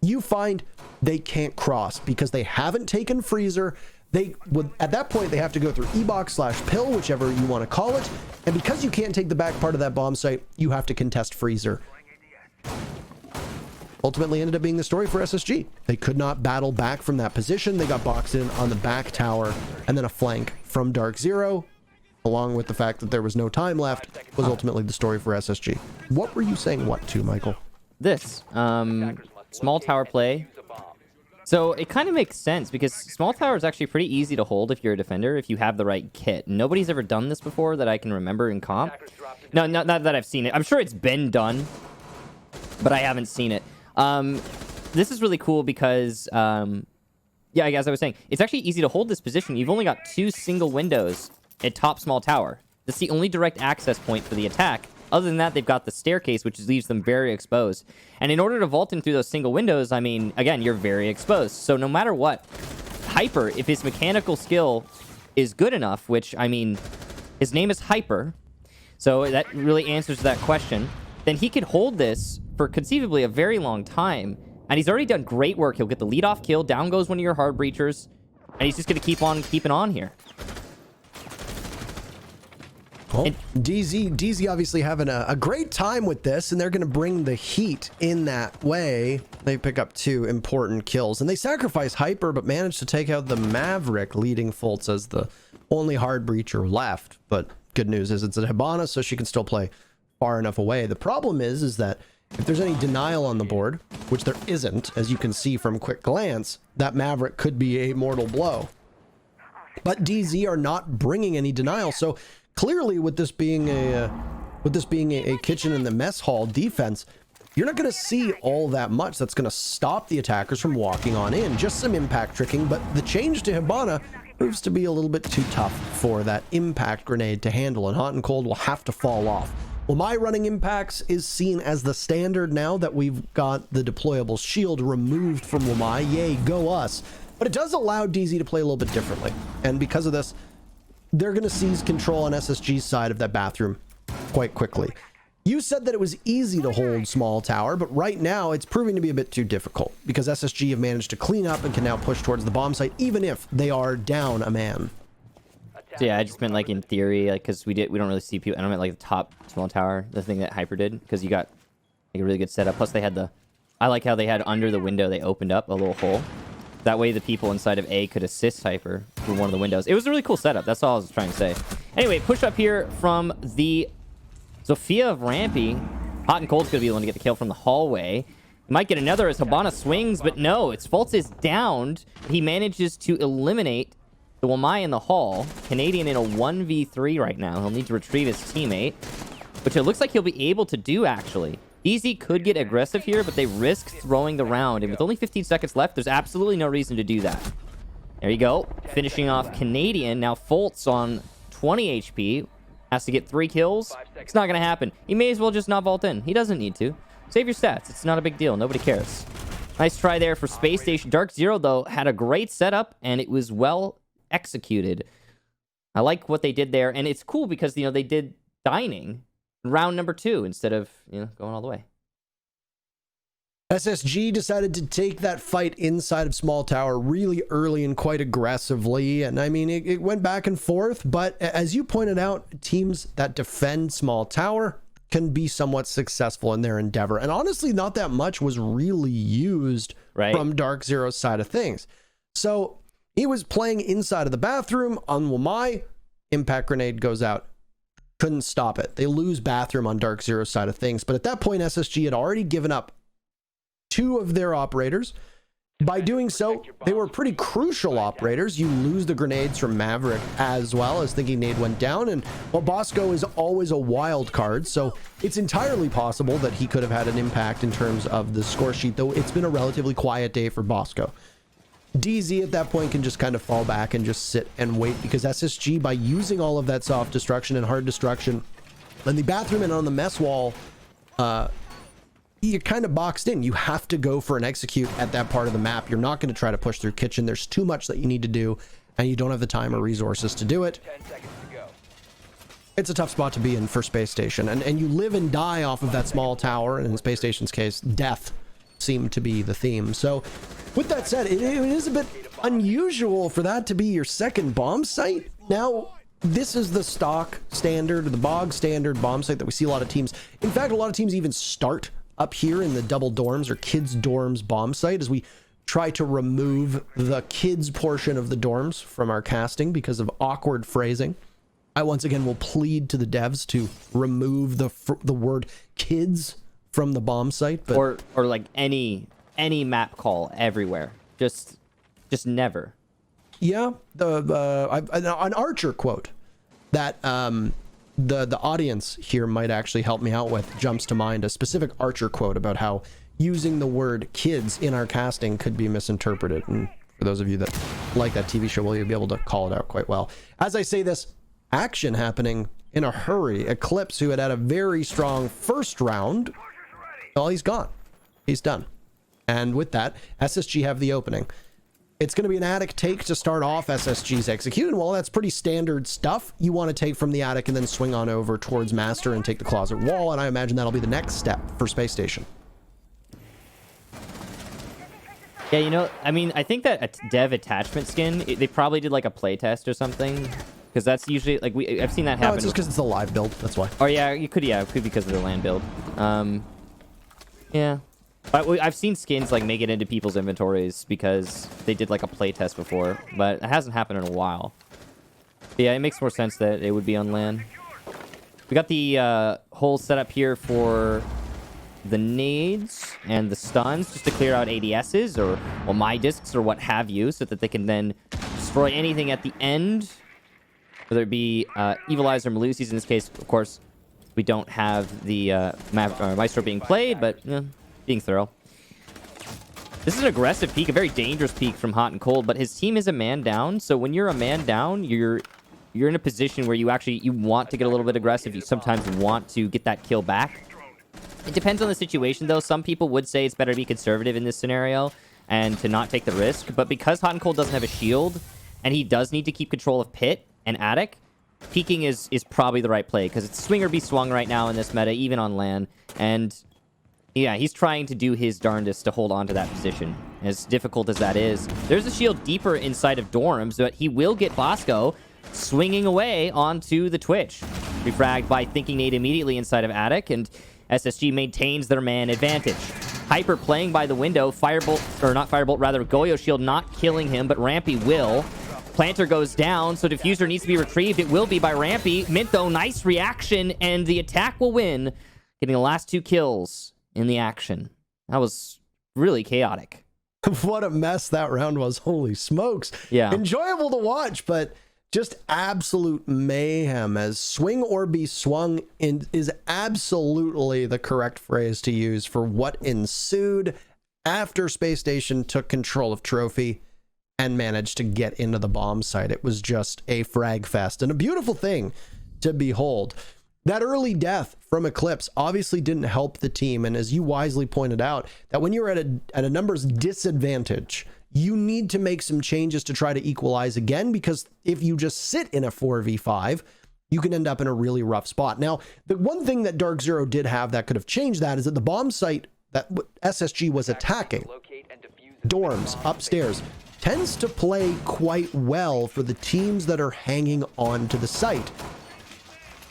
you find they can't cross because they haven't taken freezer. At that point, they have to go through E-box/pill, whichever you want to call it, and because you can't take the back part of that bomb site, you have to contest freezer. Ultimately ended up being the story for SSG. They could not battle back from that position. They got boxed in on the back tower, and then a flank from DarkZero, along with the fact that there was no time left, was ultimately the story for SSG. What were you saying what to, Michael? This, small tower play. So it kind of makes sense because small tower is actually pretty easy to hold if you're a defender, if you have the right kit. Nobody's ever done this before that I can remember in comp. No, not that I've seen it. I'm sure it's been done, but I haven't seen it. This is really cool because, yeah, as I was saying, it's actually easy to hold this position. You've only got 2 single windows at top small tower. That's the only direct access point for the attack. Other than that, they've got the staircase, which leaves them very exposed. And in order to vault in through those single windows, I mean, again, you're very exposed. So no matter what, Hyper, if his mechanical skill is good enough, which, I mean, his name is Hyper, so that really answers that question, then he could hold this for conceivably a very long time. And he's already done great work. He'll get the lead-off kill. Down goes one of your hard breachers. And he's just going to keep on keeping on here. Well, DZ obviously having a great time with this, and they're going to bring the heat in that way. They pick up 2 important kills, and they sacrifice Hyper, but manage to take out the Maverick, leading Fultz as the only hard breacher left. But good news is it's a Hibana, so she can still play far enough away. The problem is that if there's any denial on the board, which there isn't, as you can see from quick glance, that Maverick could be a mortal blow. But DZ are not bringing any denial, so clearly with this being a kitchen in the mess hall defense, you're not going to see all that much that's going to stop the attackers from walking on in. Just some impact tricking, but the change to Hibana proves to be a little bit too tough for that impact grenade to handle, and Hot and Cold will have to fall off. Well, my running impacts is seen as the standard now that we've got the deployable shield removed from Wamai. Yay, go us. But it does allow DZ to play a little bit differently. And because of this, they're going to seize control on SSG's side of that bathroom quite quickly. You said that it was easy to hold small tower, but right now it's proving to be a bit too difficult because SSG have managed to clean up and can now push towards the bomb site, even if they are down a man. So yeah, I just meant like in theory, like because we don't really see people. I don't meant like the top small tower, the thing that Hyper did, because you got like a really good setup. Plus they had I like how they had under the window they opened up a little hole. That way the people inside of A could assist Hyper through one of the windows. It was a really cool setup. That's all I was trying to say. Anyway, push up here from the Sophia of Rampy. Hot and Cold's gonna be the one to get the kill from the hallway. Might get another as Hibana swings, but no, it's Fultz is downed. He manages to eliminate the Wamai in the hall. Canadian in a 1v3 right now. He'll need to retrieve his teammate, which it looks like he'll be able to do, actually. Easy could get aggressive here, but they risk throwing the round. And with only 15 seconds left, there's absolutely no reason to do that. There you go. Finishing off Canadian. Now Fultz on 20 HP. Has to get 3 kills. It's not going to happen. He may as well just not vault in. He doesn't need to. Save your stats. It's not a big deal. Nobody cares. Nice try there for Space Station. DarkZero, though, had a great setup, and it was well executed. I like what they did there, and it's cool because, you know, they did dining round number 2 instead of, you know, going all the way. SSG decided to take that fight inside of small tower really early and quite aggressively, and I mean it went back and forth, but as you pointed out, teams that defend small tower can be somewhat successful in their endeavor, and honestly not that much was really used from DarkZero's side of things. So he was playing inside of the bathroom on Wamai. Impact grenade goes out. Couldn't stop it. They lose bathroom on DarkZero's side of things. But at that point, SSG had already given up 2 of their operators. By doing so, they were pretty crucial operators. You lose the grenades from Maverick as well, as Thinking Nade went down. And well, Bosco is always a wild card, so it's entirely possible that he could have had an impact in terms of the score sheet, though it's been a relatively quiet day for Bosco. DZ at that point can just kind of fall back and just sit and wait, because SSG, by using all of that soft destruction and hard destruction on the bathroom and on the mess wall, you're kind of boxed in. You have to go for an execute at that part of the map. You're not going to try to push through kitchen. There's too much that you need to do, and you don't have the time or resources to do it. 10 seconds to go. It's a tough spot to be in for Space Station, and you live and die off of that small tower, and in Space Station's case, death seemed to be the theme. So with that said, it is a bit unusual for that to be your second bomb site. Now, this is the stock standard, the bog standard bomb site that we see a lot of teams. In fact, a lot of teams even start up here in the double dorms or kids dorms bomb site as we try to remove the kids portion of the dorms from our casting because of awkward phrasing. I once again will plead to the devs to remove the word kids from the bomb site, but or like any map call everywhere. Just never. Yeah, an Archer quote that the audience here might actually help me out with jumps to mind. A specific Archer quote about how using the word kids in our casting could be misinterpreted. And for those of you that like that TV show, well, you'll be able to call it out quite well. As I say this, action happening in a hurry. Eclipse, who had a very strong first round, well, he's gone. He's done. And with that, SSG have the opening. It's going to be an attic take to start off SSG's execute. And while that's pretty standard stuff, you want to take from the attic and then swing on over towards Master and take the closet wall. And I imagine that'll be the next step for Space Station. Yeah, you know, I mean, I think that a dev attachment skin, they probably did like a play test or something. Because that's usually, like, I've seen that happen. No, it's just because it's a live build. That's why. Oh, yeah, it could be because of the land build. Yeah. But I've seen skins like make it into people's inventories because they did like a playtest before, but it hasn't happened in a while. But yeah, it makes more sense that it would be on land. We got the whole setup here for the nades and the stuns just to clear out ADSs or my discs or what have you, so that they can then destroy anything at the end, whether it be Evil Eyes or Melusi's. In this case, of course, we don't have the Maestro being played, but being thorough. This is an aggressive peak, a very dangerous peak from Hot and Cold, but his team is a man down. So when you're a man down, you're in a position where you want to get a little bit aggressive. You sometimes want to get that kill back. It depends on the situation, though. Some people would say it's better to be conservative in this scenario and to not take the risk. But because Hot and Cold doesn't have a shield, and he does need to keep control of Pit and Attic, peeking is probably the right play, because it's swing or be swung right now in this meta, even on land. And yeah, he's trying to do his darndest to hold on to that position, as difficult as that is. There's a shield deeper inside of dorms, but he will get Bosco swinging away onto the Twitch. Refragged by Thinking Nade immediately inside of Attic, and SSG maintains their man advantage. Hyper playing by the window, Firebolt, or not Firebolt, rather Goyo shield not killing him, but Rampy will. Planter goes down, so Diffuser needs to be retrieved. It will be by Rampy. Mint, though, nice reaction, and the attack will win, getting the last 2 kills in the action. That was really chaotic. What a mess that round was. Holy smokes. Yeah. Enjoyable to watch, but just absolute mayhem, as swing or be swung is absolutely the correct phrase to use for what ensued after Space Station took control of Trophy and managed to get into the bomb site. It was just a frag fest and a beautiful thing to behold. That early death from Eclipse obviously didn't help the team, and as you wisely pointed out, that when you're at a numbers disadvantage, you need to make some changes to try to equalize again, because if you just sit in a 4v5, you can end up in a really rough spot. Now, the one thing that DarkZero did have that could have changed that is that the bomb site that SSG was attacking, dorms upstairs, tends to play quite well for the teams that are hanging on to the site.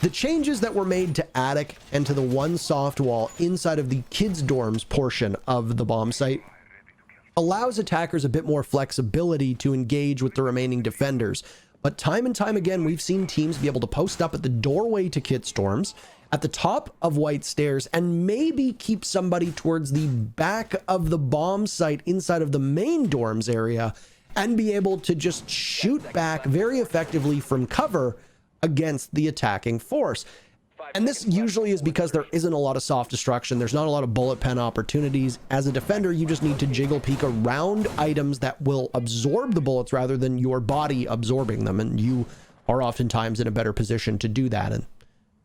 The changes that were made to Attic and to the one soft wall inside of the kids' dorms portion of the bomb site allows attackers a bit more flexibility to engage with the remaining defenders. But time and time again, we've seen teams be able to post up at the doorway to kids' dorms, at the top of White Stairs, and maybe keep somebody towards the back of the bomb site inside of the main dorms area, and be able to just shoot back very effectively from cover against the attacking force. And this usually is because there isn't a lot of soft destruction. There's not a lot of bullet pen opportunities. As a defender, you just need to jiggle peek around items that will absorb the bullets rather than your body absorbing them. And you are oftentimes in a better position to do that. And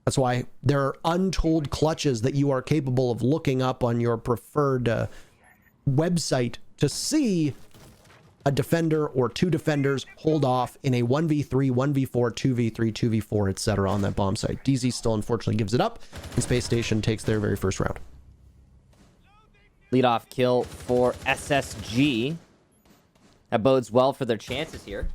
that's why there are untold clutches that you are capable of looking up on your preferred website to see a defender or 2 defenders hold off in a 1v3, 1v4, 2v3, 2v4, etc. on that bomb site. DZ still unfortunately gives it up, and Space Station takes their very first round. Leadoff kill for SSG. That bodes well for their chances here.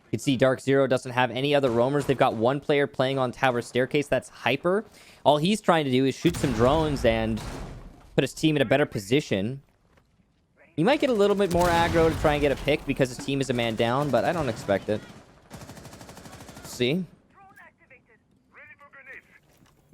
You can see DarkZero doesn't have any other roamers. They've got 1 player playing on Tower Staircase. That's Hyper. All he's trying to do is shoot some drones and put his team in a better position. He might get a little bit more aggro to try and get a pick because his team is a man down, but I don't expect it. See?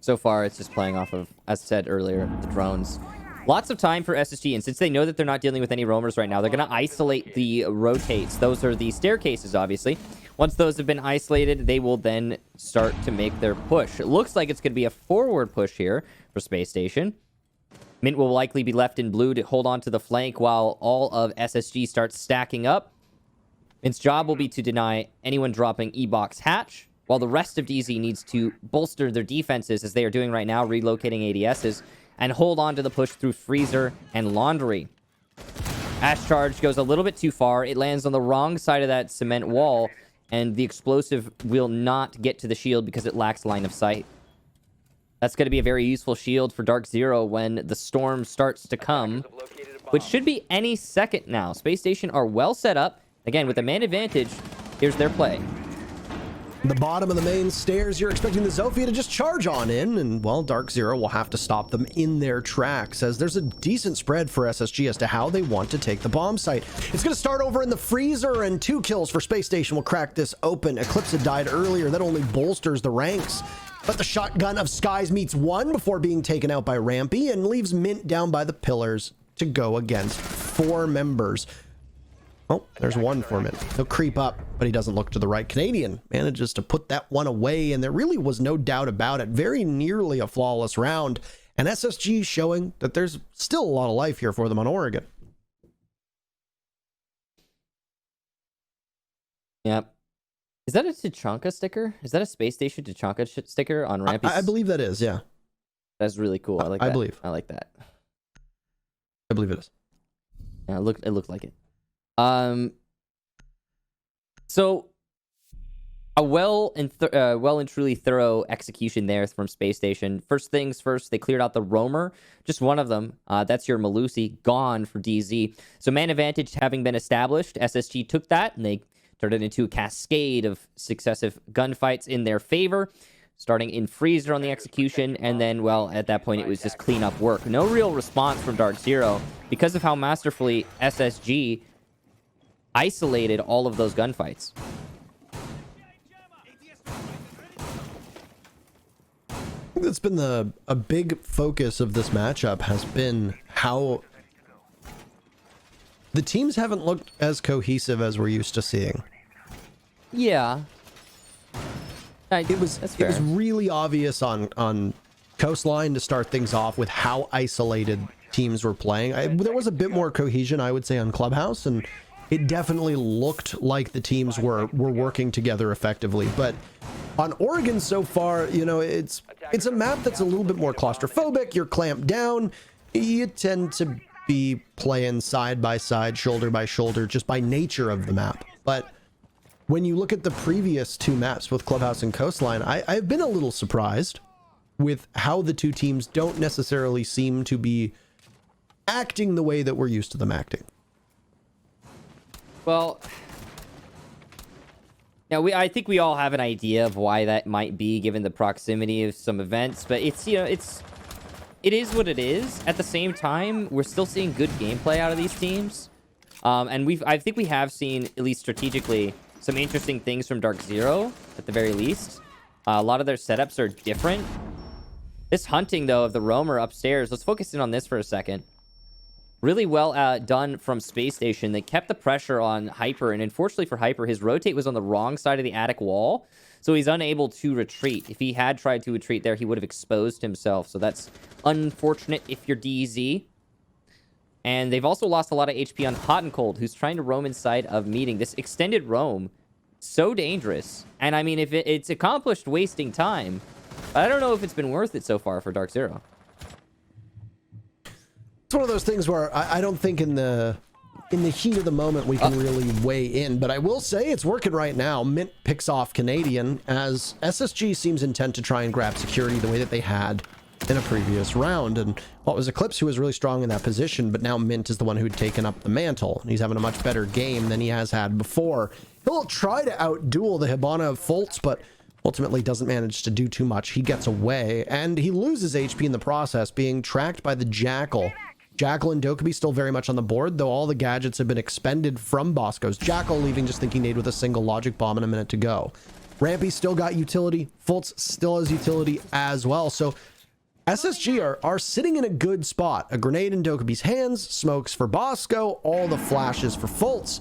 So far, it's just playing off of, as said earlier, the drones. Lots of time for SSG, and since they know that they're not dealing with any roamers right now, they're going to isolate the rotates. Those are the staircases, obviously. Once those have been isolated, they will then start to make their push. It looks like it's going to be a forward push here for Space Station. Mint will likely be left in blue to hold on to the flank while all of SSG starts stacking up. Its job will be to deny anyone dropping E-Box Hatch, while the rest of DZ needs to bolster their defenses, as they are doing right now, relocating ADSs, and hold on to the push through Freezer and Laundry. Ash Charge goes a little bit too far. It lands on the wrong side of that cement wall, and the explosive will not get to the shield because it lacks line of sight. That's going to be a very useful shield for DarkZero when the storm starts to come, which should be any second now. Space Station are well set up. Again, with the man advantage, here's their play. The bottom of the main stairs, you're expecting the Zofia to just charge on in, and, well, DarkZero will have to stop them in their tracks, as there's a decent spread for SSG as to how they want to take the bomb site. It's going to start over in the freezer, and 2 kills for Space Station will crack this open. Eclipse had died earlier. That only bolsters the ranks. But the shotgun of Skies meets 1 before being taken out by Rampy, and leaves Mint down by the pillars to go against 4 members. Oh, there's 1 for Mint. He'll creep up, but he doesn't look to the right. Canadian manages to put that one away, and there really was no doubt about it. Very nearly a flawless round, and SSG showing that there's still a lot of life here for them on Oregon. Yep. Is that a Tachanka sticker? Is that a Space Station Tachanka sticker on Rampy's? I believe that is, yeah. That's really cool. I like that. I believe. I like that. I believe it is. Yeah, it looked like it. So a well and truly thorough execution there from Space Station. First things first, they cleared out the roamer, just one of them. That's your Malusi, gone for DZ. So man advantage having been established, SSG took that and they turned it into a cascade of successive gunfights in their favor, starting in Freezer on the execution, and then, well, at that point it was just cleanup work. No real response from DarkZero because of how masterfully SSG isolated all of those gunfights. That's been a big focus of this matchup, has been how the teams haven't looked as cohesive as we're used to seeing. Yeah. It was really obvious on Coastline to start things off with how isolated teams were playing. There was a bit more cohesion, I would say, on Clubhouse, and it definitely looked like the teams were working together effectively. But on Oregon so far, you know, it's a map that's a little bit more claustrophobic. You're clamped down. You tend to be playing side by side, shoulder by shoulder, just by nature of the map. But when you look at the previous 2 maps with Clubhouse and Coastline, I've been a little surprised with how the 2 teams don't necessarily seem to be acting the way that we're used to them acting. Well, now I think we all have an idea of why that might be, given the proximity of some events, but it's, you know, it is what it is. At the same time, we're still seeing good gameplay out of these teams. And I think we have seen, at least strategically, some interesting things from DarkZero, at the very least. A lot of their setups are different. This hunting, though, of the roamer upstairs, let's focus in on this for a second. Really well done from Space Station. They kept the pressure on Hyper, and unfortunately for Hyper, his rotate was on the wrong side of the attic wall, so he's unable to retreat. If he had tried to retreat there, he would have exposed himself, so that's unfortunate if you're DZ. And they've also lost a lot of HP on Hot and Cold, who's trying to roam inside of Meeting. This extended roam, so dangerous. And I mean, if it's accomplished wasting time, but I don't know if it's been worth it so far for DarkZero. It's one of those things where I don't think in the heat of the moment we can really weigh in, but I will say it's working right now. Mint picks off Canadian as SSG seems intent to try and grab security the way that they had in a previous round. And well, it was Eclipse who was really strong in that position, but now Mint is the one who'd taken up the mantle. He's having a much better game than he has had before. He'll try to outduel the Hibana of Fultz, but ultimately doesn't manage to do too much. He gets away, and he loses HP in the process, being tracked by the Jackal. Jackal and Dokkaebi still very much on the board, though all the gadgets have been expended from Bosco's. Jackal leaving just thinking nade with a single logic bomb and a minute to go. Rampy still got utility. Fultz still has utility as well. So SSG are sitting in a good spot. A grenade in Dokkaebi's hands, smokes for Bosco, all the flashes for Fultz.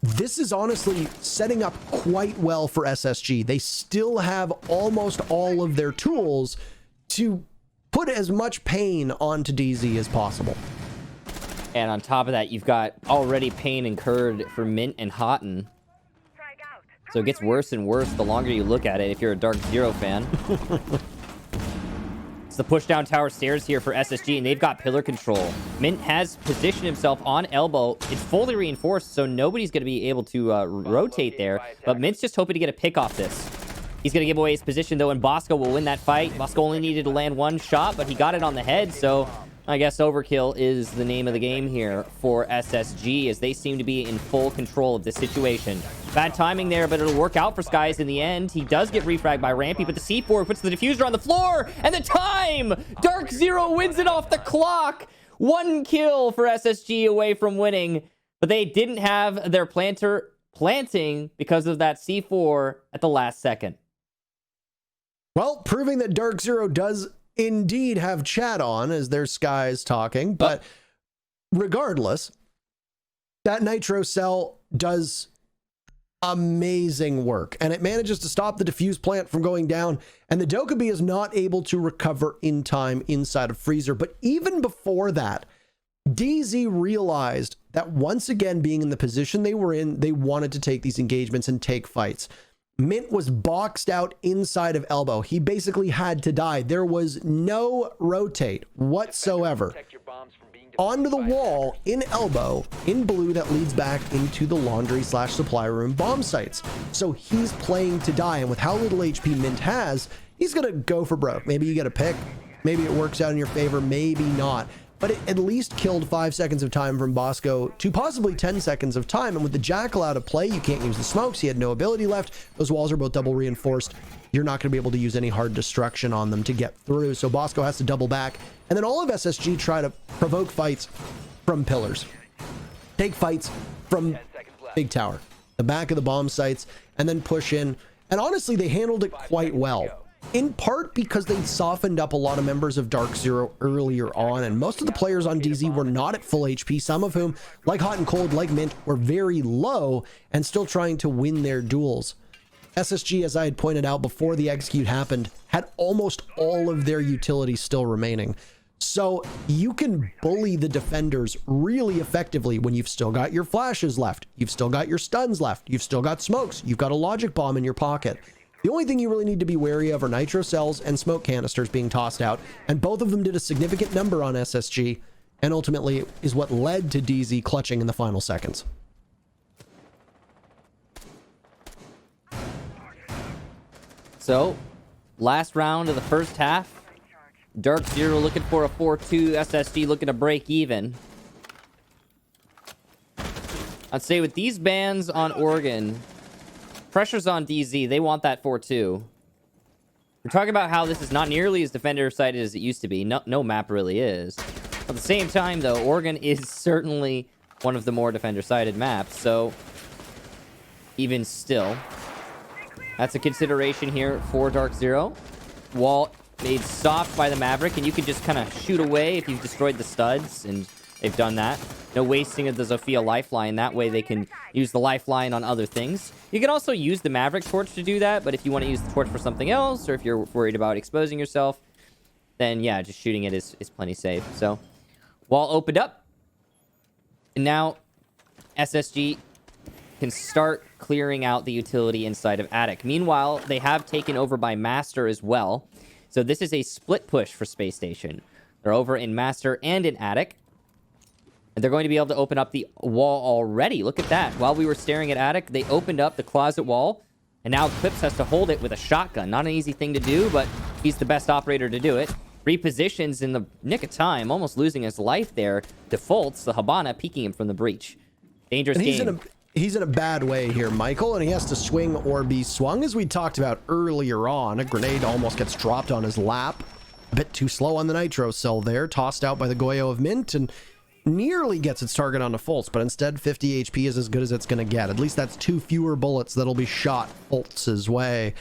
This is honestly setting up quite well for SSG. They still have almost all of their tools to put as much pain onto DZ as possible. And on top of that, you've got already pain incurred for Mint and Hotten. So it gets worse and worse the longer you look at it if you're a DarkZero fan. It's the push down tower stairs here for SSG, and they've got pillar control. Mint has positioned himself on elbow. It's fully reinforced, so nobody's going to be able to rotate there. But Mint's just hoping to get a pick off this. He's going to give away his position, though, and Bosco will win that fight. Bosco only needed to land one shot, but he got it on the head, so I guess overkill is the name of the game here for SSG, as they seem to be in full control of the situation. Bad timing there, but it'll work out for Skies in the end. He does get refragged by Rampy, but the C4 puts the diffuser on the floor, and the time! DarkZero wins it off the clock! 1 kill for SSG away from winning, but they didn't have their planter planting because of that C4 at the last second. Well, proving that DarkZero does indeed have chat on as their Skies talking, but regardless, that Nitro Cell does amazing work, and it manages to stop the diffuse plant from going down, and the Dokkaebi is not able to recover in time inside of Freezer. But even before that, DZ realized that once again, being in the position they were in, they wanted to take these engagements and take fights. Mint was boxed out inside of elbow. He basically had to die. There was no rotate whatsoever. Onto the wall in elbow in blue that leads back into the laundry / supply room bomb sites. So he's playing to die, and with how little HP Mint has, he's gonna go for broke. Maybe you get a pick, maybe it works out in your favor, maybe not. But it at least killed 5 seconds of time from Bosco to possibly 10 seconds of time. And with the Jackal out of play, you can't use the smokes. He had no ability left. Those walls are both double reinforced. You're not going to be able to use any hard destruction on them to get through. So Bosco has to double back. And then all of SSG try to provoke fights from pillars. Take fights from Big Tower, the back of the bomb sites, and then push in. And honestly, they handled it quite well. In part because they softened up a lot of members of DarkZero earlier on, and most of the players on DZ were not at full HP, some of whom, like Hot and Cold, like Mint, were very low and still trying to win their duels. SSG, as I had pointed out before the execute happened, had almost all of their utilities still remaining. So you can bully the defenders really effectively when you've still got your flashes left, you've still got your stuns left, you've still got smokes, you've got a logic bomb in your pocket. The only thing you really need to be wary of are nitro cells and smoke canisters being tossed out, and both of them did a significant number on SSG, and ultimately is what led to DZ clutching in the final seconds. So, last round of the first half. DarkZero looking for a 4-2, SSG looking to break even. I'd say with these bans on Oregon, pressure's on DZ. They want that 4-2. We're talking about how this is not nearly as defender-sided as it used to be. No map really is. At the same time, though, Oregon is certainly one of the more defender-sided maps. So, even still, that's a consideration here for DarkZero. Wall made soft by the Maverick, and you can just kind of shoot away if you've destroyed the studs, and they've done that. No wasting of the Zofia lifeline. That way they can use the lifeline on other things. You can also use the Maverick torch to do that, but if you want to use the torch for something else, or if you're worried about exposing yourself, then yeah, just shooting it is plenty safe. So, wall opened up. And now, SSG can start clearing out the utility inside of Attic. Meanwhile, they have taken over by Master as well. So this is a split push for Space Station. They're over in Master and in Attic. And they're going to be able to open up the wall already. Look at that. While we were staring at Attic, they opened up the closet wall. And now Clips has to hold it with a shotgun. Not an easy thing to do, but he's the best operator to do it. Repositions in the nick of time, almost losing his life there. Defaults the Habana, peeking him from the breach. Dangerous game. He's in a bad way here, Michael, and he has to swing or be swung. As we talked about earlier on, a grenade almost gets dropped on his lap. A bit too slow on the nitro cell there, tossed out by the Goyo of Mint, and nearly gets its target on the Fultz, but instead 50 HP is as good as it's going to get. At least that's 2 fewer bullets that'll be shot Fultz's way.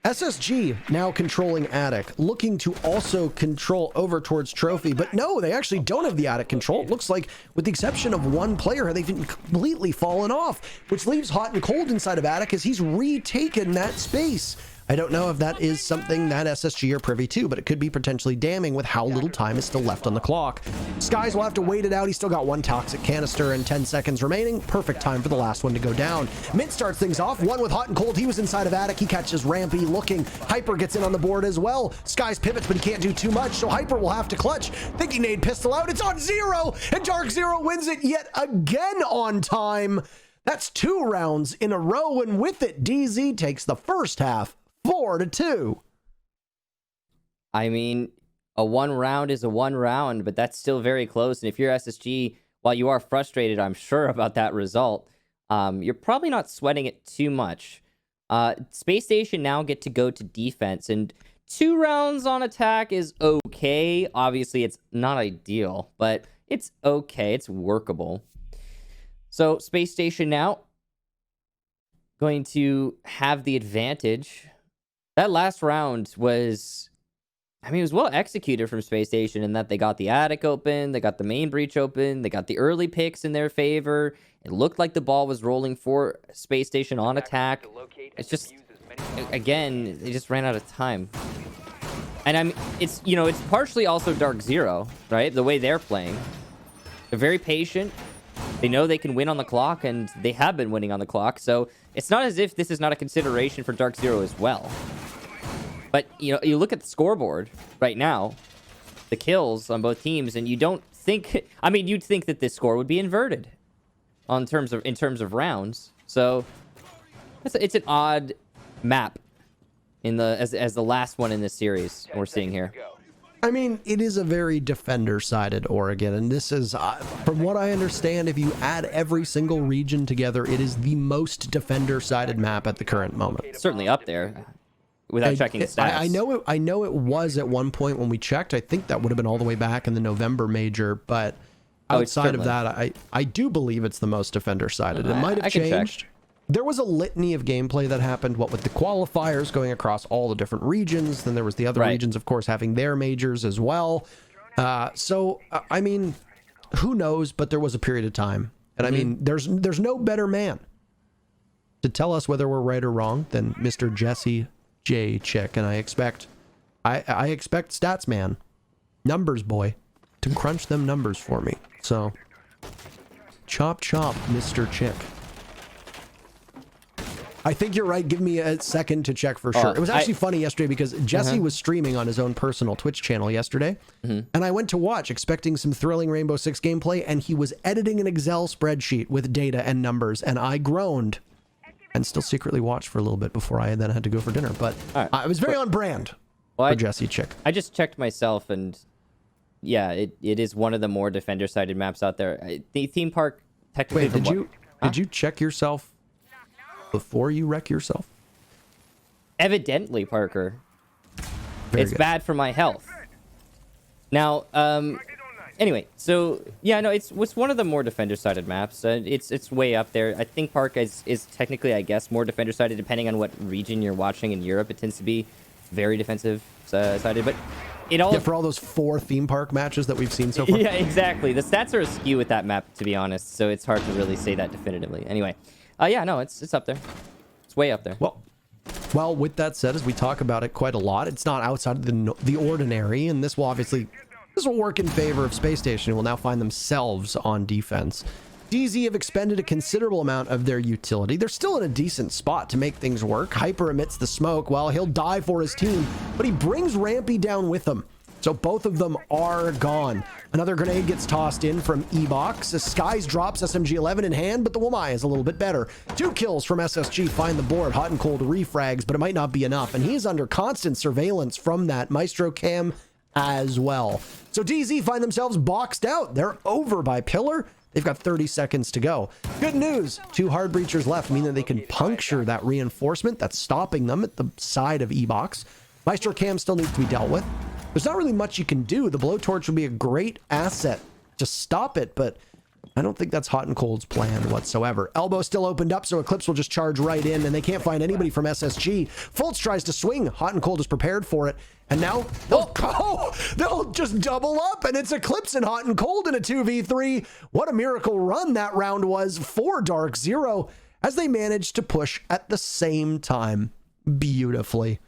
SSG now controlling Attic, looking to also control over towards Trophy, but no, they actually don't have the Attic control. It looks like, with the exception of one player, they've completely fallen off, which leaves Hot and Cold inside of Attic as he's retaken that space. I don't know if that is something that SSG are privy to, but it could be potentially damning with how little time is still left on the clock. Skies will have to wait it out. He's still got one toxic canister and 10 seconds remaining. Perfect time for the last one to go down. Mint starts things off. One with hot and cold. He was inside of Attic. He catches Rampy looking. Hyper gets in on the board as well. Skies pivots, but he can't do too much, so Hyper will have to clutch. Thinking nade pistol out. It's on Zero, and DarkZero wins it yet again on time. That's 2 rounds in a row, and with it, DZ takes the first half 4-2. I mean, a 1 round is a 1 round, but that's still very close. And if you're SSG, while you are frustrated, I'm sure, about that result, you're probably not sweating it too much. Space Station now get to go to defense, and 2 rounds on attack is okay. Obviously, it's not ideal, but it's okay. It's workable. So Space Station now going to have the advantage. That last round was, I mean, it was well executed from Space Station in that they got the attic open, they got the main breach open, they got the early picks in their favor. It looked like the ball was rolling for Space Station on attack. It's just, again, they just ran out of time. And I mean, it's, you know, it's partially also DarkZero, right? The way they're playing. They're very patient. They know they can win on the clock, and they have been winning on the clock. So it's not as if this is not a consideration for DarkZero as well. But, you know, you look at the scoreboard right now, the kills on both teams, and you don't think, I mean, you'd think that this score would be inverted in terms of rounds. So it's an odd map in the as the last one in this series we're seeing here. I mean, it is a very defender-sided Oregon, and this is, from what I understand, if you add every single region together, it is the most defender-sided map at the current moment. It's certainly up there, without checking the stats. I know it was at one point when we checked. I think that would have been all the way back in the November major, but outside of that, I do believe it's the most defender-sided. It might have changed. There was a litany of gameplay that happened, what with the qualifiers going across all the different regions. Then there was the other regions, of course, having their majors as well. So, I mean, who knows? But there was a period of time. And I mean, there's no better man to tell us whether we're right or wrong than Mr. Jesse J. Chick. And I expect Stats Man, Numbers Boy, to crunch them numbers for me. So, chop, chop, Mr. Chick. I think you're right. Give me a second to check for sure. It was actually funny yesterday because Jesse was streaming on his own personal Twitch channel yesterday. And I went to watch expecting some thrilling Rainbow Six gameplay, and he was editing an Excel spreadsheet with data and numbers, and I groaned and still secretly watched for a little bit before I then had to go for dinner. But I was very on brand for Jesse Chick. I just checked myself, and yeah, it is one of the more defender-sided maps out there. The theme park technically... Wait, did you check yourself before you wreck yourself? Evidently, Parker. It's good. bad for my health. Now, anyway, so yeah, no, it's one of the more defender-sided maps. It's way up there. I think Park is technically, I guess, more defender-sided depending on what region you're watching. In Europe, it tends to be very defensive-sided, but it all... Yeah, for all those 4 theme park matches that we've seen so far. Yeah, exactly. The stats are askew with that map, to be honest, so it's hard to really say that definitively. Anyway. Yeah, no, it's up there. It's way up there. Well, with that said, as we talk about it quite a lot, it's not outside of the ordinary, and this will work in favor of Space Station, who will now find themselves on defense. DZ have expended a considerable amount of their utility. They're still in a decent spot to make things work. Hyper emits the smoke while he'll die for his team, but he brings Rampy down with him. So both of them are gone. Another grenade gets tossed in from E-Box. Skies drops SMG-11 in hand, but the Womai is a little bit better. 2 kills from SSG find the board. Hot and cold refrags, but it might not be enough. And he's under constant surveillance from that Maestro cam as well. So DZ find themselves boxed out. They're over by Pillar. They've got 30 seconds to go. Good news. 2 hard breachers left, meaning they can puncture that reinforcement that's stopping them at the side of E-Box. Maestro cam still needs to be dealt with. There's not really much you can do. The blowtorch would be a great asset to stop it, but I don't think that's Hot and Cold's plan whatsoever. Elbow still opened up, so Eclipse will just charge right in, and they can't find anybody from SSG. Fultz tries to swing. Hot and Cold is prepared for it, and now they'll just double up, and it's Eclipse and Hot and Cold in a 2v3. What a miracle run that round was for DarkZero as they managed to push at the same time beautifully.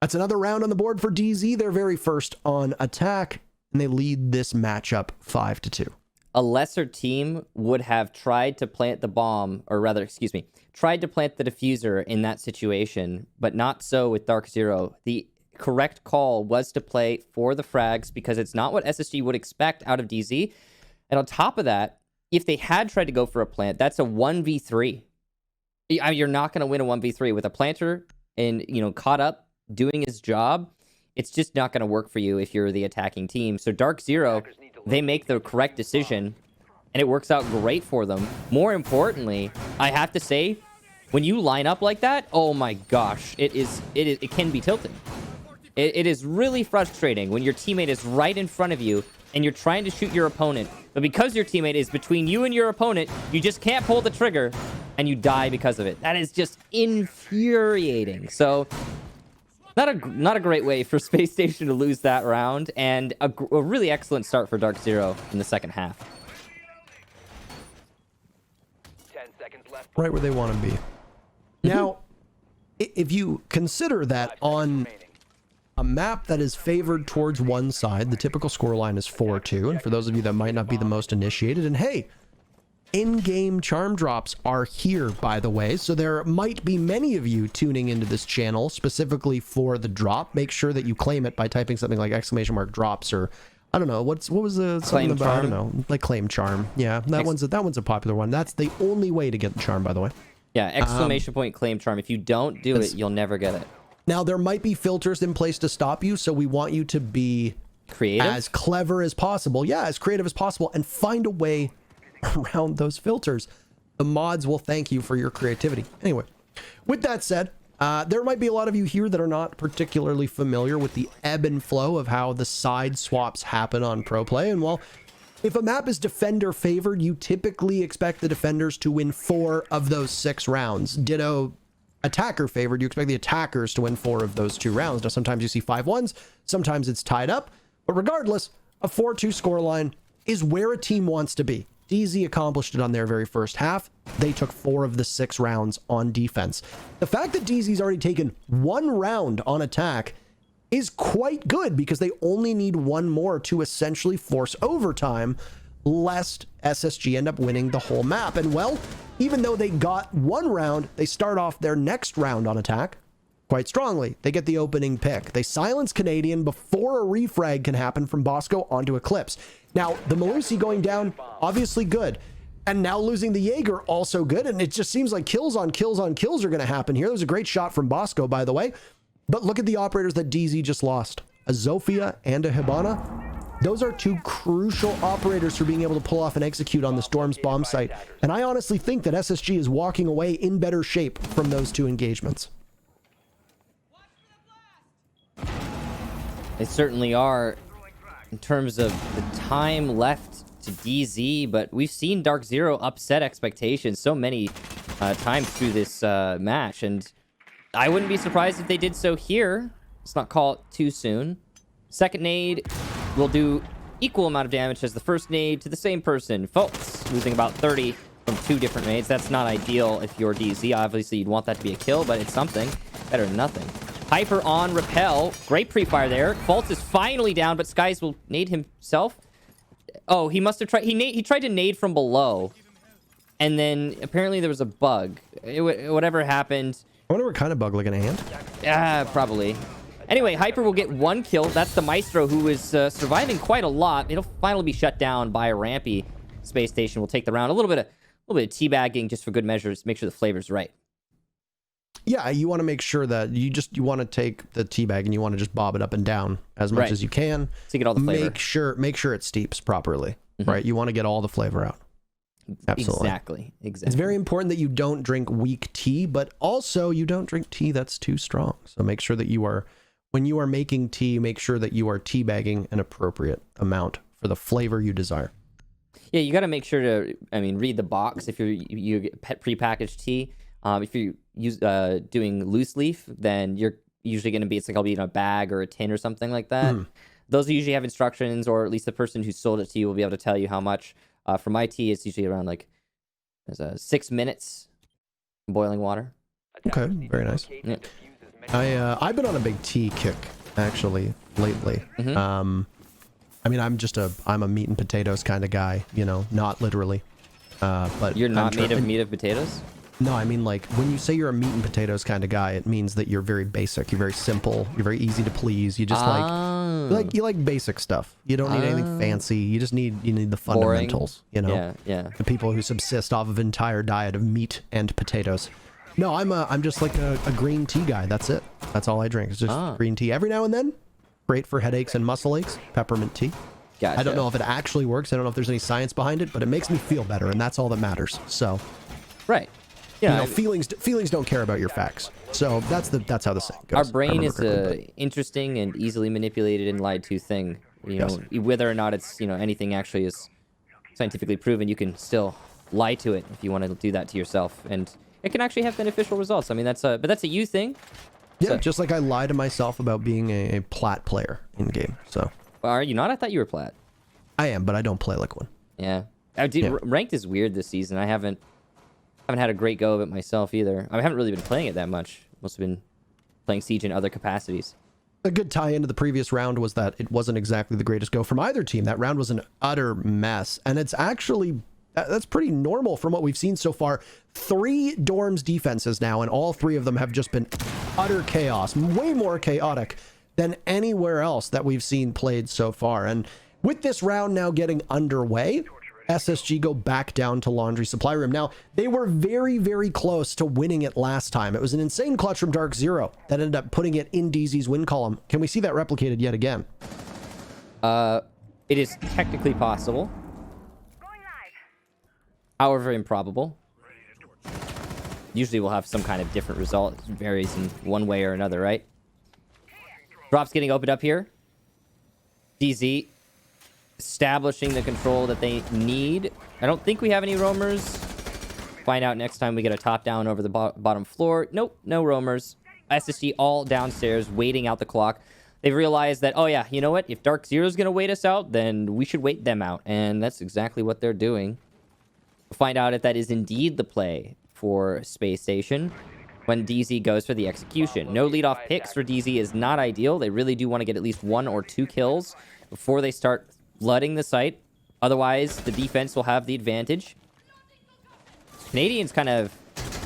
That's another round on the board for DZ. They're very first on attack, and they lead this matchup 5-2. A lesser team would have tried to plant the bomb, or rather, excuse me, tried to plant the diffuser in that situation, but not so with DarkZero. The correct call was to play for the frags because it's not what SSG would expect out of DZ. And on top of that, if they had tried to go for a plant, that's a 1v3. You're not going to win a 1v3 with a planter and, caught up doing his job. It's just not going to work for you if you're the attacking team. So DarkZero, they make the correct decision, and it works out great for them. More importantly, I have to say, when you line up like that, oh my gosh, it can be tilting. It is really frustrating when your teammate is right in front of you and you're trying to shoot your opponent, but because your teammate is between you and your opponent, you just can't pull the trigger and you die because of it. That is just infuriating. So not a great way for Space Station to lose that round, and a really excellent start for DarkZero in the second half. 10 seconds left. Right where they want to be. Now, if you consider that on a map that is favored towards one side, the typical scoreline is 4-2. And for those of you that might not be the most initiated, and hey, in-game charm drops are here, by the way. So there might be many of you tuning into this channel specifically for the drop. Make sure that you claim it by typing something like !drops, or I don't know, what was the claim charm? I don't know, like claim charm. Yeah, that one's a popular one. That's the only way to get the charm, by the way. Yeah, ! Claim charm. If you don't do it, you'll never get it. Now, there might be filters in place to stop you, so we want you to be creative, as clever as possible. Yeah, as creative as possible, and find a way around those filters. The mods will thank you for your creativity. Anyway, with that said, there might be a lot of you here that are not particularly familiar with the ebb and flow of how the side swaps happen on Pro Play. And well, if a map is defender favored, you typically expect the defenders to win 4 of those 6 rounds. Ditto attacker favored, you expect the attackers to win 4 of those 2 rounds. Now, sometimes you see 5-1s, sometimes it's tied up, but regardless, a 4-2 scoreline is where a team wants to be. DZ accomplished it on their very first half. They took 4 of the 6 rounds on defense. The fact that DZ's already taken 1 round on attack is quite good because they only need 1 more to essentially force overtime, lest SSG end up winning the whole map. And well, even though they got 1 round, they start off their next round on attack quite strongly. They get the opening pick. They silence Canadian before a refrag can happen from Bosco onto Eclipse. Now, the Malusi going down, obviously good. And now losing the Jaeger, also good. And it just seems like kills on kills on kills are going to happen here. There was a great shot from Bosco, by the way. But look at the operators that DZ just lost. A Zofia and a Hibana. Those are 2 crucial operators for being able to pull off and execute on the Storm's bomb site. And I honestly think that SSG is walking away in better shape from those 2 engagements. They certainly are in terms of the time left to DZ, but we've seen DarkZero upset expectations so many times through this match, and I wouldn't be surprised if they did so here. Let's not call it too soon. Second nade will do equal amount of damage as the first nade to the same person. Folks, losing about 30 from 2 different nades. That's not ideal if you're DZ. Obviously, you'd want that to be a kill, but it's something. Better than nothing. Hyper on Repel. Great pre-fire there. Fultz is finally down, but Skies will nade himself. Oh, he must have tried... He tried to nade from below. And then apparently there was a bug. Whatever happened... I wonder what kind of bug, like an ant? Probably. Anyway, Hyper will get 1 kill. That's the Maestro, who is surviving quite a lot. It'll finally be shut down by a rampy. Space Station will take the round. A little bit of teabagging just for good measures. Make sure the flavor's right. Yeah, you want to make sure that you want to take the teabag and you want to just bob it up and down as much as you can. So you get all the flavor. Make sure it steeps properly, right? You want to get all the flavor out. Absolutely. Exactly. It's very important that you don't drink weak tea, but also you don't drink tea that's too strong. So make sure that when you are making tea, make sure that you are teabagging an appropriate amount for the flavor you desire. Yeah, you got to make sure to, read the box if you get prepackaged tea. If you're doing loose leaf, then you're usually going to be, it's like I'll be in a bag or a tin or something like that. Those usually have instructions, or at least the person who sold it to you will be able to tell you how much. For my tea, it's usually around 6 minutes boiling water. Okay, very nice. Yeah. I've been on a big tea kick actually lately. I mean, I'm a meat and potatoes kind of guy, you know, not literally. But You're not made of meat of potatoes? No, I mean, like, when you say you're a meat and potatoes kind of guy, it means that you're very basic, you're very simple, you're very easy to please. You just you like basic stuff. You don't need anything fancy. You just need the fundamentals, you know. Yeah. The people who subsist off of an entire diet of meat and potatoes. No, I'm just like a green tea guy. That's it. That's all I drink. It's just green tea every now and then. Great for headaches and muscle aches. Peppermint tea. Gotcha. I don't know if it actually works. I don't know if there's any science behind it, but it makes me feel better, and that's all that matters. So, right. Yeah. You know, feelings don't care about your facts. So that's how the saying goes. Our brain is a interesting and easily manipulated and lied to thing. You know, whether or not it's, you know, anything actually is scientifically proven, you can still lie to it if you want to do that to yourself, and it can actually have beneficial results. I mean, but that's a you thing. Yeah, So, just like I lie to myself about being a plat player in game. So are you not? I thought you were plat. I am, but I don't play like one. Yeah. Ranked is weird this season. I haven't had a great go of it myself either. I haven't really been playing it that much. Most have been playing Siege in other capacities. A good tie into the previous round was that it wasn't exactly the greatest go from either team. That round was an utter mess, and it's actually that's pretty normal from what we've seen so far. 3 dorms defenses now, and all 3 of them have just been utter chaos, way more chaotic than anywhere else that we've seen played so far. And with this round now getting underway, SSG go back down to Laundry Supply Room. Now, they were very, very close to winning it last time. It was an insane clutch from DarkZero that ended up putting it in DZ's win column. Can we see that replicated yet again? It is technically possible. However, improbable. Usually we'll have some kind of different result. It varies in one way or another, right? Drops getting opened up here. DZ establishing the control that they need. I don't think we have any roamers. Find out next time we get a top down over the bottom floor. Nope, no roamers. SSG all downstairs waiting out the clock. They've realized that, oh yeah, you know what? If DarkZero is going to wait us out, then we should wait them out. And that's exactly what they're doing. We'll find out if that is indeed the play for Space Station when DZ goes for the execution. No lead-off picks for DZ is not ideal. They really do want to get at least 1 or 2 kills before they start flooding the site. Otherwise, the defense will have the advantage. Canadian's kind of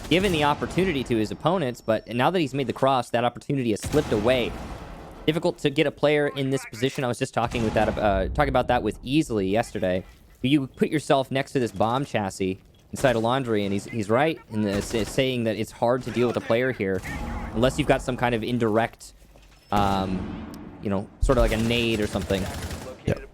given the opportunity to his opponents, but now that he's made the cross, that opportunity has slipped away. Difficult to get a player in this position. I was just talking about that with Easily yesterday. You put yourself next to this bomb chassis inside a laundry, and he's right in this, saying that it's hard to deal with a player here unless you've got some kind of indirect, you know, sort of like a nade or something. Yep.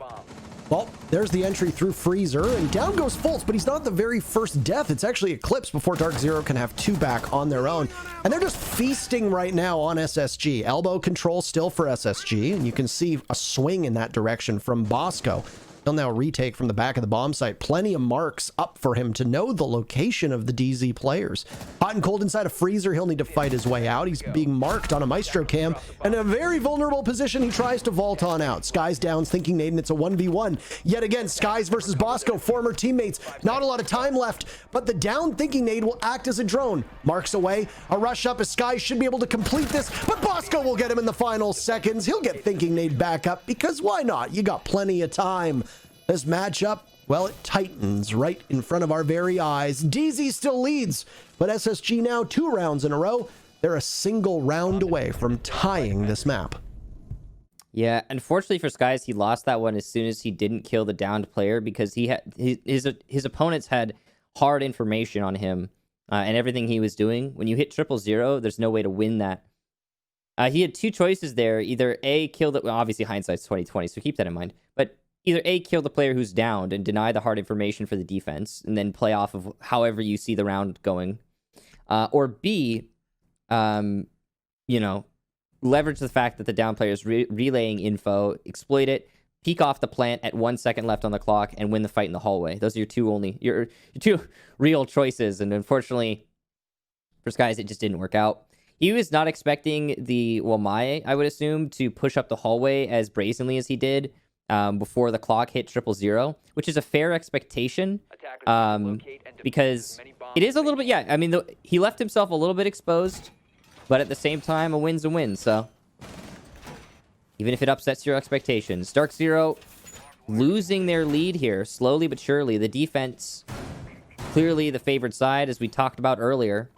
Well, there's the entry through Freezer, and down goes Fultz, but he's not the very first death. It's actually Eclipse before DarkZero can have 2 back on their own. And they're just feasting right now on SSG. Elbow control still for SSG, and you can see a swing in that direction from Bosco. He'll now retake from the back of the bomb site. Plenty of marks up for him to know the location of the DZ players. Hot and cold inside a freezer. He'll need to fight his way out. He's being marked on a Maestro cam. And in a very vulnerable position, he tries to vault on out. Sky's down, thinking Naden, it's a 1v1. Yet again, Skies versus Bosco, former teammates. Not a lot of time left, but the down thinking Nade will act as a drone. Marks away. A rush up as Skies should be able to complete this, but Bosco will get him in the final seconds. He'll get thinking Nade back up, because why not? You got plenty of time. This matchup, well, it tightens right in front of our very eyes. DZ still leads, but SSG now 2 rounds in a row. They're a single round away from tying this map. Yeah, unfortunately for Skies, he lost that one as soon as he didn't kill the downed player, because his opponents had hard information on him and everything he was doing. When you hit 000, there's no way to win that. He had 2 choices there. Either A, kill the... Well, obviously hindsight's 2020, so keep that in mind. But either A, kill the player who's downed and deny the hard information for the defense, and then play off of however you see the round going. Or B, you know, leverage the fact that the down player is relaying info, exploit it, peek off the plant at 1 second left on the clock, and win the fight in the hallway. Those are your two real choices, and unfortunately for Skies, it just didn't work out. He was not expecting the Wamai, I would assume, to push up the hallway as brazenly as he did before the clock hit 000, which is a fair expectation, because it is a little bit, yeah, I mean, he left himself a little bit exposed But at the same time, a win's a win, so even if it upsets your expectations. DarkZero losing their lead here, slowly but surely. The defense, clearly the favored side, as we talked about earlier.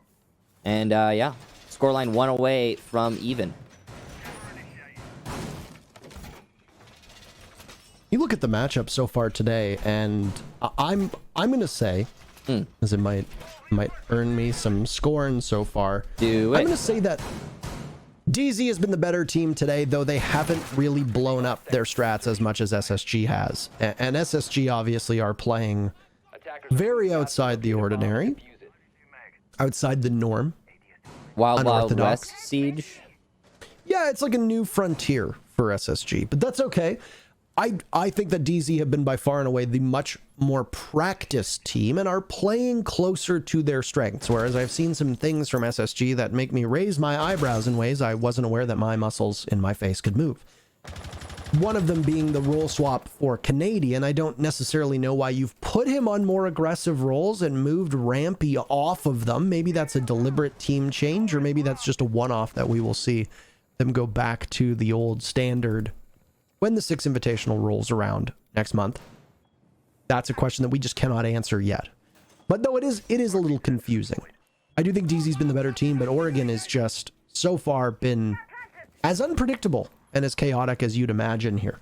And, yeah, scoreline 1 away from even. You look at the matchup so far today, and I'm going to say, as it might earn me some scorn so far. Do it. I'm going to say that DZ has been the better team today, though they haven't really blown up their strats as much as SSG has. And SSG obviously are playing very outside the ordinary, outside the norm. Wild Unorthodox. West Siege. Yeah, it's like a new frontier for SSG, but that's okay. I think that DZ have been by far and away the much more practiced team and are playing closer to their strengths, whereas I've seen some things from SSG that make me raise my eyebrows in ways I wasn't aware that my muscles in my face could move. One of them being the role swap for Canadian. I don't necessarily know why you've put him on more aggressive roles and moved Rampy off of them. Maybe that's a deliberate team change, or maybe that's just a one-off that we will see them go back to the old standard when the 6 Invitational rolls around next month. That's a question that we just cannot answer yet. But though it is a little confusing. I do think DZ's been the better team, but Oregon has just so far been as unpredictable and as chaotic as you'd imagine here.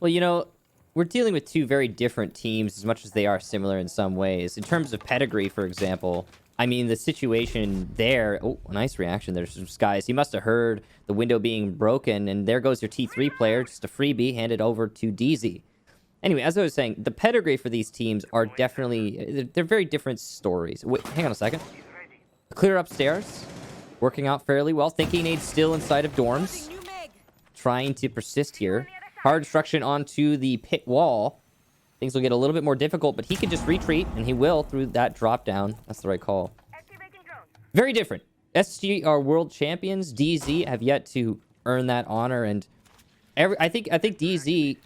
Well, you know, we're dealing with two very different teams as much as they are similar in some ways. In terms of pedigree, for example, I mean, the situation there... Oh, nice reaction there from Skies. He must have heard the window being broken, and there goes your T3 player. Just a freebie handed over to DZ. Anyway, as I was saying, the pedigree for these teams are definitely... They're very different stories. Wait, hang on a second. Clear upstairs. Working out fairly well. Thinking Nade's still inside of dorms. Trying to persist here. Hard destruction onto the pit wall. Things will get a little bit more difficult, but he can just retreat, and he will through that drop down. That's the right call. Very different. SG are world champions. DZ have yet to earn that honor, and I think DZ,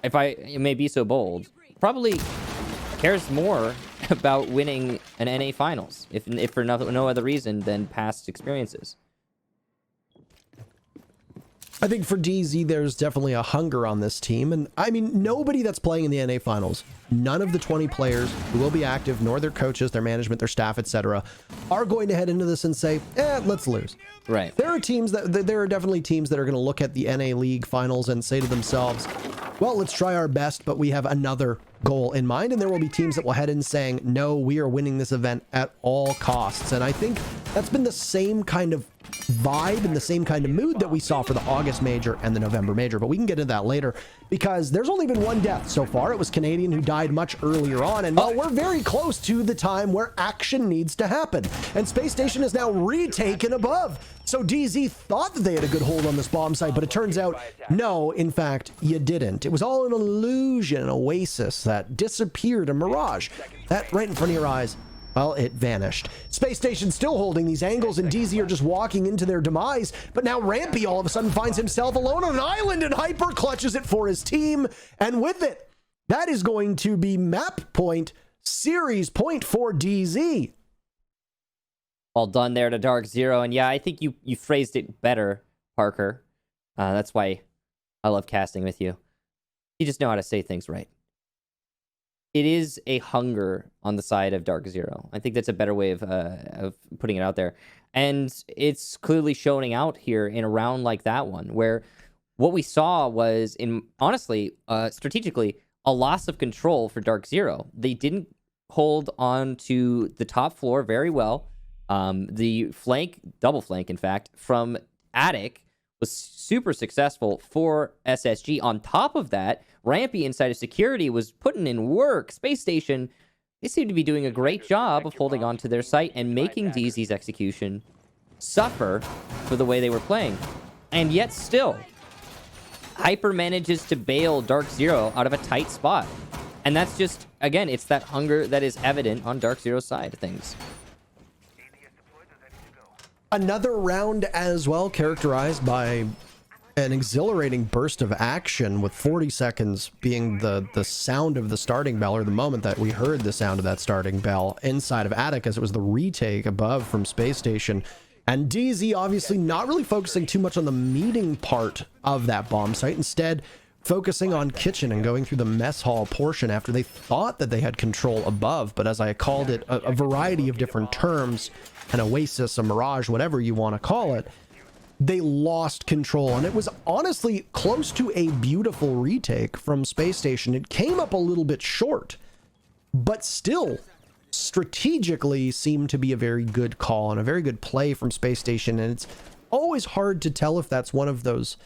if I may be so bold, probably cares more about winning an NA finals, if for no other reason than past experiences. I think for DZ, there's definitely a hunger on this team. And I mean, nobody that's playing in the NA finals, none of the 20 players who will be active, nor their coaches, their management, their staff, etc., are going to head into this and say, let's lose. Right. There are definitely teams that are going to look at the NA League finals and say to themselves, well, let's try our best, but we have another goal in mind. And there will be teams that will head in saying, no, we are winning this event at all costs. And I think that's been the same kind of vibe and the same kind of mood that we saw for the August major and the November major, but we can get into that later because there's only been one death so far. It was Canadian, who died much earlier on, and well, we're very close to the time where action needs to happen, and Space Station is now retaken above. So DZ thought that they had a good hold on this bomb site, but it turns out no, in fact, you didn't. It was all an illusion, an oasis that disappeared, a mirage that right in front of your eyes. Well, it vanished. Space Station still holding these angles, and DZ are just walking into their demise. But now Rampy all of a sudden finds himself alone on an island, and Hyper clutches it for his team. And with it, that is going to be map point, series point for DZ. Well done there to DarkZero. And yeah, I think you phrased it better, Parker. That's why I love casting with you. You just know how to say things right. It is a hunger on the side of DarkZero. I think that's a better way of putting it out there. And it's clearly showing out here in a round like that one, where what we saw was, honestly, strategically, a loss of control for DarkZero. They didn't hold on to the top floor very well. The flank, double flank, in fact, from Attic was super successful for SSG. On top of that, Rampy inside of security was putting in work. Space Station, they seem to be doing a great job of holding on to their site and making DZ's execution suffer for the way they were playing. And yet still, Hyper manages to bail DarkZero out of a tight spot. And that's just, again, it's that hunger that is evident on DarkZero's side of things. Another round as well, characterized by an exhilarating burst of action, with 40 seconds being the sound of the starting bell, or the moment that we heard the sound of that starting bell inside of Attic, as it was the retake above from Space Station. And DZ obviously not really focusing too much on the meeting part of that bomb site, instead focusing on kitchen and going through the mess hall portion after they thought that they had control above. But as I called it, a variety of different terms, an oasis, a mirage, whatever you want to call it, they lost control. And it was honestly close to a beautiful retake from Space Station. It came up a little bit short, but still strategically seemed to be a very good call and a very good play from Space Station. And it's always hard to tell if that's one of those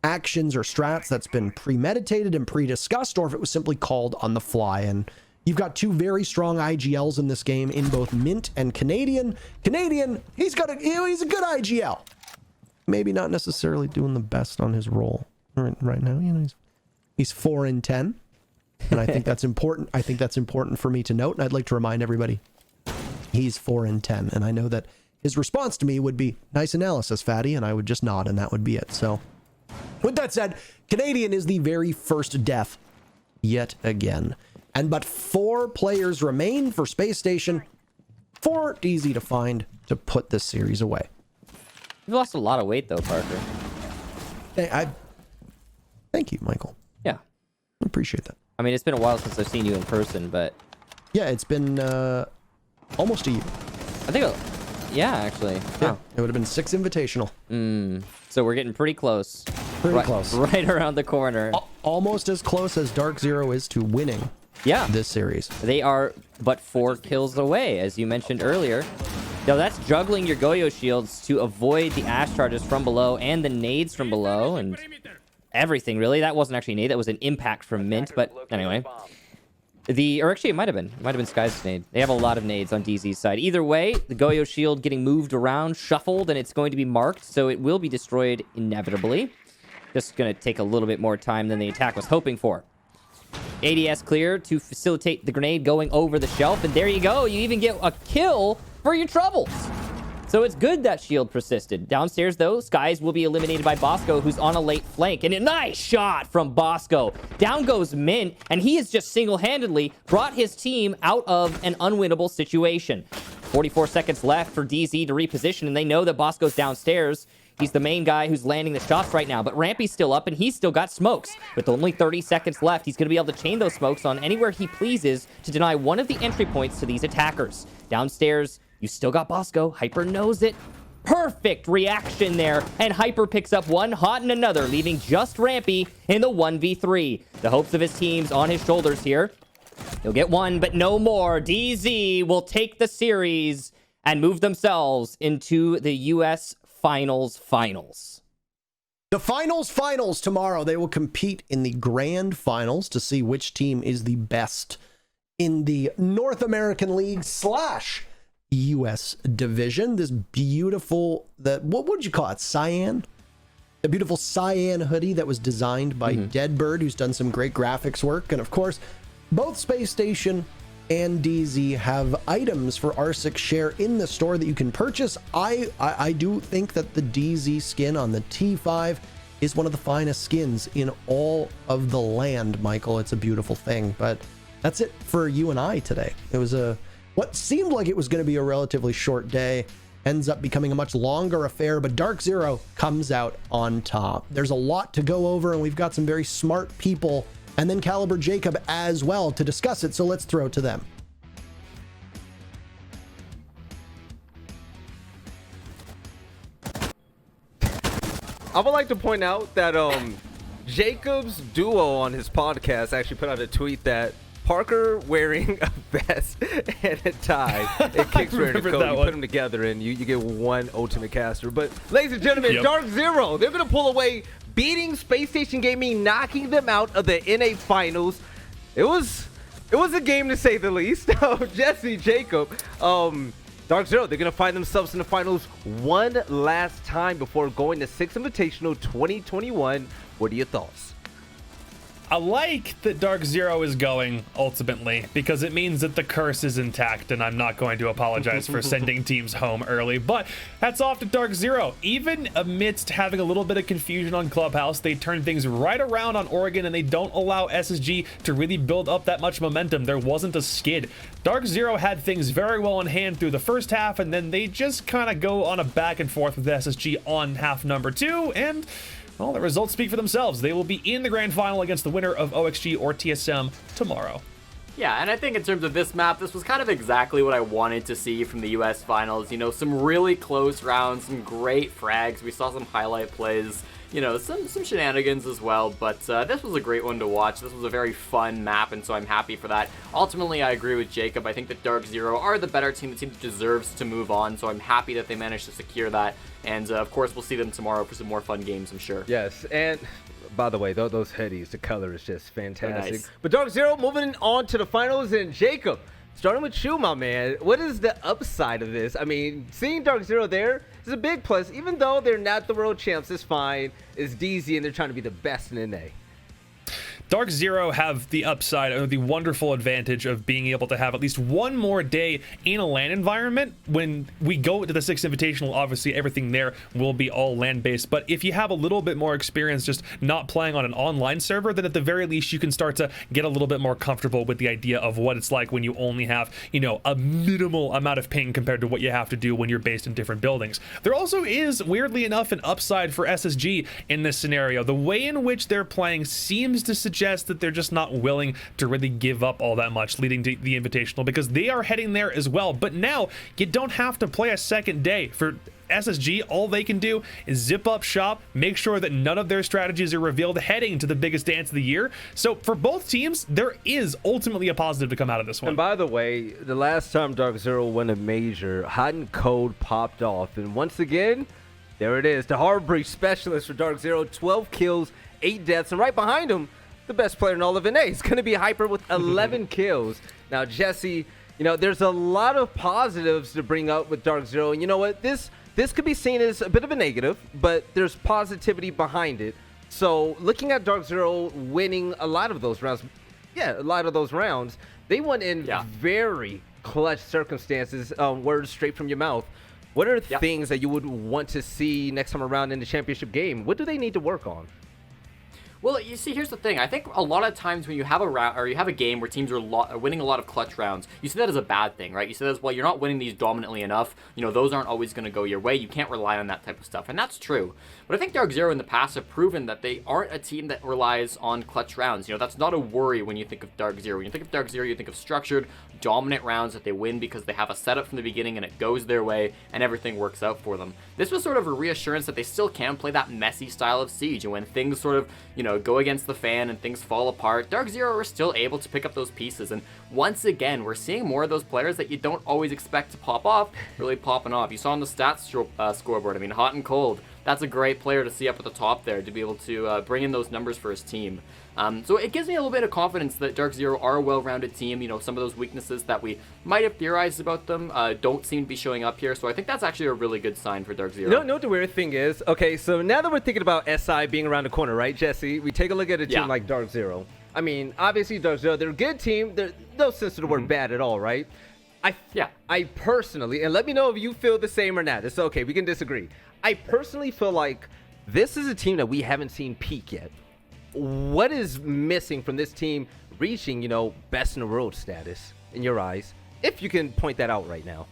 actions or strats that's been premeditated and pre-discussed, or if it was simply called on the fly. And you've got two very strong IGLs in this game in both Mint and Canadian. Canadian, he's a good IGL. Maybe not necessarily doing the best on his role right now. You know, he's 4 in 10, and I think that's important. I think that's important for me to note, and I'd like to remind everybody he's 4 in 10. And I know that his response to me would be, "Nice analysis, Fatty," and I would just nod, and that would be it. So with that said, Canadian is the very first death yet again. And but 4 players remain for Space Station. 4 easy to find to put this series away. You've lost a lot of weight though, Parker. Thank you, Michael. Yeah. I appreciate that. I mean, it's been a while since I've seen you in person, but yeah, it's been almost a year. I think, yeah, actually. Yeah, Oh. it would have been 6 invitational. So we're getting pretty close. Pretty close. Right around the corner. Almost as close as DarkZero is to winning this series. They are but 4 kills away, as you mentioned earlier. Now that's juggling your Goyo shields to avoid the Ash charges from below and the nades from below and everything, really. That wasn't actually a nade, that was an impact from Mint, but anyway. Or actually, it might have been Sky's nade. They have a lot of nades on DZ's side. Either way, the Goyo shield getting moved around, shuffled, and it's going to be marked, so it will be destroyed inevitably. Just going to take a little bit more time than the attack was hoping for. ADS clear to facilitate the grenade going over the shelf, and there you go. You even get a kill for your troubles. So it's good that shield persisted. Downstairs, though, Skies will be eliminated by Bosco, who's on a late flank. And a nice shot from Bosco. Down goes Mint, and he has just single-handedly brought his team out of an unwinnable situation. 44 seconds left for DZ to reposition, and they know that Bosco's downstairs. He's the main guy who's landing the shots right now, but Rampy's still up, and he's still got smokes. With only 30 seconds left, he's going to be able to chain those smokes on anywhere he pleases to deny one of the entry points to these attackers. Downstairs, you still got Bosco. Hyper knows it. Perfect reaction there, and Hyper picks up one hot and another, leaving just Rampy in the 1v3. The hopes of his team's on his shoulders here. He'll get one, but no more. DZ will take the series and move themselves into the U.S. Finals. The finals tomorrow. They will compete in the grand finals to see which team is the best in the North American League / US division. This beautiful, what would you call it? Cyan? The beautiful cyan hoodie that was designed by Deadbird, who's done some great graphics work. And of course, both Space Station and DZ have items for R6 share in the store that you can purchase. I do think that the DZ skin on the T5 is one of the finest skins in all of the land, Michael. It's a beautiful thing. But that's it for you and I today. It was what seemed like it was going to be a relatively short day, ends up becoming a much longer affair, but DarkZero comes out on top. There's a lot to go over, and we've got some very smart people, and then Caliber Jacob as well, to discuss it, so let's throw it to them. I would like to point out that Jacob's duo on his podcast actually put out a tweet that Parker wearing a vest and a tie and Kicks wearing a coat. You put them together and you get one ultimate caster. But ladies and gentlemen, DarkZero, they're going to pull away, beating Space Station Gaming, knocking them out of the NA Finals. It was a game to say the least. Jesse, Jacob, DarkZero, they're going to find themselves in the finals one last time before going to 6 Invitational 2021. What are your thoughts? I like that DarkZero is going ultimately because it means that the curse is intact, and I'm not going to apologize for sending teams home early. But hats off to DarkZero. Even amidst having a little bit of confusion on Clubhouse, they turn things right around on Oregon, and they don't allow SSG to really build up that much momentum. There wasn't a skid. DarkZero had things very well in hand through the first half, and then they just kind of go on a back and forth with SSG on half number 2, and well, the results speak for themselves. They will be in the grand final against the winner of OXG or TSM tomorrow. Yeah, and I think in terms of this map, this was kind of exactly what I wanted to see from the US finals. You know, some really close rounds, some great frags. We saw some highlight plays, you know, some shenanigans as well, but this was a great one to watch. This was a very fun map, and so I'm happy for that. Ultimately, I agree with Jacob. I think that DarkZero are the better team, the team that deserves to move on, so I'm happy that they managed to secure that. And of course, we'll see them tomorrow for some more fun games, I'm sure. Yes, and by the way, those hoodies, the color is just fantastic. Nice. But DarkZero moving on to the finals, and Jacob, starting with you, my man, what is the upside of this? I mean, seeing DarkZero there is a big plus. Even though they're not the world champs, it's fine. It's DZ, and they're trying to be the best in NA. DarkZero have the upside, or the wonderful advantage of being able to have at least one more day in a LAN environment. When we go to the 6th Invitational, obviously everything there will be all LAN-based, but if you have a little bit more experience just not playing on an online server, then at the very least you can start to get a little bit more comfortable with the idea of what it's like when you only have, you know, a minimal amount of ping compared to what you have to do when you're based in different buildings. There also is, weirdly enough, an upside for SSG in this scenario. The way in which they're playing seems to suggest that they're just not willing to really give up all that much leading to the Invitational, because they are heading there as well. But now you don't have to play a second day. For SSG, all they can do is zip up shop, make sure that none of their strategies are revealed heading to the biggest dance of the year. So for both teams, there is ultimately a positive to come out of this one. And by the way, the last time DarkZero won a major, hot and cold popped off, and once again, there it is, the hard breach specialist for DarkZero, 12 kills, 8 deaths, and right behind him, the best player in all of NA. It's going to be Hyper with 11 kills. Now, Jesse, you know, there's a lot of positives to bring up with DarkZero, and you know what? This could be seen as a bit of a negative, but there's positivity behind it. So, looking at DarkZero winning a lot of those rounds, they won in very clutch circumstances, words straight from your mouth. What are things that you would want to see next time around in the championship game? What do they need to work on? Well, you see, here's the thing. I think a lot of times when you have a round, or you have a game where teams are winning a lot of clutch rounds, you see that as a bad thing, right? You see that as, well, you're not winning these dominantly enough. You know, those aren't always going to go your way. You can't rely on that type of stuff, and that's true. But I think DarkZero in the past have proven that they aren't a team that relies on clutch rounds. You know, that's not a worry when you think of DarkZero. When you think of DarkZero, you think of structured, dominant rounds that they win because they have a setup from the beginning and it goes their way and everything works out for them. This was sort of a reassurance that they still can play that messy style of Siege, and when things sort of, you know, go against the fan and things fall apart, DarkZero are still able to pick up those pieces. And once again, we're seeing more of those players that you don't always expect to pop off, really popping off. You saw on the stats scoreboard, I mean, hot and cold. That's a great player to see up at the top there, to be able to bring in those numbers for his team. So it gives me a little bit of confidence that DarkZero are a well-rounded team. You know, some of those weaknesses that we might have theorized about them don't seem to be showing up here. So I think that's actually a really good sign for DarkZero. You know what the weird thing is? Okay, so now that we're thinking about SI being around the corner, right, Jesse? We take a look at a team like DarkZero. I mean, obviously DarkZero, they're a good team. They're no sense of the word bad at all, right? I personally, and let me know if you feel the same or not. It's okay, we can disagree. I personally feel like this is a team that we haven't seen peak yet. What is missing from this team reaching, you know, best in the world status in your eyes? If you can point that out right now.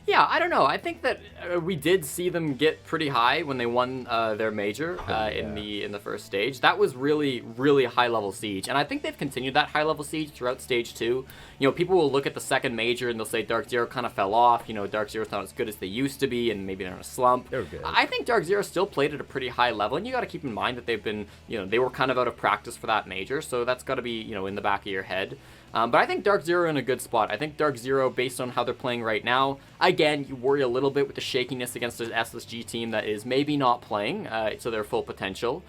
Yeah, I don't know. I think that we did see them get pretty high when they won their major in the first stage. That was really, really high level Siege, and I think they've continued that high level Siege throughout stage 2. You know, people will look at the second major and they'll say DarkZero kind of fell off. You know, DarkZero's not as good as they used to be, and maybe they're in a slump. They're good. I think DarkZero still played at a pretty high level, and you got to keep in mind that they've been, you know, they were kind of out of practice for that major, so that's got to be, you know, in the back of your head. But I think DarkZero in a good spot. I think DarkZero, based on how they're playing right now, again, you worry a little bit with the shakiness against an SSG team that is maybe not playing to their full potential.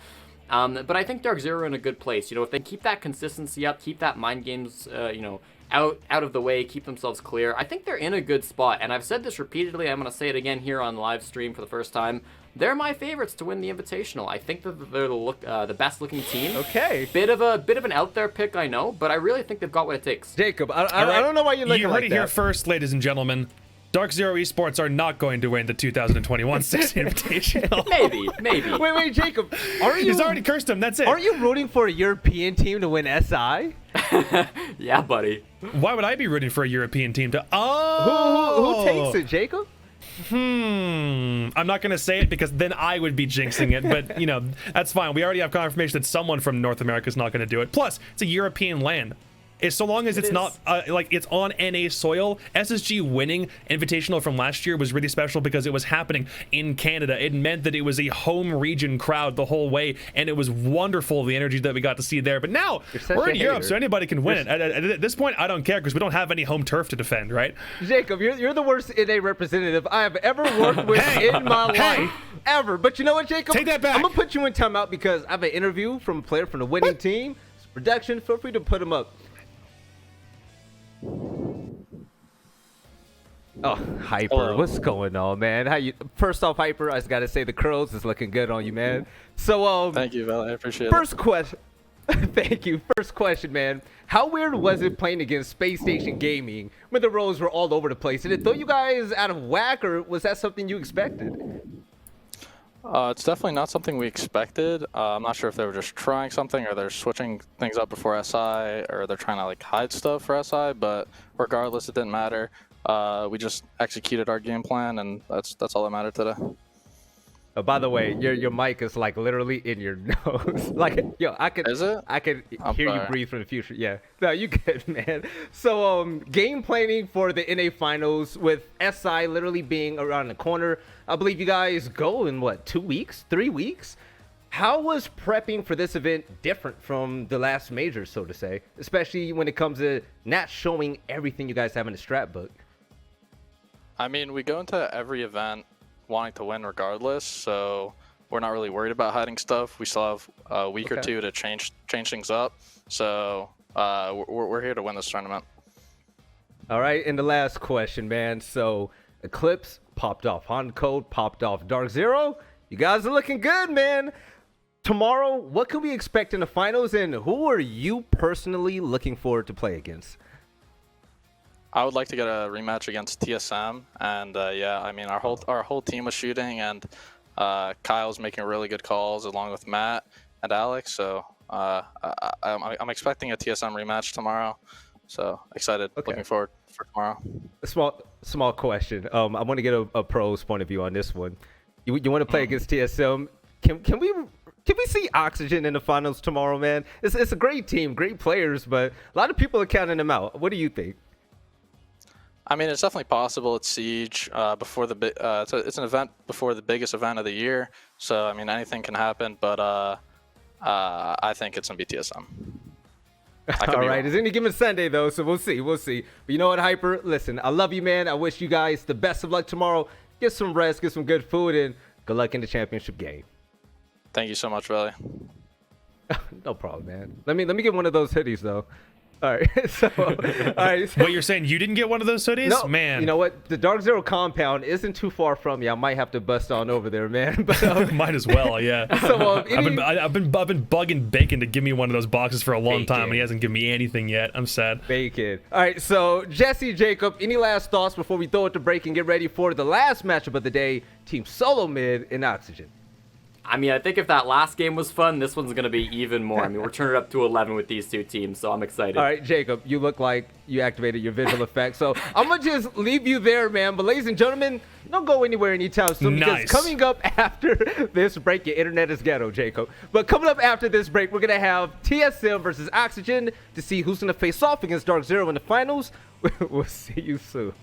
But I think DarkZero in a good place. You know, if they keep that consistency up, keep that mind games, you know, out of the way, keep themselves clear. I think they're in a good spot, and I've said this repeatedly. I'm going to say it again here on live stream for the first time. They're my favorites to win the Invitational. I think that they're the best looking team. Okay. Bit of an out there pick, I know, but I really think they've got what it takes. Jacob, I don't know why you're looking You heard like it that. here first, ladies and gentlemen. DarkZero Esports are not going to win the 2021 6 Invitational. Maybe. Wait, Jacob. Are you? He's already cursed him. That's it. Are you rooting for a European team to win SI? Yeah, buddy. Why would I be rooting for a European team to? Who Oh, takes it, Jacob? I'm not gonna say it because then I would be jinxing it. But you know, that's fine. We already have confirmation that someone from North America is not gonna do it. Plus, it's a European land. Is so long as it's not like it's on NA soil. SSG winning Invitational from last year was really special because it was happening in Canada. It meant that it was a home region crowd the whole way, and it was wonderful, the energy that we got to see there. But now we're in Europe, so anybody can win it. At this point, I don't care because we don't have any home turf to defend, right? Jacob, you're the worst NA representative I have ever worked with in my life. Ever. But you know what, Jacob? Take that back. I'm going to put you in timeout because I have an interview from a player from the winning team. Production, feel free to put him up. Oh, Hyper, Hello. what's going on, man? How you? First off, Hyper, I just gotta say the curls is looking good on you, man. So, Thank you, Val. I appreciate it. first question. Thank you. First question, man. How weird was it playing against Space Station Gaming when the roles were all over the place? Did it throw you guys out of whack, or was that something you expected? It's definitely not something we expected. I'm not sure if they were just trying something or they're switching things up before SI or they're trying to like hide stuff for SI, but regardless, it didn't matter. We just executed our game plan and that's all that mattered today. Oh, by the way, your mic is like literally in your nose. Like, yo, I could Is it? I could I'm hear you sorry. breathe from the future. Yeah. No, you good, man. So, game planning for the NA finals with SI literally being around the corner. I believe you guys go in what, 2 weeks, 3 weeks? How was prepping for this event different from the last major, so to say, especially when it comes to not showing everything you guys have in the strat book? I mean, we go into every event wanting to win regardless, so we're not really worried about hiding stuff. We still have a week or two to change things up, so we're here to win this tournament. All right, and the last question, man. So, Eclipse popped off, Honda Code popped off, DarkZero, you guys are looking good, man. Tomorrow, what can we expect in the finals, and who are you personally looking forward to play against? I would like to get a rematch against TSM, and yeah, I mean our whole team was shooting, and Kyle's making really good calls along with Matt and Alex. So I'm expecting a TSM rematch tomorrow. So excited, looking forward for tomorrow. A small question. I want to get a pro's point of view on this one. You want to play against TSM? Can we see Oxygen in the finals tomorrow, man? It's a great team, great players, but a lot of people are counting them out. What do you think? I mean, it's definitely possible. It's Siege before it's an event before the biggest event of the year. So I mean, anything can happen. But I think it's gonna be TSM. All right, it's any given Sunday though, so we'll see. But you know what, Hyper? Listen, I love you, man. I wish you guys the best of luck tomorrow. Get some rest, get some good food, and good luck in the championship game. Thank you so much, Riley. No problem, man. Let me get one of those hoodies though. All right. So, all right. What, you're saying you didn't get one of those hoodies? No, Man. You know what? The DarkZero compound isn't too far from you. I might have to bust on over there, man. But Might as well, yeah. So, I've been bugging Bacon to give me one of those boxes for a long time, and he hasn't given me anything yet. I'm sad. Bacon. All right, so Jesse, Jacob, any last thoughts before we throw it to break and get ready for the last matchup of the day? Team Solo Mid and Oxygen. I mean, I think if that last game was fun, this one's going to be even more. I mean, we're turning it up to 11 with these two teams, so I'm excited. All right, Jacob, you look like you activated your visual effect, so I'm going to just leave you there, man. But ladies and gentlemen, don't go anywhere anytime soon. Nice. Because coming up after this break, your internet is ghetto, Jacob. But coming up after this break, we're going to have TSM versus Oxygen to see who's going to face off against DarkZero in the finals. We'll see you soon.